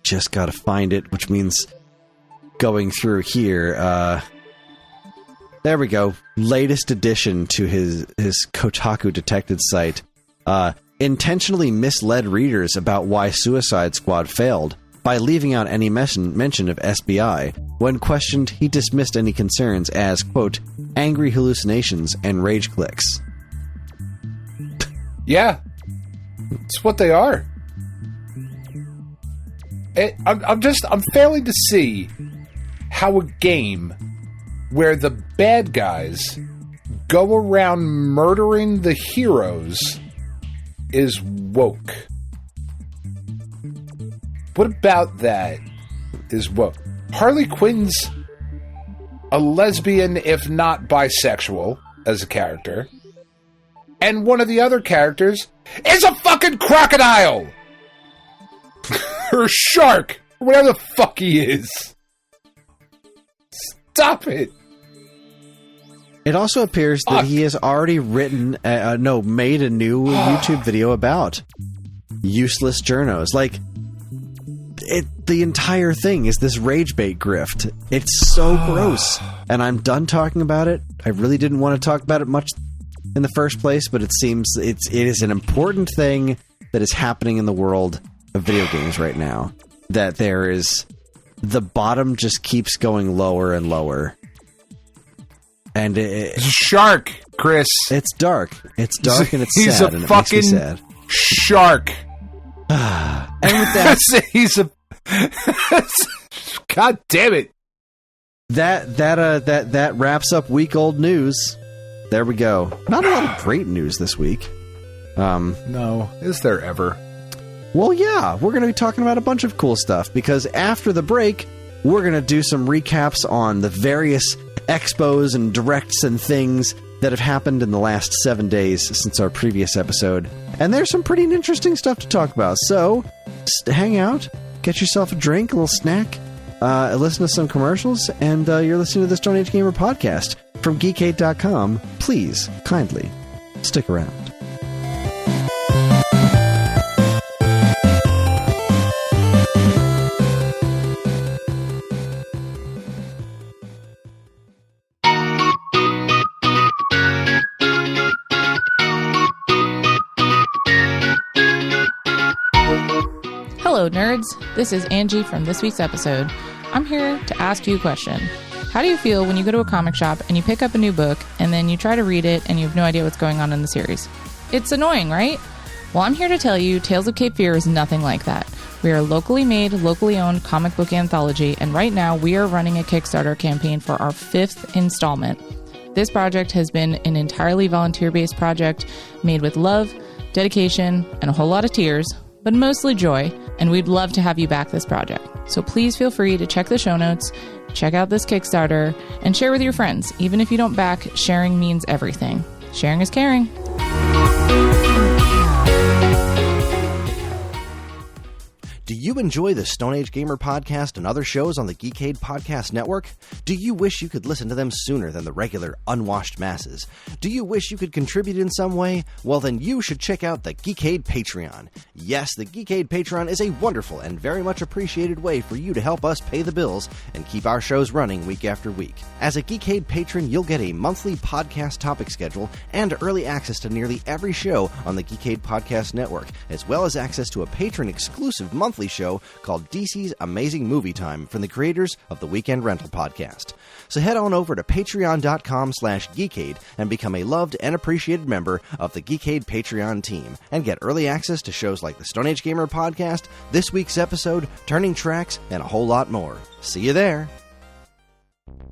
Just got to find it, which means going through here. There we go. Latest addition to his Kotaku Detected site. Intentionally misled readers about why Suicide Squad failed by leaving out any mention of SBI. When questioned, he dismissed any concerns as, quote, angry hallucinations and rage clicks. Yeah. It's what they are. I'm failing to see how a game where the bad guys go around murdering the heroes is woke. What about that is woke? Harley Quinn's a lesbian, if not bisexual, as a character. And one of the other characters is a fucking crocodile! Or shark! Or whatever the fuck he is. Stop it! It also appears that he has already made a new YouTube video about useless journos. Like, the entire thing is this rage bait grift. It's so gross, and I'm done talking about it. I really didn't want to talk about it much in the first place, but it seems it is an important thing that is happening in the world of video games right now. That the bottom just keeps going lower and lower. And it's a shark, Chris. It's dark. It's dark and it's he's sad. A and fucking it makes me sad. Shark. And with that, he's a. God damn it! That wraps up week old news. There we go. Not a lot of great news this week. No, is there ever? Well, yeah, we're going to be talking about a bunch of cool stuff because after the break, we're going to do some recaps on the various expos and directs and things that have happened in the last 7 days since our previous episode. And there's some pretty interesting stuff to talk about. So, hang out, get yourself a drink, a little snack, listen to some commercials, and you're listening to the Stone Age Gamer podcast from Geekade.com. Please, kindly, stick around. Hello, nerds. This is Angie from this week's episode. I'm here to ask you a question. How do you feel when you go to a comic shop and you pick up a new book and then you try to read it and you have no idea what's going on in the series? It's annoying, right? Well, I'm here to tell you Tales of Cape Fear is nothing like that. We are a locally made, locally owned comic book anthology, and right now we are running a Kickstarter campaign for our 5th installment. This project has been an entirely volunteer-based project made with love, dedication, and a whole lot of tears, but mostly joy, and we'd love to have you back this project. So please feel free to check the show notes, check out this Kickstarter, and share with your friends. Even if you don't back, sharing means everything. Sharing is caring. Do you enjoy the Stone Age Gamer podcast and other shows on the Geekade Podcast Network? Do you wish you could listen to them sooner than the regular unwashed masses? Do you wish you could contribute in some way? Well, then you should check out the Geekade Patreon. Yes, the Geekade Patreon is a wonderful and very much appreciated way for you to help us pay the bills and keep our shows running week after week. As a Geekade patron, you'll get a monthly podcast topic schedule and early access to nearly every show on the Geekade Podcast Network, as well as access to a patron-exclusive monthly show called DC's Amazing Movie Time from the creators of the Weekend Rental podcast. So head on over to patreon.com/Geekade and become a loved and appreciated member of the Geekade Patreon team and get early access to shows like the Stone Age Gamer podcast, this week's episode, Turning Tracks, and a whole lot more. See you there.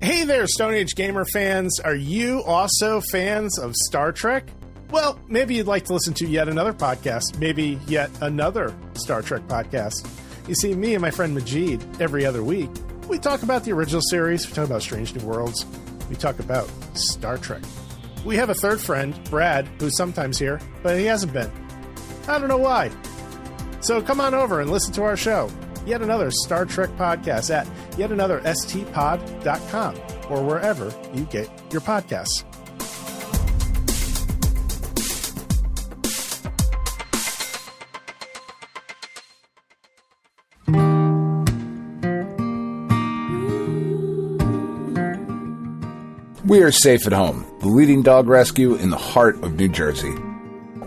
Hey there, Stone Age Gamer fans. Are you also fans of Star Trek? Well, maybe you'd like to listen to yet another podcast, maybe yet another Star Trek podcast. You see, me and my friend Majid, every other week, we talk about the original series, we talk about Strange New Worlds, we talk about Star Trek. We have a third friend, Brad, who's sometimes here, but he hasn't been. I don't know why. So come on over and listen to our show, Yet Another Star Trek Podcast, at yetanotherstpod.com or wherever you get your podcasts. We are Safe at Home, the leading dog rescue in the heart of New Jersey.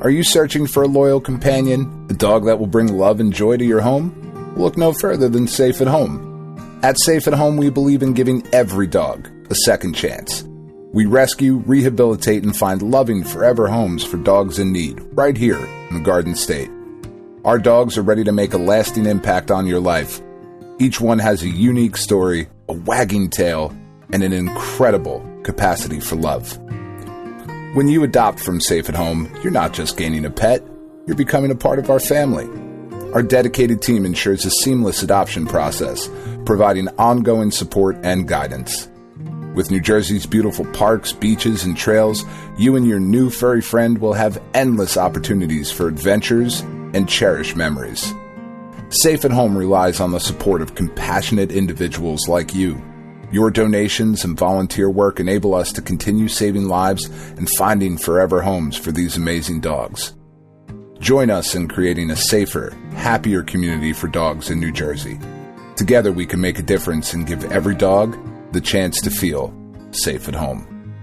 Are you searching for a loyal companion, a dog that will bring love and joy to your home? Look no further than Safe at Home. At Safe at Home, we believe in giving every dog a second chance. We rescue, rehabilitate, and find loving forever homes for dogs in need, right here in the Garden State. Our dogs are ready to make a lasting impact on your life. Each one has a unique story, a wagging tail, and an incredible capacity for love. When you adopt from Safe at Home, you're not just gaining a pet, you're becoming a part of our family. Our dedicated team ensures a seamless adoption process, providing ongoing support and guidance. With New Jersey's beautiful parks, beaches, and trails, you and your new furry friend will have endless opportunities for adventures and cherished memories. Safe at Home relies on the support of compassionate individuals like you. Your donations and volunteer work enable us to continue saving lives and finding forever homes for these amazing dogs. Join us in creating a safer, happier community for dogs in New Jersey. Together we can make a difference and give every dog the chance to feel safe at home.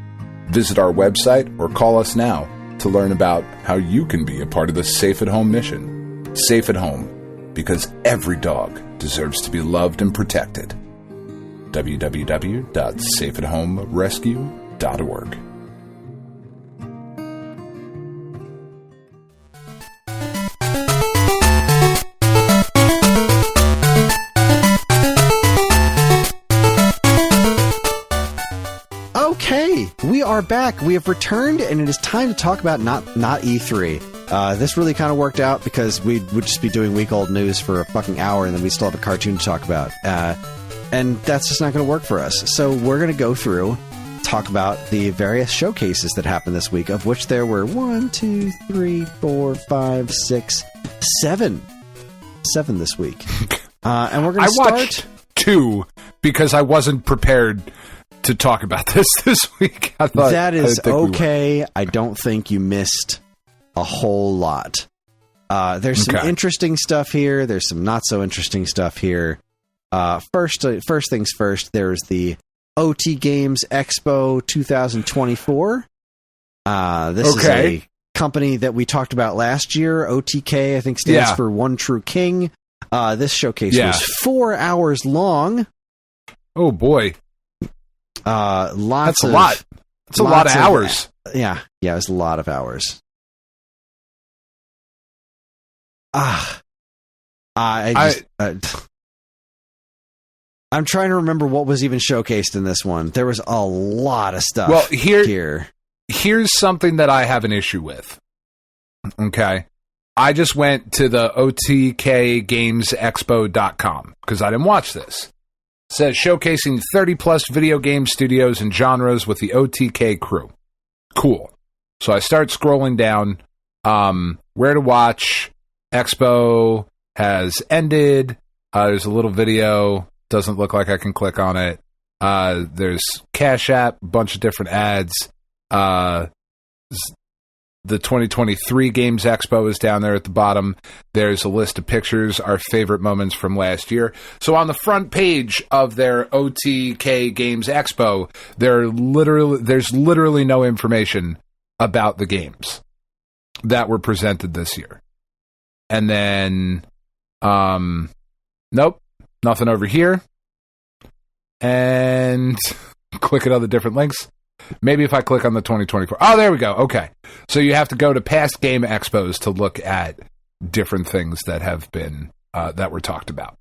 Visit our website or call us now to learn about how you can be a part of the Safe at Home mission. Safe at Home, because every dog deserves to be loved and protected. www.safeathomerescue.org. Okay, we are back. We have returned, and it is time to talk about not E3. This really kind of worked out because we would just be doing week-old news for a fucking hour, and then we still have a cartoon to talk about. And that's just not going to work for us. So we're going to go through, talk about the various showcases that happened this week, of which there were 1, 2, 3, 4, 5, 6, 7. 7 this week. And we're going to start... watched 2 because I wasn't prepared to talk about this week. I thought that is okay. I don't think you missed a whole lot. There's some interesting stuff here. There's some not so interesting stuff here. First things first, there's the OT Games Expo 2024. This is a company that we talked about last year. OTK, I think, stands for One True King. This showcase was 4 hours long. Oh, boy. That's a lot. That's a lot of hours. Yeah, it was a lot of hours. I'm trying to remember what was even showcased in this one. There was a lot of stuff. Well, here's something that I have an issue with. Okay. I just went to the OTKGamesExpo.com because I didn't watch this. It says showcasing 30-plus video game studios and genres with the OTK crew. Cool. So I start scrolling down. Where to watch. Expo has ended. There's a little video. Doesn't look like I can click on it. There's Cash App, a bunch of different ads. The 2023 Games Expo is down there at the bottom. There's a list of pictures, our favorite moments from last year. So on the front page of their OTK Games Expo, there's literally no information about the games that were presented this year. And then, nope, nothing over here. And click at other different links. Maybe if I click on the 2024. Oh, there we go. Okay. So you have to go to past game expos to look at different things that have been, that were talked about.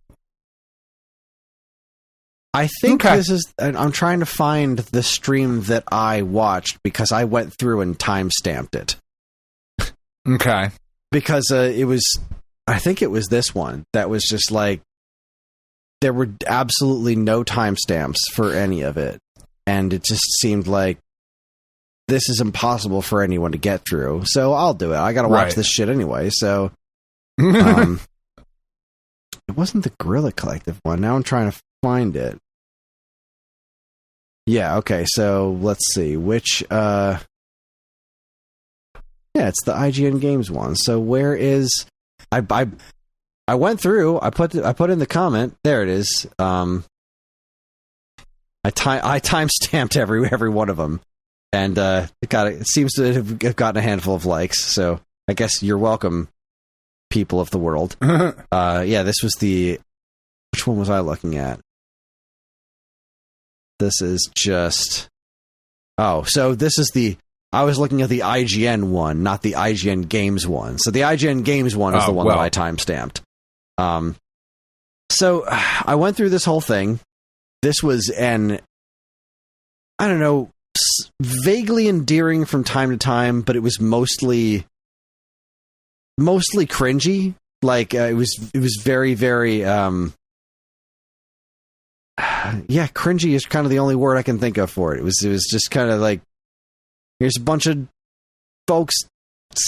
I think this is, I'm trying to find the stream that I watched because I went through and timestamped it. Okay. Because I think it was this one that was just like, there were absolutely no timestamps for any of it. And it just seemed like this is impossible for anyone to get through. So I'll do it. I got to watch this shit anyway. So it wasn't the Guerrilla Collective one. Now I'm trying to find it. Yeah, okay. So let's see. Which... yeah, it's the IGN Games one. So where is... I went through. I put in the comment. There it is. I timestamped every one of them, and it seems to have gotten a handful of likes. So I guess you're welcome, people of the world. Yeah, this was the. Which one was I looking at? This is just. Oh, so this is the. I was looking at the IGN one, not the IGN Games one. So the IGN Games one is the one that I timestamped. So I went through this whole thing. This was I don't know, vaguely endearing from time to time, but it was mostly cringy. Like it was very, very, yeah, cringy is kind of the only word I can think of for it. It was just kind of like, here's a bunch of folks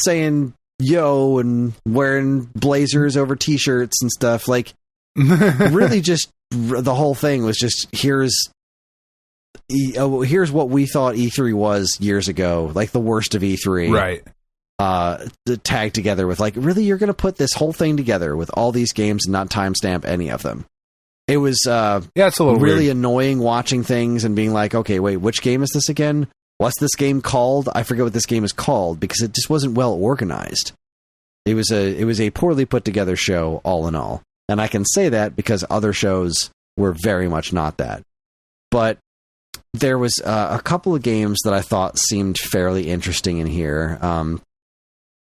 saying yo and wearing blazers over t-shirts and stuff. Like, really just the whole thing was just here's what we thought E3 was years ago, like the worst of E3. Right. tagged together with like, really, you're going to put this whole thing together with all these games and not timestamp any of them. It was it's a little really weird. annoying watching things and being like, okay, wait, which game is this again? What's this game called? I forget what this game is called because it just wasn't well organized. It was a poorly put together show all in all. And I can say that because other shows were very much not that. But there was a couple of games that I thought seemed fairly interesting in here.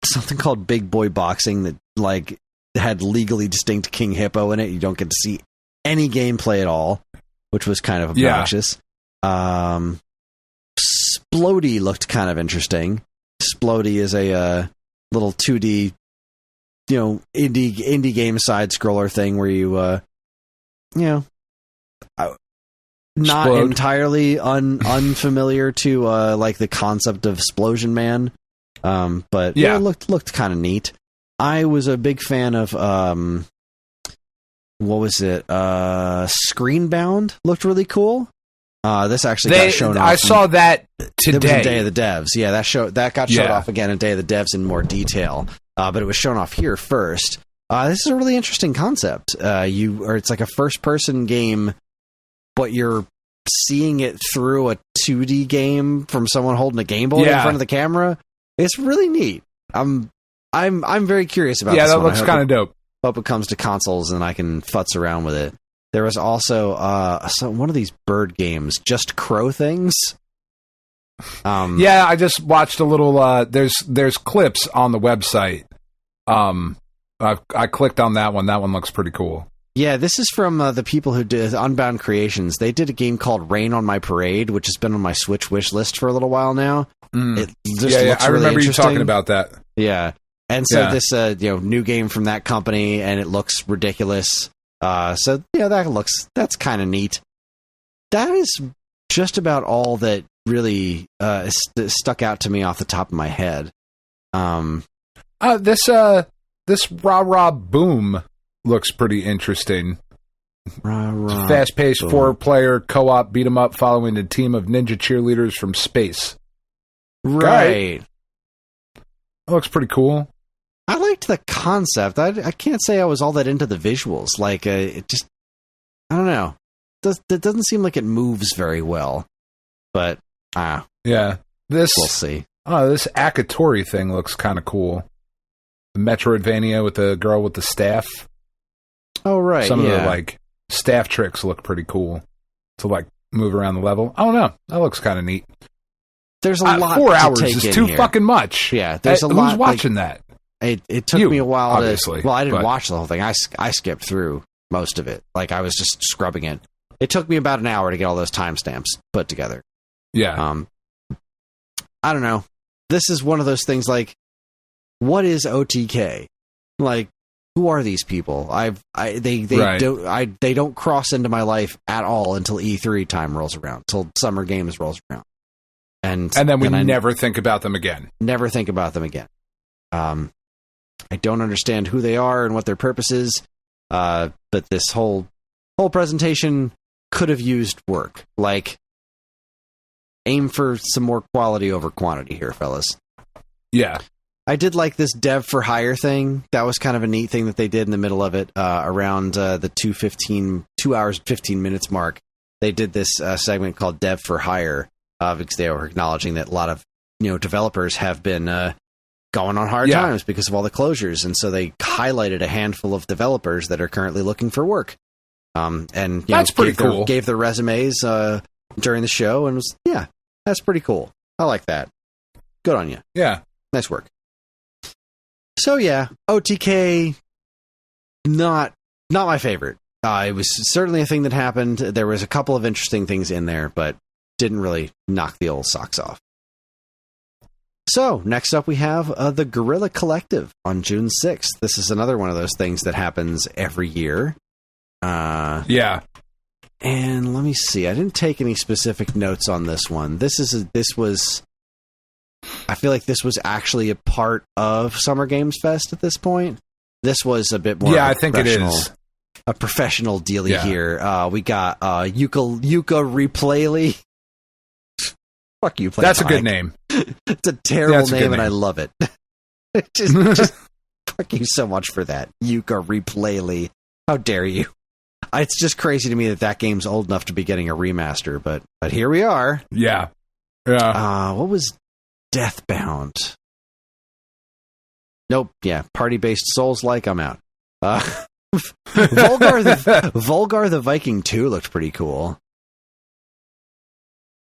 Something called Big Boy Boxing that like had legally distinct King Hippo in it. You don't get to see any gameplay at all, which was kind of obnoxious. Yeah. Splody looked kind of interesting. Splody is a little 2D, indie game side scroller thing where you, not Splode. entirely unfamiliar to like the concept of Splosion Man, but yeah, it looked kind of neat. I was a big fan of what was it? Screenbound looked really cool. This actually got shown off. I saw that today. It was in Day of the Devs. Yeah, that got showed off again in Day of the Devs in more detail. But it was shown off here first. This is a really interesting concept. It's like a first-person game, but you're seeing it through a 2D game from someone holding a Game Boy in front of the camera. It's really neat. I'm very curious about this. Yeah, that looks kind of dope. Hope it comes to consoles and I can futz around with it. There was also one of these bird games, Just Crow Things. I just watched a little. There's clips on the website. I clicked on that one. That one looks pretty cool. Yeah, this is from the people who did Unbound Creations. They did a game called Rain on My Parade, which has been on my Switch wish list for a little while now. It just looks I really remember you talking interesting. about that. Yeah, and so this new game from that company, and it looks ridiculous. That's kind of neat. That is just about all that really stuck out to me off the top of my head. This Rah Rah Boom looks pretty interesting. Fast-paced 4-player co-op beat 'em up following a team of ninja cheerleaders from space. Right. That looks pretty cool. I liked the concept. I can't say I was all that into the visuals. Like, it just, I don't know. It doesn't seem like it moves very well. But, we'll see. Oh, this Akatori thing looks kind of cool. The Metroidvania with the girl with the staff. Oh, right. Some of the, like, staff tricks look pretty cool to, like, move around the level. I don't know. That looks kind of neat. There's a lot 4 to hours take is in too here. fucking much. Yeah, there's a lot. Who's watching that? It took me a while obviously, I didn't watch the whole thing. I skipped through most of it. Like, I was just scrubbing it. It took me about an hour to get all those timestamps put together. Yeah. I don't know. This is one of those things like, what is OTK? Like, who are these people? They don't cross into my life at all until E3 time rolls around, until Summer Games rolls around. And then we never think about them again. Never think about them again. I don't understand who they are and what their purpose is, but this whole presentation could have used work. Like, aim for some more quality over quantity here, fellas. Yeah. I did like this dev for hire thing. That was kind of a neat thing that they did in the middle of it, around the 2 hours and 15 minutes mark. They did this segment called Dev for Hire, because they were acknowledging that a lot of developers have been going on hard times because of all the closures, and so they highlighted a handful of developers that are currently looking for work. And that's pretty cool. Gave their resumes during the show, and that's pretty cool. I like that. Good on you. Yeah, nice work. So OTK, not my favorite. It was certainly a thing that happened. There was a couple of interesting things in there, but didn't really knock the old socks off. So, next up we have the Guerrilla Collective on June 6th. This is another one of those things that happens every year. Yeah. And let me see. I didn't take any specific notes on this one. I feel like this was actually a part of Summer Games Fest at this point. This was a bit more I think it is. A professional dealie here. We got Yuka Replayly. Fuck you, Play That's Mike. a good name. It's a terrible name, and I love it. just fuck you so much for that, Yuka Replayly. How dare you? It's just crazy to me that game's old enough to be getting a remaster, but here we are. Yeah. What was Deathbound? Nope. Yeah, party-based Souls-like. I'm out. Volgar the Viking 2 looked pretty cool.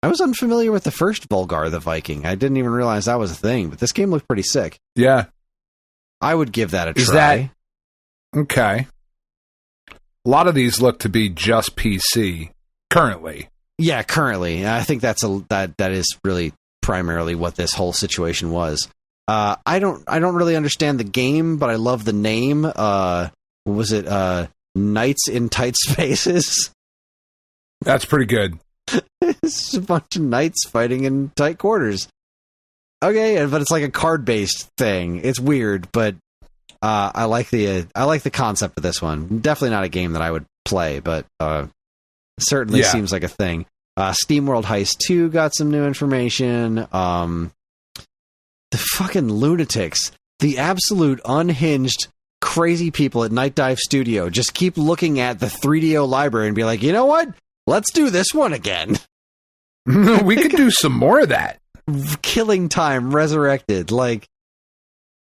I was unfamiliar with the first Volgar the Viking. I didn't even realize that was a thing, but this game looked pretty sick. Yeah. I would give that a try. Is that okay? A lot of these look to be just PC currently. Yeah, currently. I think that is really primarily what this whole situation was. I don't really understand the game, but I love the name. What was it? Knights in Tight Spaces. That's pretty good. It's a bunch of knights fighting in tight quarters. Okay, but it's like a card-based thing. It's weird, but I like the concept of this one. Definitely not a game that I would play, but certainly seems like a thing. SteamWorld Heist 2 got some new information. The fucking lunatics, the absolute unhinged, crazy people at Night Dive Studio just keep looking at the 3DO library and be like, you know what? Let's do this one again. We could do some more of that. Killing Time Resurrected. Like,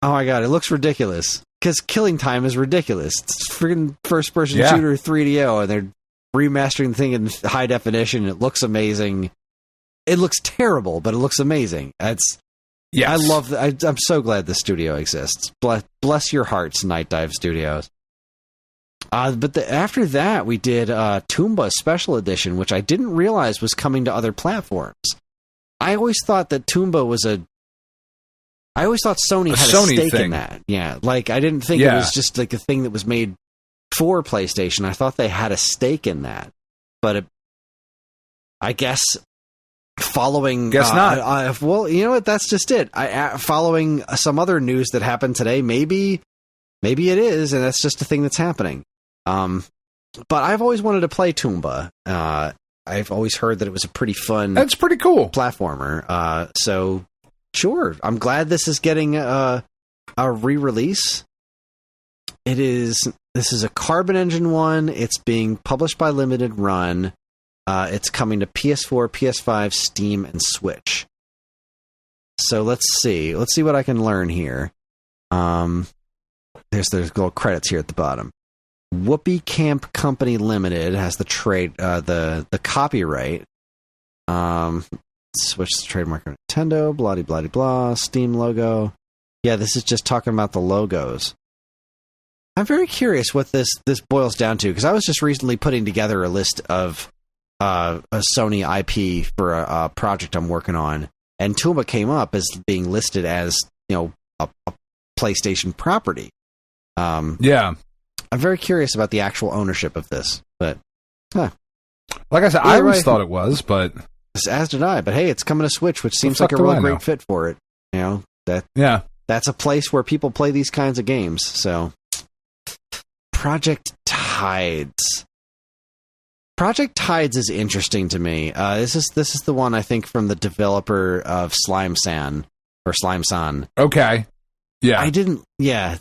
oh my god, it looks ridiculous. Because Killing Time is ridiculous. It's freaking first-person shooter 3DO, and they're remastering the thing in high definition. It looks amazing. It looks terrible, but it looks amazing. I love that. I'm so glad the studio exists. Bless your hearts, Night Dive Studios. But after that, we did Toomba Special Edition, which I didn't realize was coming to other platforms. I always thought that Toomba was I always thought Sony had a stake in that. Yeah, like I didn't think it was just like a thing that was made for PlayStation. I thought they had a stake in that. But I guess following... Guess not. Well, you know what? That's just it. Following some other news that happened today, maybe it is, and that's just a thing that's happening. But I've always wanted to play Toomba. I've always heard that it was a pretty fun... That's pretty cool. ...platformer. So, sure. I'm glad this is getting a re-release. This is a Carbon Engine one. It's being published by Limited Run. It's coming to PS4, PS5, Steam, and Switch. So let's see. Let's see what I can learn here. There's little credits here at the bottom. Whoopee Camp Company Limited has the the copyright. Switch the trademark on Nintendo. Blah blah blah. Steam logo. Yeah, this is just talking about the logos. I'm very curious what this boils down to, because I was just recently putting together a list of a Sony IP for a project I'm working on, and Toomba came up as being listed as, a PlayStation property. I'm very curious about the actual ownership of this, but like I said, I always thought it was, but as did I. But hey, it's coming to Switch, which seems like a real great fit for it. That's a place where people play these kinds of games. So, Project Tides. Project Tides is interesting to me. This is the one, I think, from the developer of Slime-san. Okay. Yeah.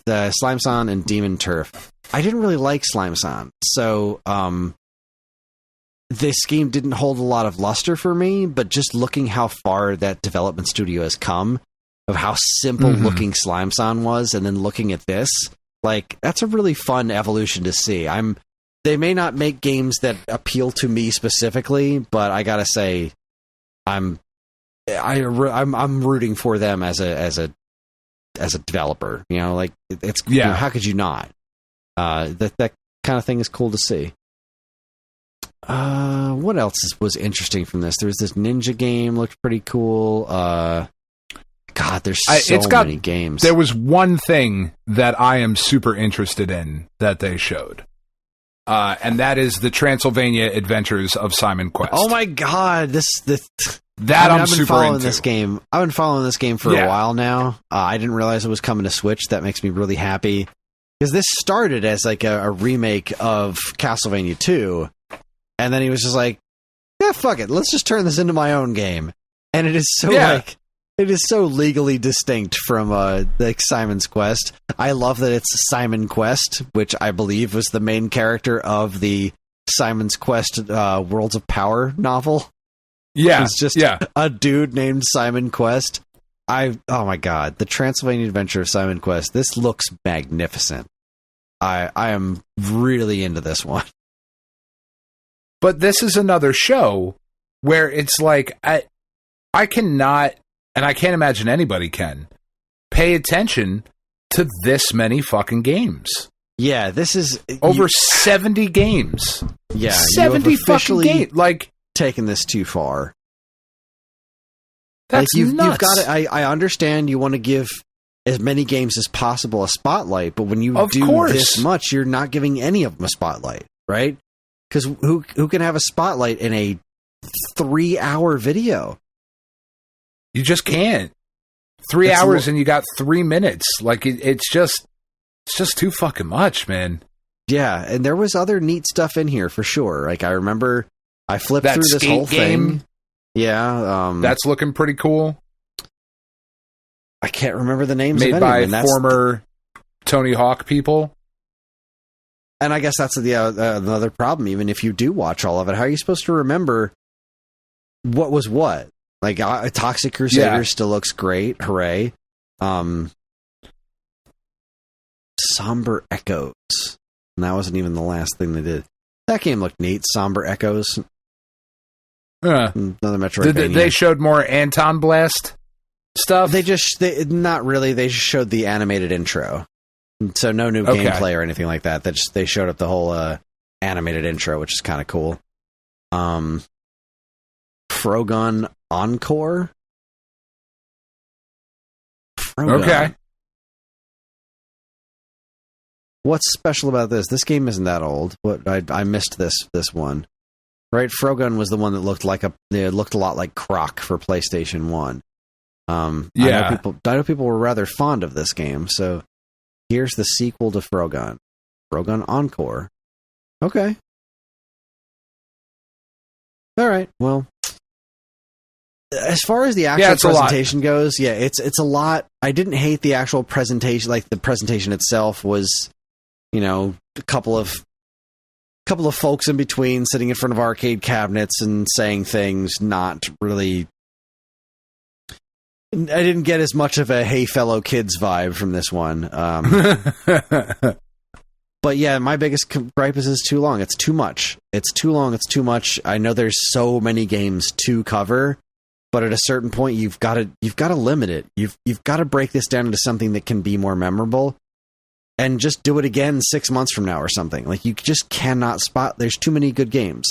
The Slime-san and Demon Turf. I didn't really like Slime-san. So, this game didn't hold a lot of luster for me, but just looking how far that development studio has come, of how simple looking Slime-san was, and then looking at this, like, that's a really fun evolution to see. They may not make games that appeal to me specifically, but I gotta say, I'm rooting for them as a developer. It's how could you not? That kind of thing is cool to see. What else was interesting from this? There was this ninja game, looked pretty cool. God, there's so many games. There was one thing that I am super interested in that they showed. And that is the Transylvania Adventures of Simon Quest. Oh my god, I'm super into. This game. I've been following this game for a while now. I didn't realize it was coming to Switch. That makes me really happy, because this started as like a remake of Castlevania 2, and then he was just like, "Yeah, fuck it, let's just turn this into my own game." And it is so It is so legally distinct from like Simon's Quest. I love that it's Simon Quest, which I believe was the main character of the Simon's Quest Worlds of Power novel. Yeah, it's just a dude named Simon Quest. Oh my god, the Transylvanian Adventure of Simon Quest. This looks magnificent. I am really into this one. But this is another show where it's like I cannot, and I can't imagine anybody can, pay attention to this many fucking games. Yeah, this is over 70 games. Yeah, 70 fucking games. Like, taking this too far. That's like nuts. You've got to, I understand you want to give as many games as possible a spotlight, but when you do this much, you're not giving any of them a spotlight, right? Because who can have a spotlight in a 3-hour video? You just can't. 3 hours and you got 3 minutes. Like it's just too fucking much, man. Yeah, and there was other neat stuff in here for sure. Like I remember I flipped that through this whole thing. Yeah, that's looking pretty cool. I can't remember the names made of by anyone. Former Tony Hawk people. And I guess that's another problem. Even if you do watch all of it, how are you supposed to remember what was what? Like Toxic Crusader still looks great. Hooray. Somber Echoes. And that wasn't even the last thing they did. That game looked neat. Somber Echoes. Another Metroidvania. They showed more Anton Blast stuff? They not really. They just showed the animated intro. So no new gameplay or anything like that. They showed up the whole animated intro, which is kind of cool. Frogun Encore. Frogun. Okay. What's special about this? This game isn't that old. I missed this one. Right, Frogun was the one that looked a lot like Croc for PlayStation 1. I know people were rather fond of this game, so here's the sequel to Frogun. Frogun Encore. Okay. All right. Well, as far as the actual presentation goes, it's a lot. I didn't hate the actual presentation. Like the presentation itself was, a couple of folks in between sitting in front of arcade cabinets and saying things. Not really. I didn't get as much of a "Hey, fellow kids" vibe from this one. But yeah, my biggest gripe is it's too long. It's too much. It's too long. It's too much. I know there's so many games to cover, but at a certain point, you've got to limit it. You've got to break this down into something that can be more memorable, and just do it again 6 months from now or something. Like you just cannot there's too many good games.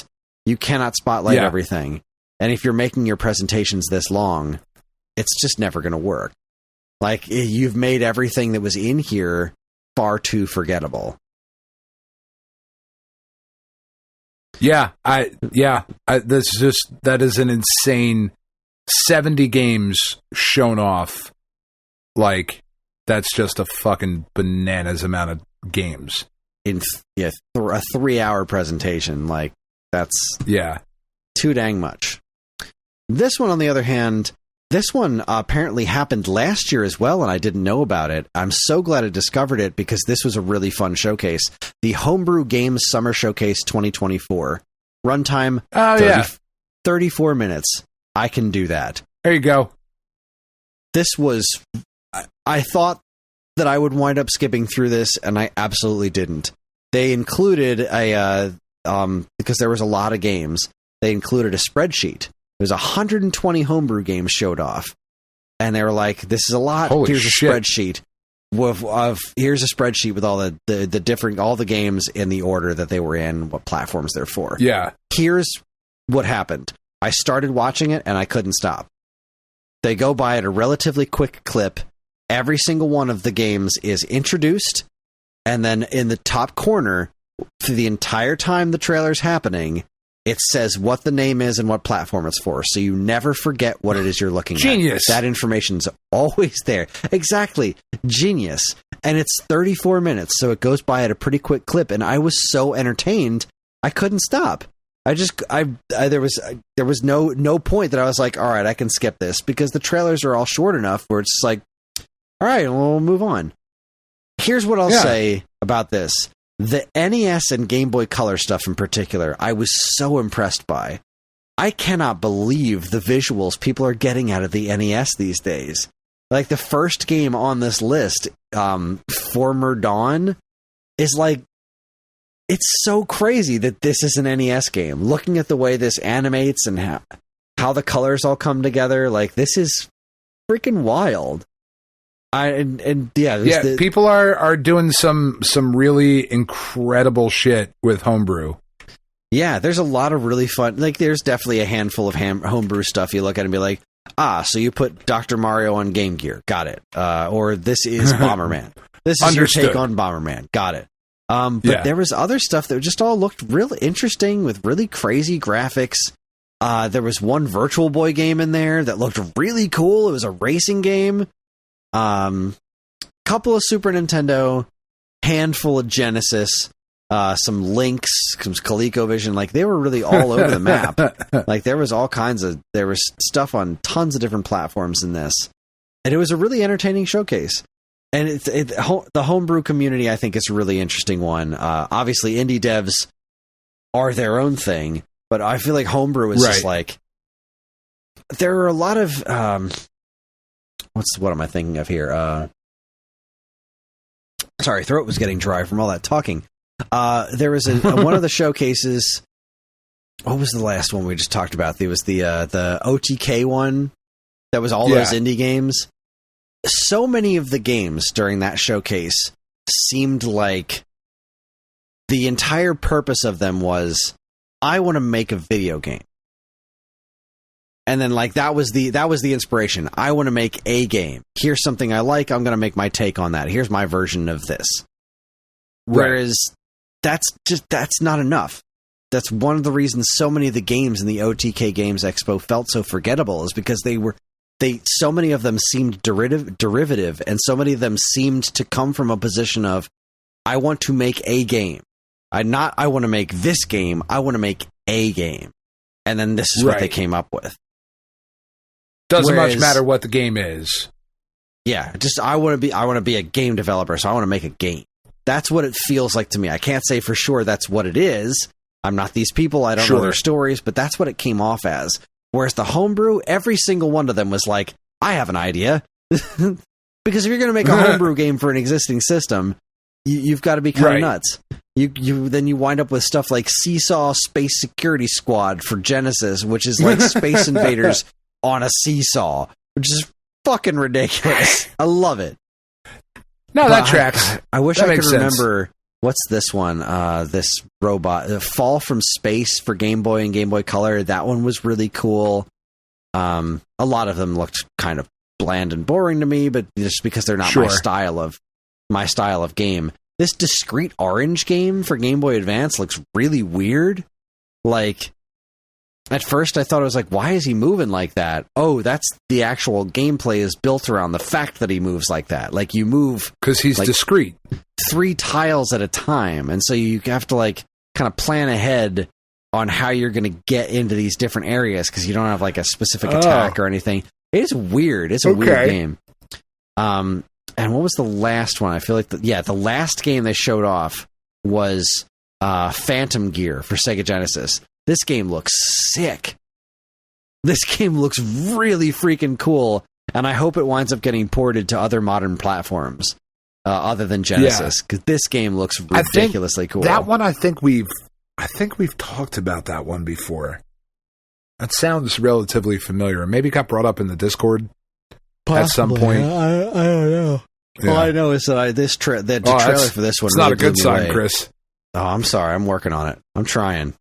You cannot spotlight everything. And if you're making your presentations this long, it's just never going to work. Like you've made everything that was in here far too forgettable. That is an insane 70 games shown off. Like that's just a fucking bananas amount of games in a 3-hour presentation. Like that's too dang much. This one, on the other hand, apparently happened last year as well, and I didn't know about it. I'm so glad I discovered it because this was a really fun showcase. The Homebrew Games Summer Showcase 2024. Runtime 34 minutes. I can do that. There you go. This was... I thought that I would wind up skipping through this, and I absolutely didn't. They included because there was a lot of games, they included a spreadsheet. There's 120 homebrew games showed off, and they were like, "This is a lot. Here's a spreadsheet. Here's a spreadsheet with all the different all the games in the order that they were in, what platforms they're for." Yeah. Here's what happened. I started watching it, and I couldn't stop. They go by at a relatively quick clip. Every single one of the games is introduced, and then in the top corner, for the entire time the trailer's happening, it says what the name is and what platform it's for, so you never forget what it is you're looking Genius. at. That information's always there. Exactly. Genius. And it's 34 minutes, so it goes by at a pretty quick clip, and I was so entertained, I couldn't stop. there was no point that I was like, all right, I can skip this, because the trailers are all short enough where it's like, all right, we'll move on. Here's what I'll say about this. The NES and Game Boy Color stuff in particular, I was so impressed by. I cannot believe the visuals people are getting out of the NES these days. Like, the first game on this list, Former Dawn, is like, it's so crazy that this is an NES game. Looking at the way this animates and how the colors all come together, like, this is freaking wild. People are doing some really incredible shit with Homebrew. Yeah, there's a lot of really fun, like, there's definitely a handful of Homebrew stuff you look at and be like, so you put Dr. Mario on Game Gear, got it. Or this is Bomberman. This is your take on Bomberman, got it. But there was other stuff that just all looked really interesting with really crazy graphics. There was one Virtual Boy game in there that looked really cool. It was a racing game. Couple of Super Nintendo, handful of Genesis, some Lynx, some ColecoVision. Like, they were really all over the map. Like, there was stuff on tons of different platforms in this. And it was a really entertaining showcase. And the Homebrew community, I think, is a really interesting one. Obviously, indie devs are their own thing, but I feel like Homebrew is just like, there are a lot of what am I thinking of here? Sorry, throat was getting dry from all that talking. There was one of the showcases. What was the last one we just talked about? There was the OTK one that was all those indie games. So many of the games during that showcase seemed like the entire purpose of them was, I want to make a video game. And then, like, that was the inspiration. I want to make a game. Here's something I like. I'm going to make my take on that. Here's my version of this. Whereas that's not enough. That's one of the reasons so many of the games in the OTK Games Expo felt so forgettable, is because so many of them seemed derivative, and so many of them seemed to come from a position of, I want to make a game. I want to make this game. I want to make a game. And then this is what they came up with. Doesn't much matter what the game is. Yeah, just I want to be a game developer, so I want to make a game. That's what it feels like to me. I can't say for sure that's what it is. I'm not these people. I don't know their stories, but that's what it came off as. Whereas the Homebrew, every single one of them was like, I have an idea. Because if you're going to make a Homebrew game for an existing system, you've got to be kind of nuts. Then you wind up with stuff like Seesaw Space Security Squad for Genesis, which is like Space Invaders on a seesaw, which is fucking ridiculous. I love it. No, that tracks. I wish I could remember, what's this one? This robot, Fall from Space for Game Boy and Game Boy Color. That one was really cool. A lot of them looked kind of bland and boring to me, but just because they're not my style of game. This Discrete Orange game for Game Boy Advance looks really weird. Like, at first I thought it was like, why is he moving like that? Oh, that's the actual gameplay is built around the fact that he moves like that. Like, you move because he's discrete 3 tiles at a time, and so you have to like kind of plan ahead on how you're going to get into these different areas because you don't have like a specific attack or anything. It's weird. It's a weird game. And what was the last one? I feel like the last game they showed off was Phantom Gear for Sega Genesis. This game looks sick. This game looks really freaking cool, and I hope it winds up getting ported to other modern platforms other than Genesis, because this game looks ridiculously cool. That one, I think we've talked about that one before. That sounds relatively familiar. Maybe it got brought up in the Discord at some point. I don't know. Yeah. All I know is that the trailer for this one. It's really not a good sign, away. Chris. Oh, I'm sorry. I'm working on it. I'm trying.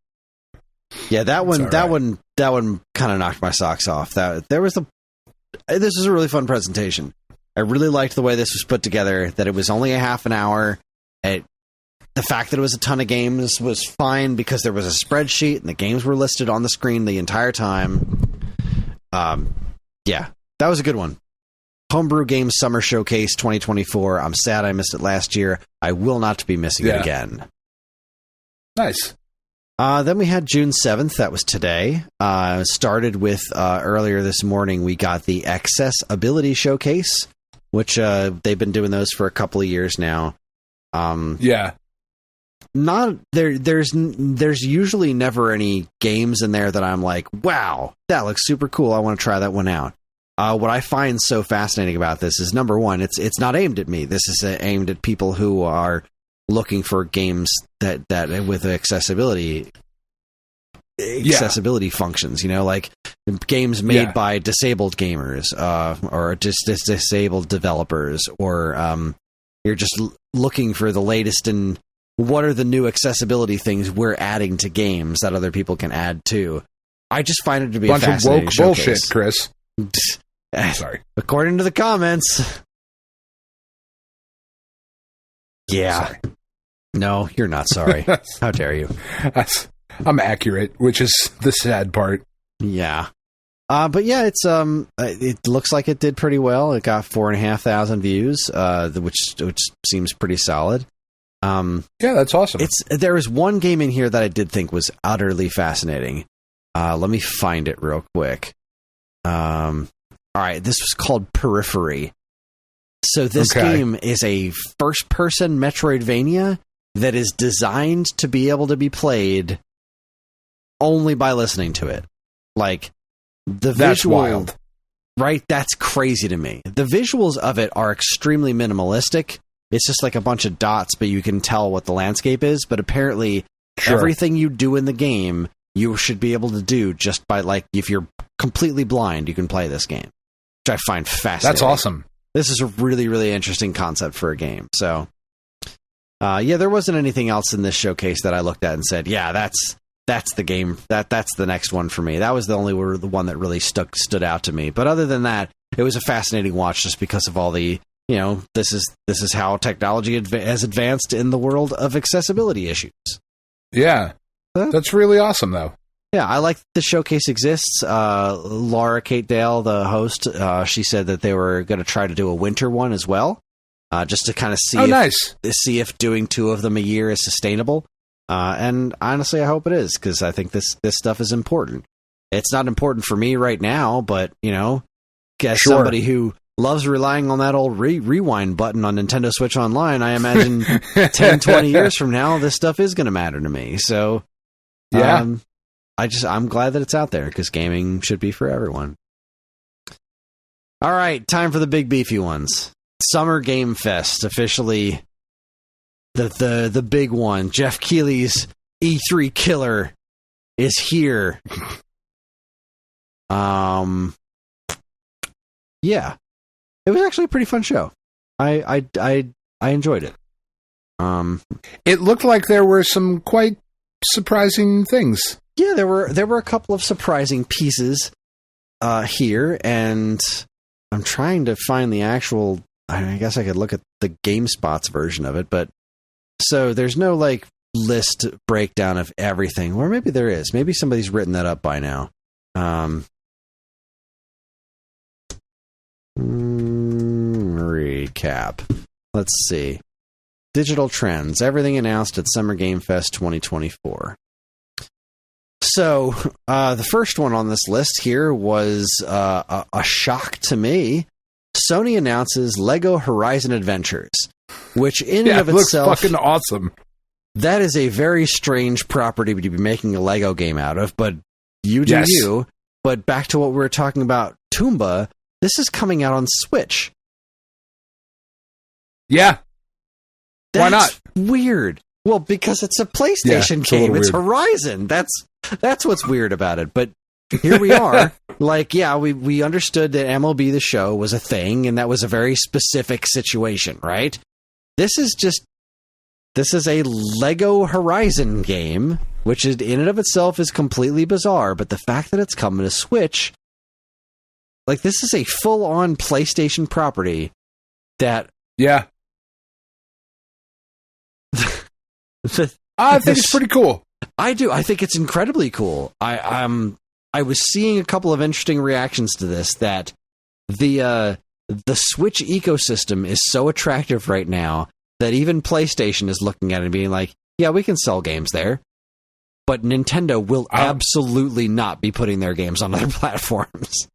Yeah, that one kind of knocked my socks off. This was a really fun presentation. I really liked the way this was put together. That it was only a half an hour. The fact that it was a ton of games was fine because there was a spreadsheet and the games were listed on the screen the entire time. Yeah, that was a good one. Homebrew Games Summer Showcase 2024. I'm sad I missed it last year. I will not be missing it again. Nice. Then we had June 7th. That was today. Started with earlier this morning, we got the Accessibility Showcase, which they've been doing those for a couple of years now. Yeah. Not there. There's usually never any games in there that I'm like, wow, that looks super cool. I want to try that one out. What I find so fascinating about this is, number one, it's not aimed at me. This is aimed at people who are looking for games that with accessibility functions, like games made by disabled gamers, or just disabled developers, or you're just looking for the latest in what are the new accessibility things we're adding to games that other people can add to. I just find it to be bunch a fascinating of woke showcase. bullshit, Chris. Sorry. According to the comments. Yeah. Sorry. No, you're not sorry. How dare you? I'm accurate, which is the sad part. Yeah. But yeah, it's it looks like it did pretty well. It got 4,500 views, which seems pretty solid. Yeah, that's awesome. There was one game in here that I did think was utterly fascinating. Let me find it real quick. All right, this was called Periphery. So this game is a first-person Metroidvania that is designed to be able to be played only by listening to it. Like, That's wild. Right? That's crazy to me. The visuals of it are extremely minimalistic. It's just like a bunch of dots, but you can tell what the landscape is. But apparently, everything you do in the game, you should be able to do just by, like, if you're completely blind, you can play this game, which I find fascinating. That's awesome. This is a really, really interesting concept for a game. So, yeah, there wasn't anything else in this showcase that I looked at and said, yeah, that's the game. That's the next one for me. That was the one that really stood out to me. But other than that, it was a fascinating watch just because of all the, this is how technology has advanced in the world of accessibility issues. Yeah. That's really awesome, though. Yeah, I like the showcase exists. Laura Kate Dale, the host, she said that they were going to try to do a winter one as well, just to kind of see if doing 2 of them a year is sustainable. And honestly, I hope it is, because I think this stuff is important. It's not important for me right now, but, as somebody who loves relying on that old rewind button on Nintendo Switch Online, I imagine 10, 20 years from now, this stuff is going to matter to me. So, yeah. I'm glad that it's out there, because gaming should be for everyone. All right, time for the big beefy ones. Summer Game Fest, officially the big one. Geoff Keighley's E3 killer is here. Yeah. It was actually a pretty fun show. I enjoyed it. It looked like there were some quite surprising things. Yeah, there were a couple of surprising pieces here, and I'm trying to find the actual. I guess I could look at the GameSpot's version of it, but so there's no like list breakdown of everything, or maybe there is. Maybe somebody's written that up by now. Recap. Let's see. Digital trends. Everything announced at Summer Game Fest 2024. So, the first one on this list here was a shock to me. Sony announces Lego Horizon Adventures, which in and of itself looks fucking awesome. That is a very strange property to be making a Lego game out of, but you do you. But back to what we were talking about, Toomba, this is coming out on Switch. Yeah. Why not? Weird. Well, because it's a PlayStation game. It's Horizon. That's what's weird about it. But here we are. Like, yeah, we understood that MLB The Show was a thing, and that was a very specific situation, right? This is a Lego Horizon game, which is, in and of itself is completely bizarre, but the fact that it's coming to Switch, like, this is a full-on PlayStation property that... Yeah. I think it's pretty cool. I do. I think it's incredibly cool. I was seeing a couple of interesting reactions to this, that the Switch ecosystem is so attractive right now that even PlayStation is looking at it and being like, yeah, we can sell games there. but Nintendo will absolutely not be putting their games on other platforms.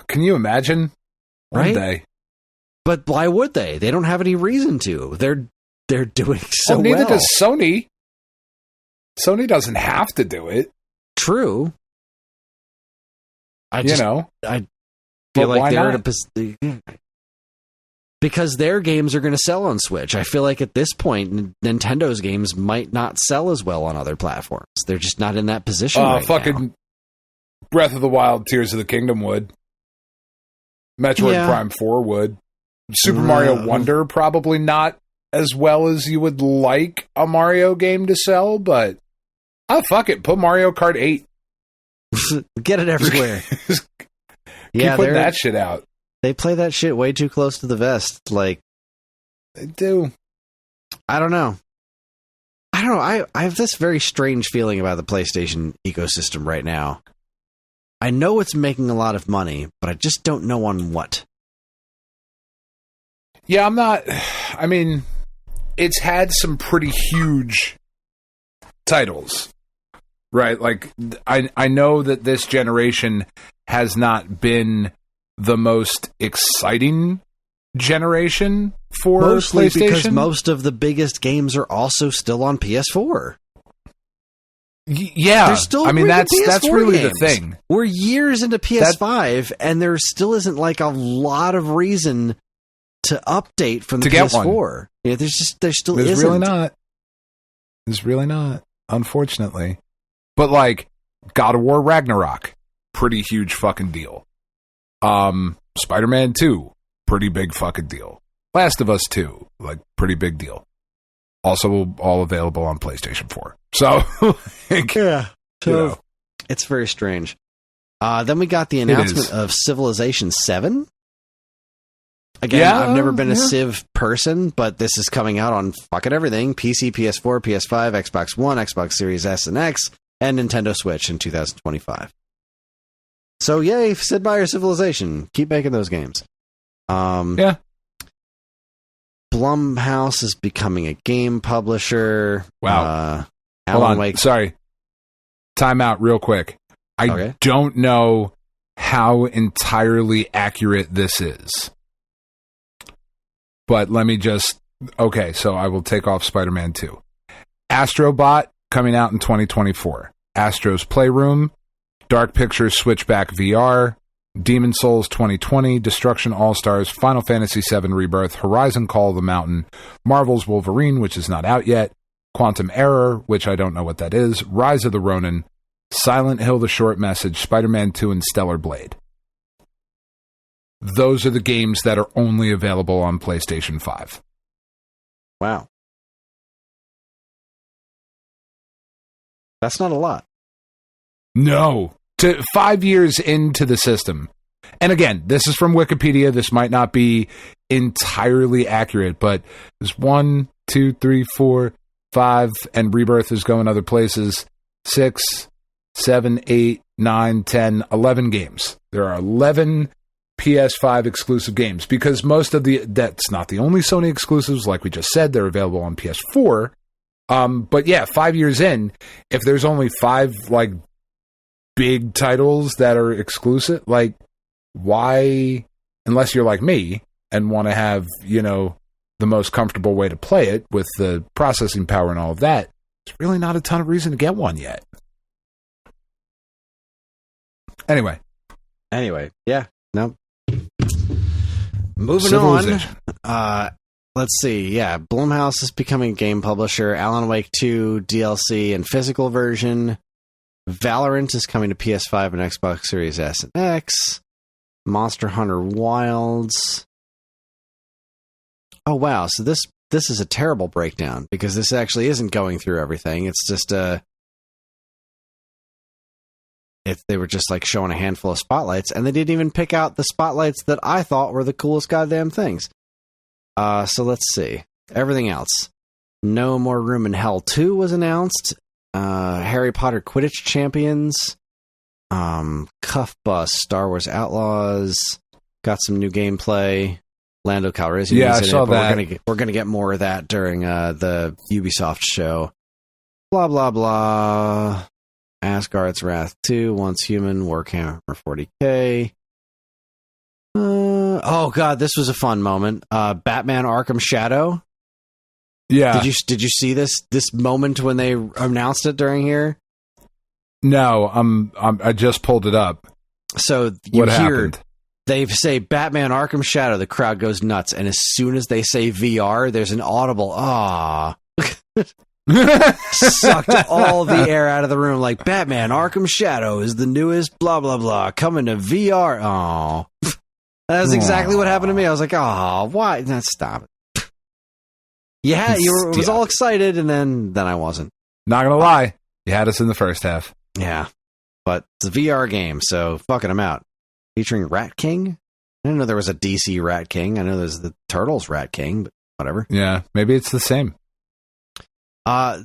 Can you imagine? One day. But why would they? They don't have any reason to. They're doing so well. Neither does Sony. Sony doesn't have to do it. True. I feel But like they're not? in a because their games are going to sell on Switch. I feel like at this point, Nintendo's games might not sell as well on other platforms. They're just not in that position right fucking now. Breath of the Wild, Tears of the Kingdom would. Metroid Prime 4 would. Super Mario Wonder, probably not as well as you would like a Mario game to sell, but fuck it. Put Mario Kart 8. Get it everywhere. Keep putting that shit out. They play that shit way too close to the vest. Like, they do. I don't know. I have this very strange feeling about the PlayStation ecosystem right now. I know it's making a lot of money, but I just don't know on what. Yeah, I mean, it's had some pretty huge titles, right? Like, I know that this generation has not been the most exciting generation for Mostly PlayStation. because most of the biggest games are also still on PS4. Yeah, There's still that's PS4 really games. the thing. We're years into PS5, and there still isn't like a lot of reason to update from the PS4. Yeah, there still isn't. Really not. There's really not, unfortunately. But like God of War Ragnarok, pretty huge fucking deal. Spider-Man 2, pretty big fucking deal. Last of Us 2, like pretty big deal. Also all available on PlayStation 4. So, It's very strange. Then we got the announcement of Civilization 7. Again, I've never been a Civ person, but this is coming out on fucking everything. PC, PS4, PS5, Xbox One, Xbox Series S and X, and Nintendo Switch in 2025. So yay, Sid Meier's Civilization. Keep making those games. Blumhouse is becoming a game publisher. Wow. Alan Hold on. Wake. Sorry. Time out real quick. I don't know how entirely accurate this is. But let me just... Okay, so I will take off Spider-Man 2. Astrobot coming out in 2024. Astro's Playroom. Dark Pictures Switchback VR. Demon Souls 2020. Destruction All-Stars. Final Fantasy VII Rebirth. Horizon Call of the Mountain. Marvel's Wolverine, which is not out yet. Quantum Error, which I don't know what that is. Rise of the Ronin. Silent Hill The Short Message. Spider-Man 2 and Stellar Blade. Those are the games that are only available on PlayStation 5. Wow. That's not a lot. No. 5 years into the system. And again, this is from Wikipedia. This might not be entirely accurate, but there's 1, 2, 3, 4, 5, and Rebirth is going other places. 6, 7, 8, 9, 10, 11 games. There are 11 PS5 exclusive games because that's not the only Sony exclusives. Like we just said, they're available on PS4. But yeah, 5 years in, if there's only 5 like big titles that are exclusive, like why, unless you're like me and want to have, the most comfortable way to play it with the processing power and all of that, there's really not a ton of reason to get one yet. Anyway, yeah, no. Moving on. Let's see. Yeah, Blumhouse is becoming a game publisher. Alan Wake 2 DLC and physical version. Valorant is coming to PS5 and Xbox Series S and X. Monster Hunter Wilds. Oh wow! So this is a terrible breakdown because this actually isn't going through everything. It's just they were just like showing a handful of spotlights, and they didn't even pick out the spotlights that I thought were the coolest goddamn things. So let's see. Everything else. No More Room in Hell 2 was announced. Harry Potter Quidditch Champions. Cuff Bus Star Wars Outlaws. Got some new gameplay. Lando Calrissian. Yeah, I saw that. We're gonna get more of that during the Ubisoft show. Blah, blah, blah. Asgard's Wrath 2, Once Human, Warhammer 40K. Oh, God, this was a fun moment. Batman Arkham Shadow. Yeah. Did you see this moment when they announced it during here? No, I just pulled it up. So What happened? They say Batman Arkham Shadow, the crowd goes nuts, and as soon as they say VR, there's an audible sucked all the air out of the room, like Batman Arkham Shadow is the newest blah blah blah coming to VR. Oh, that's exactly what happened to me. I was like, oh, why? No, stop it. Yeah, was all excited, and then I wasn't. Not gonna lie, you had us in the first half. Yeah, but it's a VR game, so fucking them out. Featuring Rat King. I didn't know there was a DC Rat King. I know there's the Turtles Rat King, but whatever. Yeah, maybe it's the same.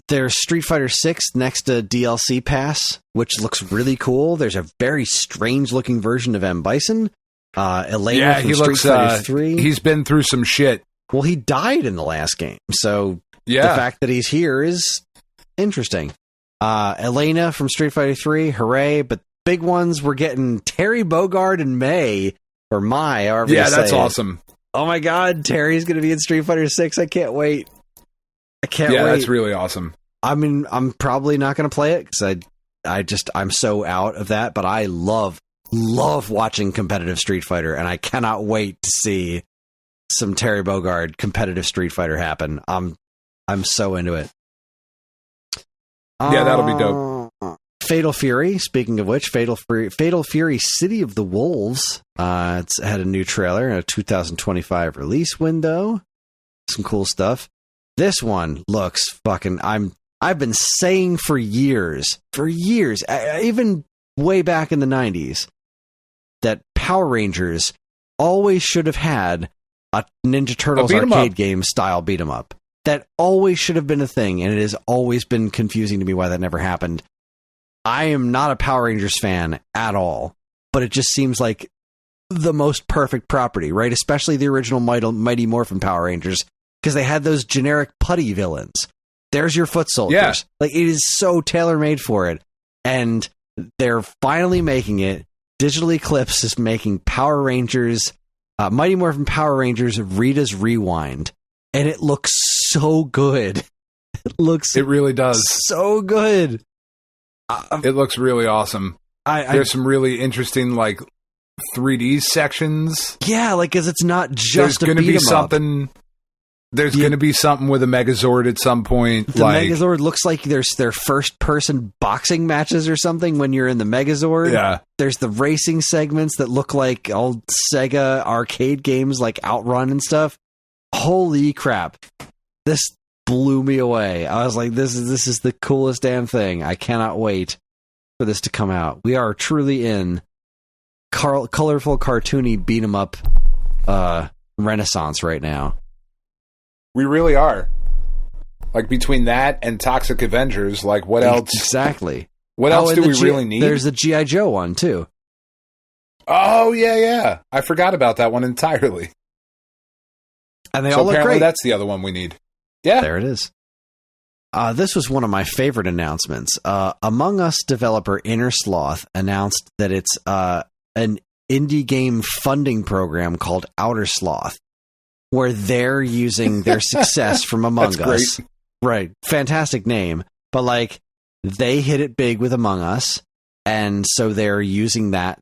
There's Street Fighter 6 next to DLC Pass, which looks really cool. There's a very strange looking version of M. Bison. Elena from Street Fighter 3. He's been through some shit. Well, he died in the last game, so yeah. The fact that he's here is interesting. Elena from Street Fighter 3, hooray, but big ones, we're getting Terry Bogard and May, or Mai, however you say that's it. awesome. Oh my god, Terry's going to be in Street Fighter 6. I can't wait. Wait. That's really awesome. I mean, I'm probably not going to play it because I'm so out of that, but I love watching competitive Street Fighter, and I cannot wait to see some Terry Bogard competitive Street Fighter happen. I'm so into it. Yeah, that'll be dope. Fatal Fury, speaking of which, Fatal Fury City of the Wolves. It's had a new trailer and a 2025 release window. Some cool stuff. This one looks fucking... I've been saying for years, even way back in the 90s, that Power Rangers always should have had a Ninja Turtles arcade game style beat 'em up. That always should have been a thing, and it has always been confusing to me why that never happened. I am not a Power Rangers fan at all, but it just seems like the most perfect property, right? Especially the original Mighty Morphin Power Rangers, because they had those generic putty villains. There's your foot soldiers. Yeah. Like, it is so tailor-made for it. And they're finally making it. Digital Eclipse is making Power Rangers, Mighty Morphin Power Rangers Rita's Rewind. And it looks so good. It really does. So good. It looks really awesome. There's some really interesting, like, 3D sections. Yeah, like, because it's not just There's going to be something with a Megazord at some point. The Megazord looks like there's their first-person boxing matches or something when you're in the Megazord. Yeah. There's the racing segments that look like old Sega arcade games like Outrun and stuff. Holy crap. This blew me away. I was like, this is the coolest damn thing. I cannot wait for this to come out. We are truly in colorful, cartoony, beat-em-up renaissance right now. We really are. Like, between that and Toxic Avengers, like, what else? Exactly. What else do we really need? There's the G.I. Joe one, too. Oh, yeah. I forgot about that one entirely. And they all look great. That's the other one we need. Yeah. There it is. This was one of my favorite announcements. Among Us developer Inner Sloth announced that it's an indie game funding program called Outer Sloth, where they're using their success from Among Us. Great. Right. Fantastic name. But, like, they hit it big with Among Us, and so they're using that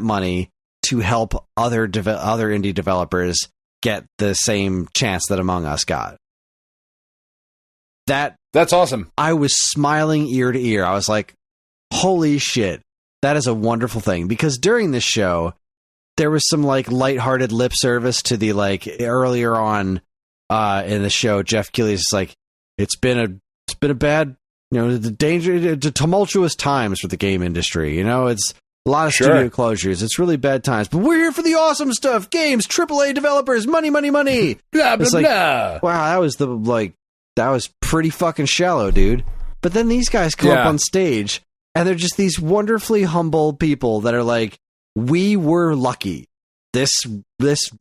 money to help other indie developers get the same chance that Among Us got. That's awesome. I was smiling ear to ear. I was like, holy shit, that is a wonderful thing. Because during this show, there was some like lighthearted lip service to the like earlier on in the show. Geoff Keighley is like, it's been a bad, the tumultuous times for the game industry. It's a lot of studio closures. It's really bad times, but we're here for the awesome stuff. Games, AAA developers, money. Blah blah blah. Wow, that was pretty fucking shallow, dude. But then these guys come up on stage, and they're just these wonderfully humble people that are like, we were lucky. This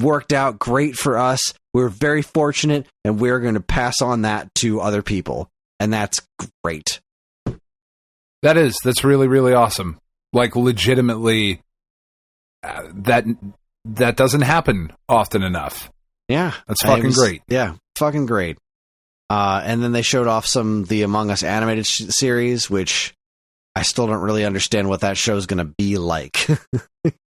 worked out great for us. We're very fortunate, and we're going to pass on that to other people. and that's great. That's really, really awesome. Like, legitimately, that doesn't happen often enough. Yeah. That's fucking great. Yeah, fucking great. And then they showed off the Among Us animated series, which I still don't really understand what that show's going to be like.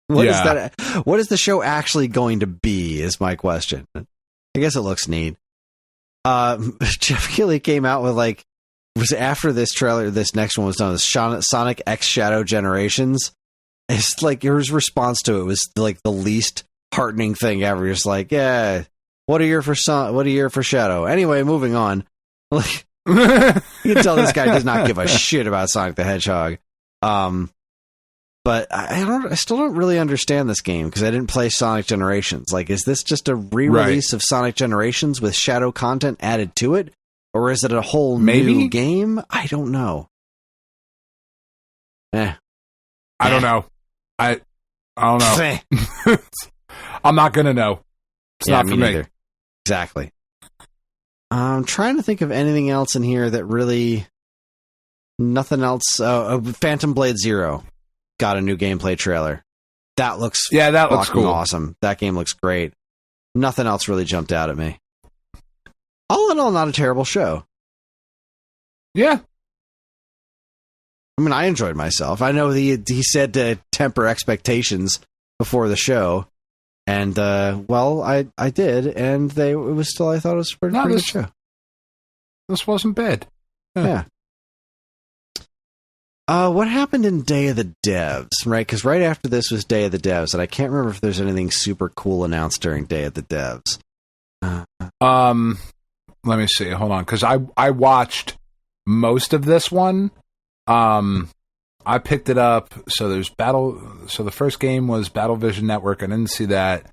What is the show actually going to be, is my question. I guess it looks neat. Geoff Keighley came out with, like, was after this trailer, this next one was done, Sonic X Shadow Generations. It's like his response to it was like the least heartening thing ever. Just like, yeah, what a year for Shadow. Anyway, moving on. Like, you can tell this guy does not give a shit about Sonic the Hedgehog. But I still don't really understand this game because I didn't play Sonic Generations. Like, is this just a re-release of Sonic Generations with Shadow content added to it? Or is it a whole new game? I don't know. I don't know. I don't know. I'm not going to know. It's not for me. Neither. Exactly. I'm trying to think of anything else in here that really... Nothing else. Phantom Blade Zero got a new gameplay trailer. That looks looks cool. Awesome. That game looks great. Nothing else really jumped out at me. All in all, not a terrible show. Yeah. I mean, I enjoyed myself. I know he said to temper expectations before the show, and I did, and it was still, I thought it was a pretty good show. This wasn't bad. Yeah. What happened in Day of the Devs, right? Because right after this was Day of the Devs, and I can't remember if there's anything super cool announced during Day of the Devs. Let me see. Hold on, because I watched most of this one. I picked it up. So there's So the first game was Battle Vision Network. I didn't see that.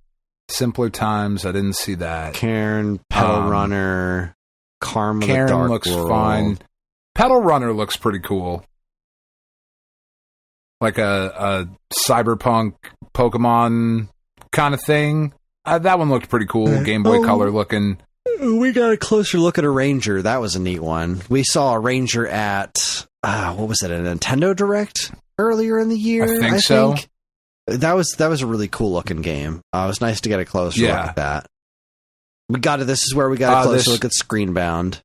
Simpler Times. I didn't see that. Cairn, Pedal Runner, Karma. Cairn the Dark looks World. fine. Pedal Runner looks pretty cool. Like a cyberpunk Pokemon kind of thing. That one looked pretty cool. Game Boy Color looking. We got a closer look at a Ranger. That was a neat one. We saw a Ranger at, what was it, a Nintendo Direct earlier in the year? I think so. That was a really cool looking game. It was nice to get a closer look at that. This is where we got a closer look at Screenbound.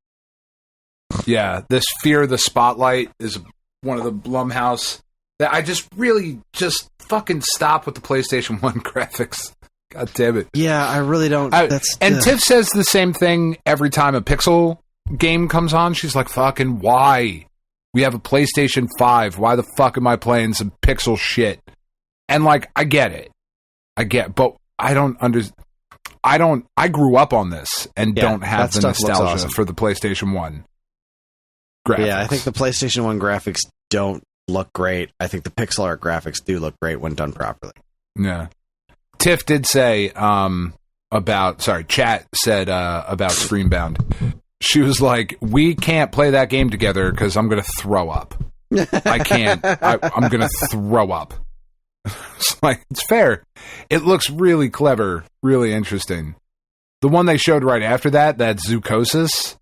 Yeah, this Fear of the Spotlight is one of the Blumhouse that I just fucking stop with the PlayStation 1 graphics. God damn it. Yeah, I really don't. Tiff says the same thing every time a Pixel game comes on. She's like, fucking why? We have a PlayStation 5. Why the fuck am I playing some Pixel shit? And like, I get it. But I don't understand. I grew up on this and don't have the nostalgia for the PlayStation 1 graphics. Yeah, I think the PlayStation 1 graphics don't look great. I think the pixel art graphics do look great when done properly. Yeah. Tiff did say Chat said about Screenbound. She was like, we can't play that game together because I'm going to throw up. I can't. I'm going to throw up. It's like, it's fair. It looks really clever, really interesting. The one they showed right after that Zoocosis.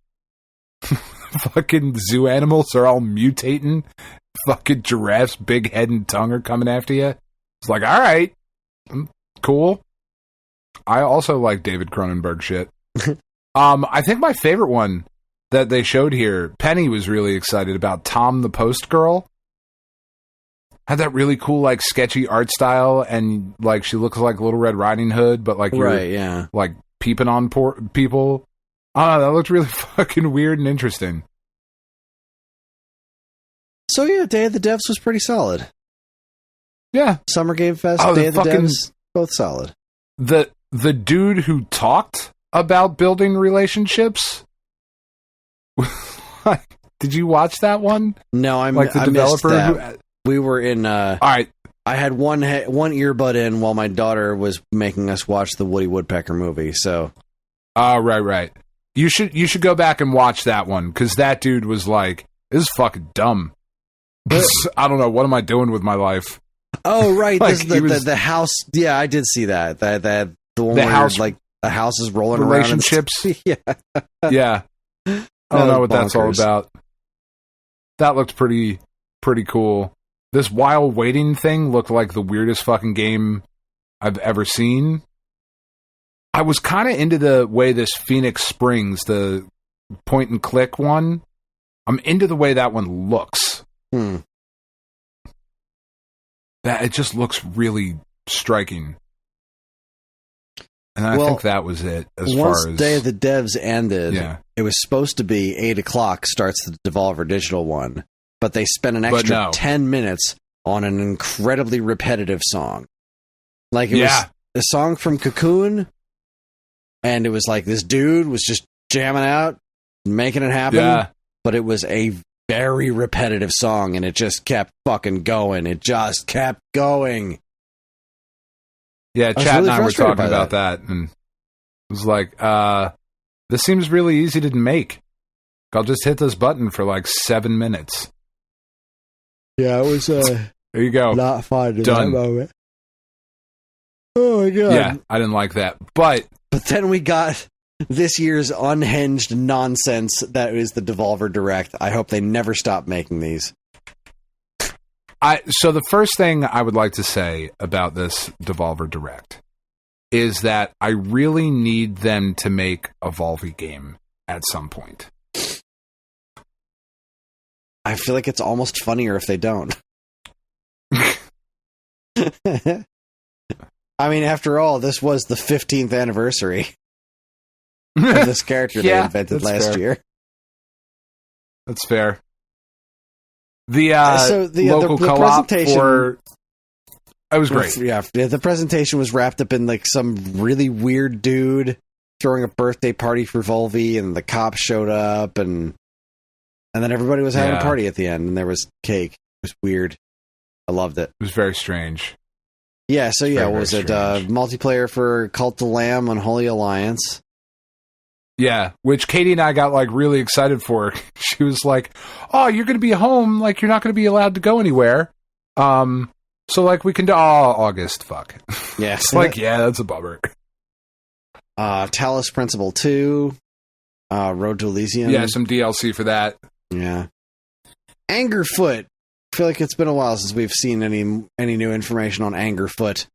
Fucking zoo animals are all mutating. Fucking giraffes, big head and tongue are coming after you. It's like, all right. Cool. I also like David Cronenberg shit. I think my favorite one that they showed here, Penny was really excited about. Tom the Post Girl had that really cool, like, sketchy art style, and like she looks like Little Red Riding Hood, but like you're like peeping on people. That looked really fucking weird and interesting. So yeah, Day of the Devs was pretty solid. Yeah, Summer Game Fest, Day of the Devs, both solid. The dude who talked about building relationships. Did you watch that one? No, I developer. Who, we were in. All right, I had one earbud in while my daughter was making us watch the Woody Woodpecker movie. So, right. You should go back and watch that one because that dude was like, "This is fucking dumb." I don't know, what am I doing with my life? Oh, right. Like, the house. Yeah, I did see that. The one where house, like the house is rolling relationships. Around. Yeah. I don't know what that's all about. That looked pretty cool. This while waiting thing looked like the weirdest fucking game I've ever seen. I was kind of into the way this Phoenix Springs, the point and click one, I'm into the way that one looks. That it just looks really striking. And I think that was it as far as... Once Day of the Devs ended, it was supposed to be 8 o'clock starts the Devolver Digital one, but they spent an extra 10 minutes on an incredibly repetitive song. Like, it was a song from Cocoon, and it was like this dude was just jamming out, making it happen, but it was a very repetitive song, and it just kept fucking going. It just kept going. Yeah, Chad and I were talking about that, and it was like, this seems really easy to make. I'll just hit this button for like 7 minutes. Yeah, it was there you go. Not fun in Done. that moment. Oh my god. Yeah, I didn't like that. But then we got this year's unhinged nonsense that is the Devolver Direct. I hope they never stop making these. So the first thing I would like to say about this Devolver Direct is that I really need them to make a Volvi game at some point. I feel like it's almost funnier if they don't. I mean, after all, this was the 15th anniversary of this character they invented last year. That's fair. The local co-op for... It was great. Yeah, the presentation was wrapped up in like some really weird dude throwing a birthday party for Volvi, and the cops showed up, and then everybody was having a party at the end, and there was cake. It was weird. I loved it. It was very strange. Yeah, so was it multiplayer for Cult of Lamb Unholy Alliance? Yeah, which Katie and I got like really excited for. She was like, "Oh, you're going to be home, like you're not going to be allowed to go anywhere. So like we can do August, fuck." Yeah. It's like, yeah, that's a bummer. Talos Principle 2, Road to Elysium. Yeah, some DLC for that. Yeah. Angerfoot. I feel like it's been a while since we've seen any new information on Angerfoot.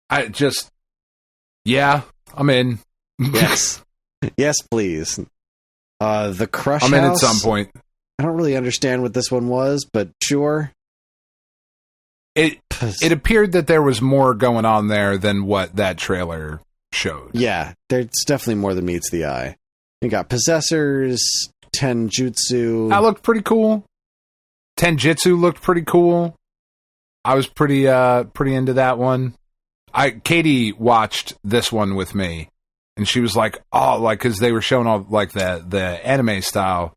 I'm in. Yes. Yes, please. The Crush I'm House. in at some point. I don't really understand what this one was, but sure. It appeared that there was more going on there than what that trailer showed. Yeah, there's definitely more than meets the eye. You got Possessors, Tenjutsu. That looked pretty cool. Tenjutsu looked pretty cool. I was pretty into that one. Katie watched this one with me, and she was like, "Oh, like because they were showing all like the anime style,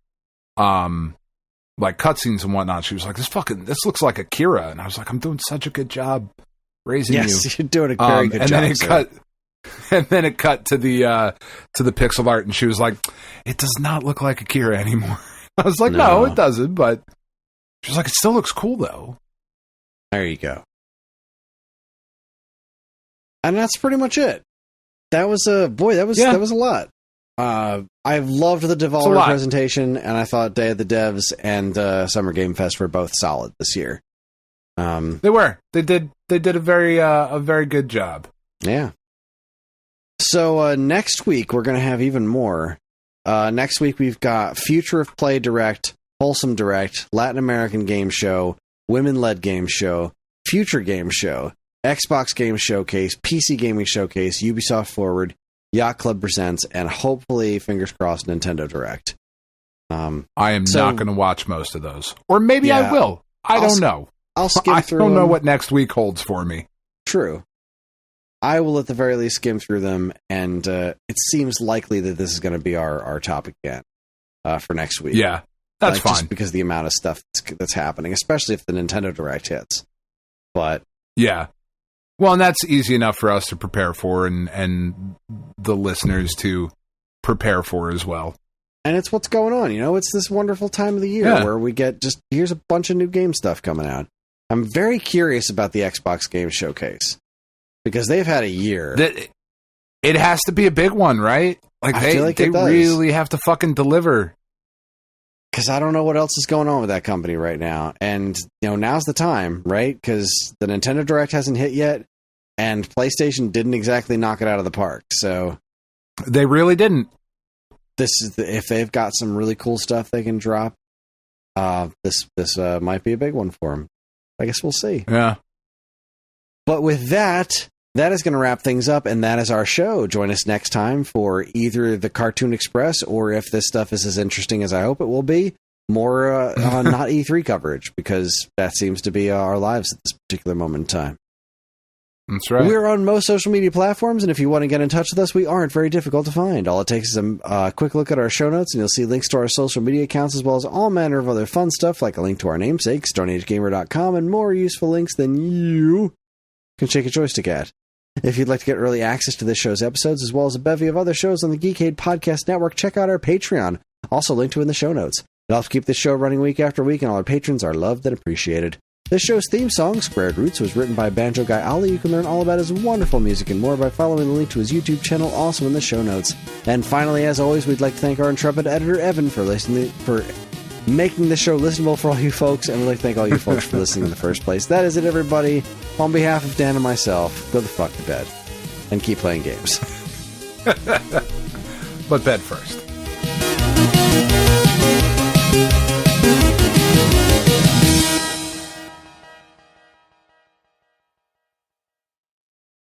like cutscenes and whatnot." She was like, "This looks like Akira," and I was like, "I'm doing such a good job raising you." Yes, you're doing a very good job. And then it cut to the pixel art, and she was like, "It does not look like Akira anymore." I was like, "No, it doesn't," but she was like, "It still looks cool though." There you go. And that's pretty much it. That was that was a lot. I loved the Devolver presentation, and I thought Day of the Devs and Summer Game Fest were both solid this year. They were. They did a very good job. Yeah. So next week we're going to have even more. Next week we've got Future of Play Direct, Wholesome Direct, Latin American Game Show, Women-Led Game Show, Future Game Show, Xbox Game Showcase, PC Gaming Showcase, Ubisoft Forward, Yacht Club Presents, and hopefully, fingers crossed, Nintendo Direct. I am not going to watch most of those. Or maybe I will. I don't know. I'll skim through them. I don't know what next week holds for me. True. I will at the very least skim through them, and it seems likely that this is going to be our topic again for next week. Yeah, that's fine. Just because of the amount of stuff that's happening, especially if the Nintendo Direct hits. But yeah. Well, and that's easy enough for us to prepare for and the listeners to prepare for as well. And it's what's going on, it's this wonderful time of the year where we get here's a bunch of new game stuff coming out. I'm very curious about the Xbox Game Showcase because they've had a year. It has to be a big one, right? Like I feel like they it does. really have to fucking deliver. Because I don't know what else is going on with that company right now. And, now's the time, right? Because the Nintendo Direct hasn't hit yet, and PlayStation didn't exactly knock it out of the park. So they really didn't. This is if they've got some really cool stuff they can drop, this might be a big one for them. I guess we'll see. Yeah. But with that is going to wrap things up, and that is our show. Join us next time for either the Cartoon Express, or if this stuff is as interesting as I hope it will be, more not E3 coverage, because that seems to be our lives at this particular moment in time. That's right. We're on most social media platforms, and if you want to get in touch with us, we aren't very difficult to find. All it takes is a quick look at our show notes, and you'll see links to our social media accounts, as well as all manner of other fun stuff, like a link to our namesake, StoneAgeGamer.com, and more useful links than you can shake a joystick at. If you'd like to get early access to this show's episodes, as well as a bevy of other shows on the Geekade Podcast Network, check out our Patreon, also linked to in the show notes. It helps keep this show running week after week, and all our patrons are loved and appreciated. This show's theme song, Squared Roots, was written by banjo guy Ali. You can learn all about his wonderful music and more by following the link to his YouTube channel, also in the show notes. And finally, as always, we'd like to thank our intrepid editor, Evan, for making the show listenable for all you folks, and we'd like to thank all you folks for listening in the first place. That is it, everybody. On behalf of Dan and myself, go the fuck to bed. And keep playing games. But bed first.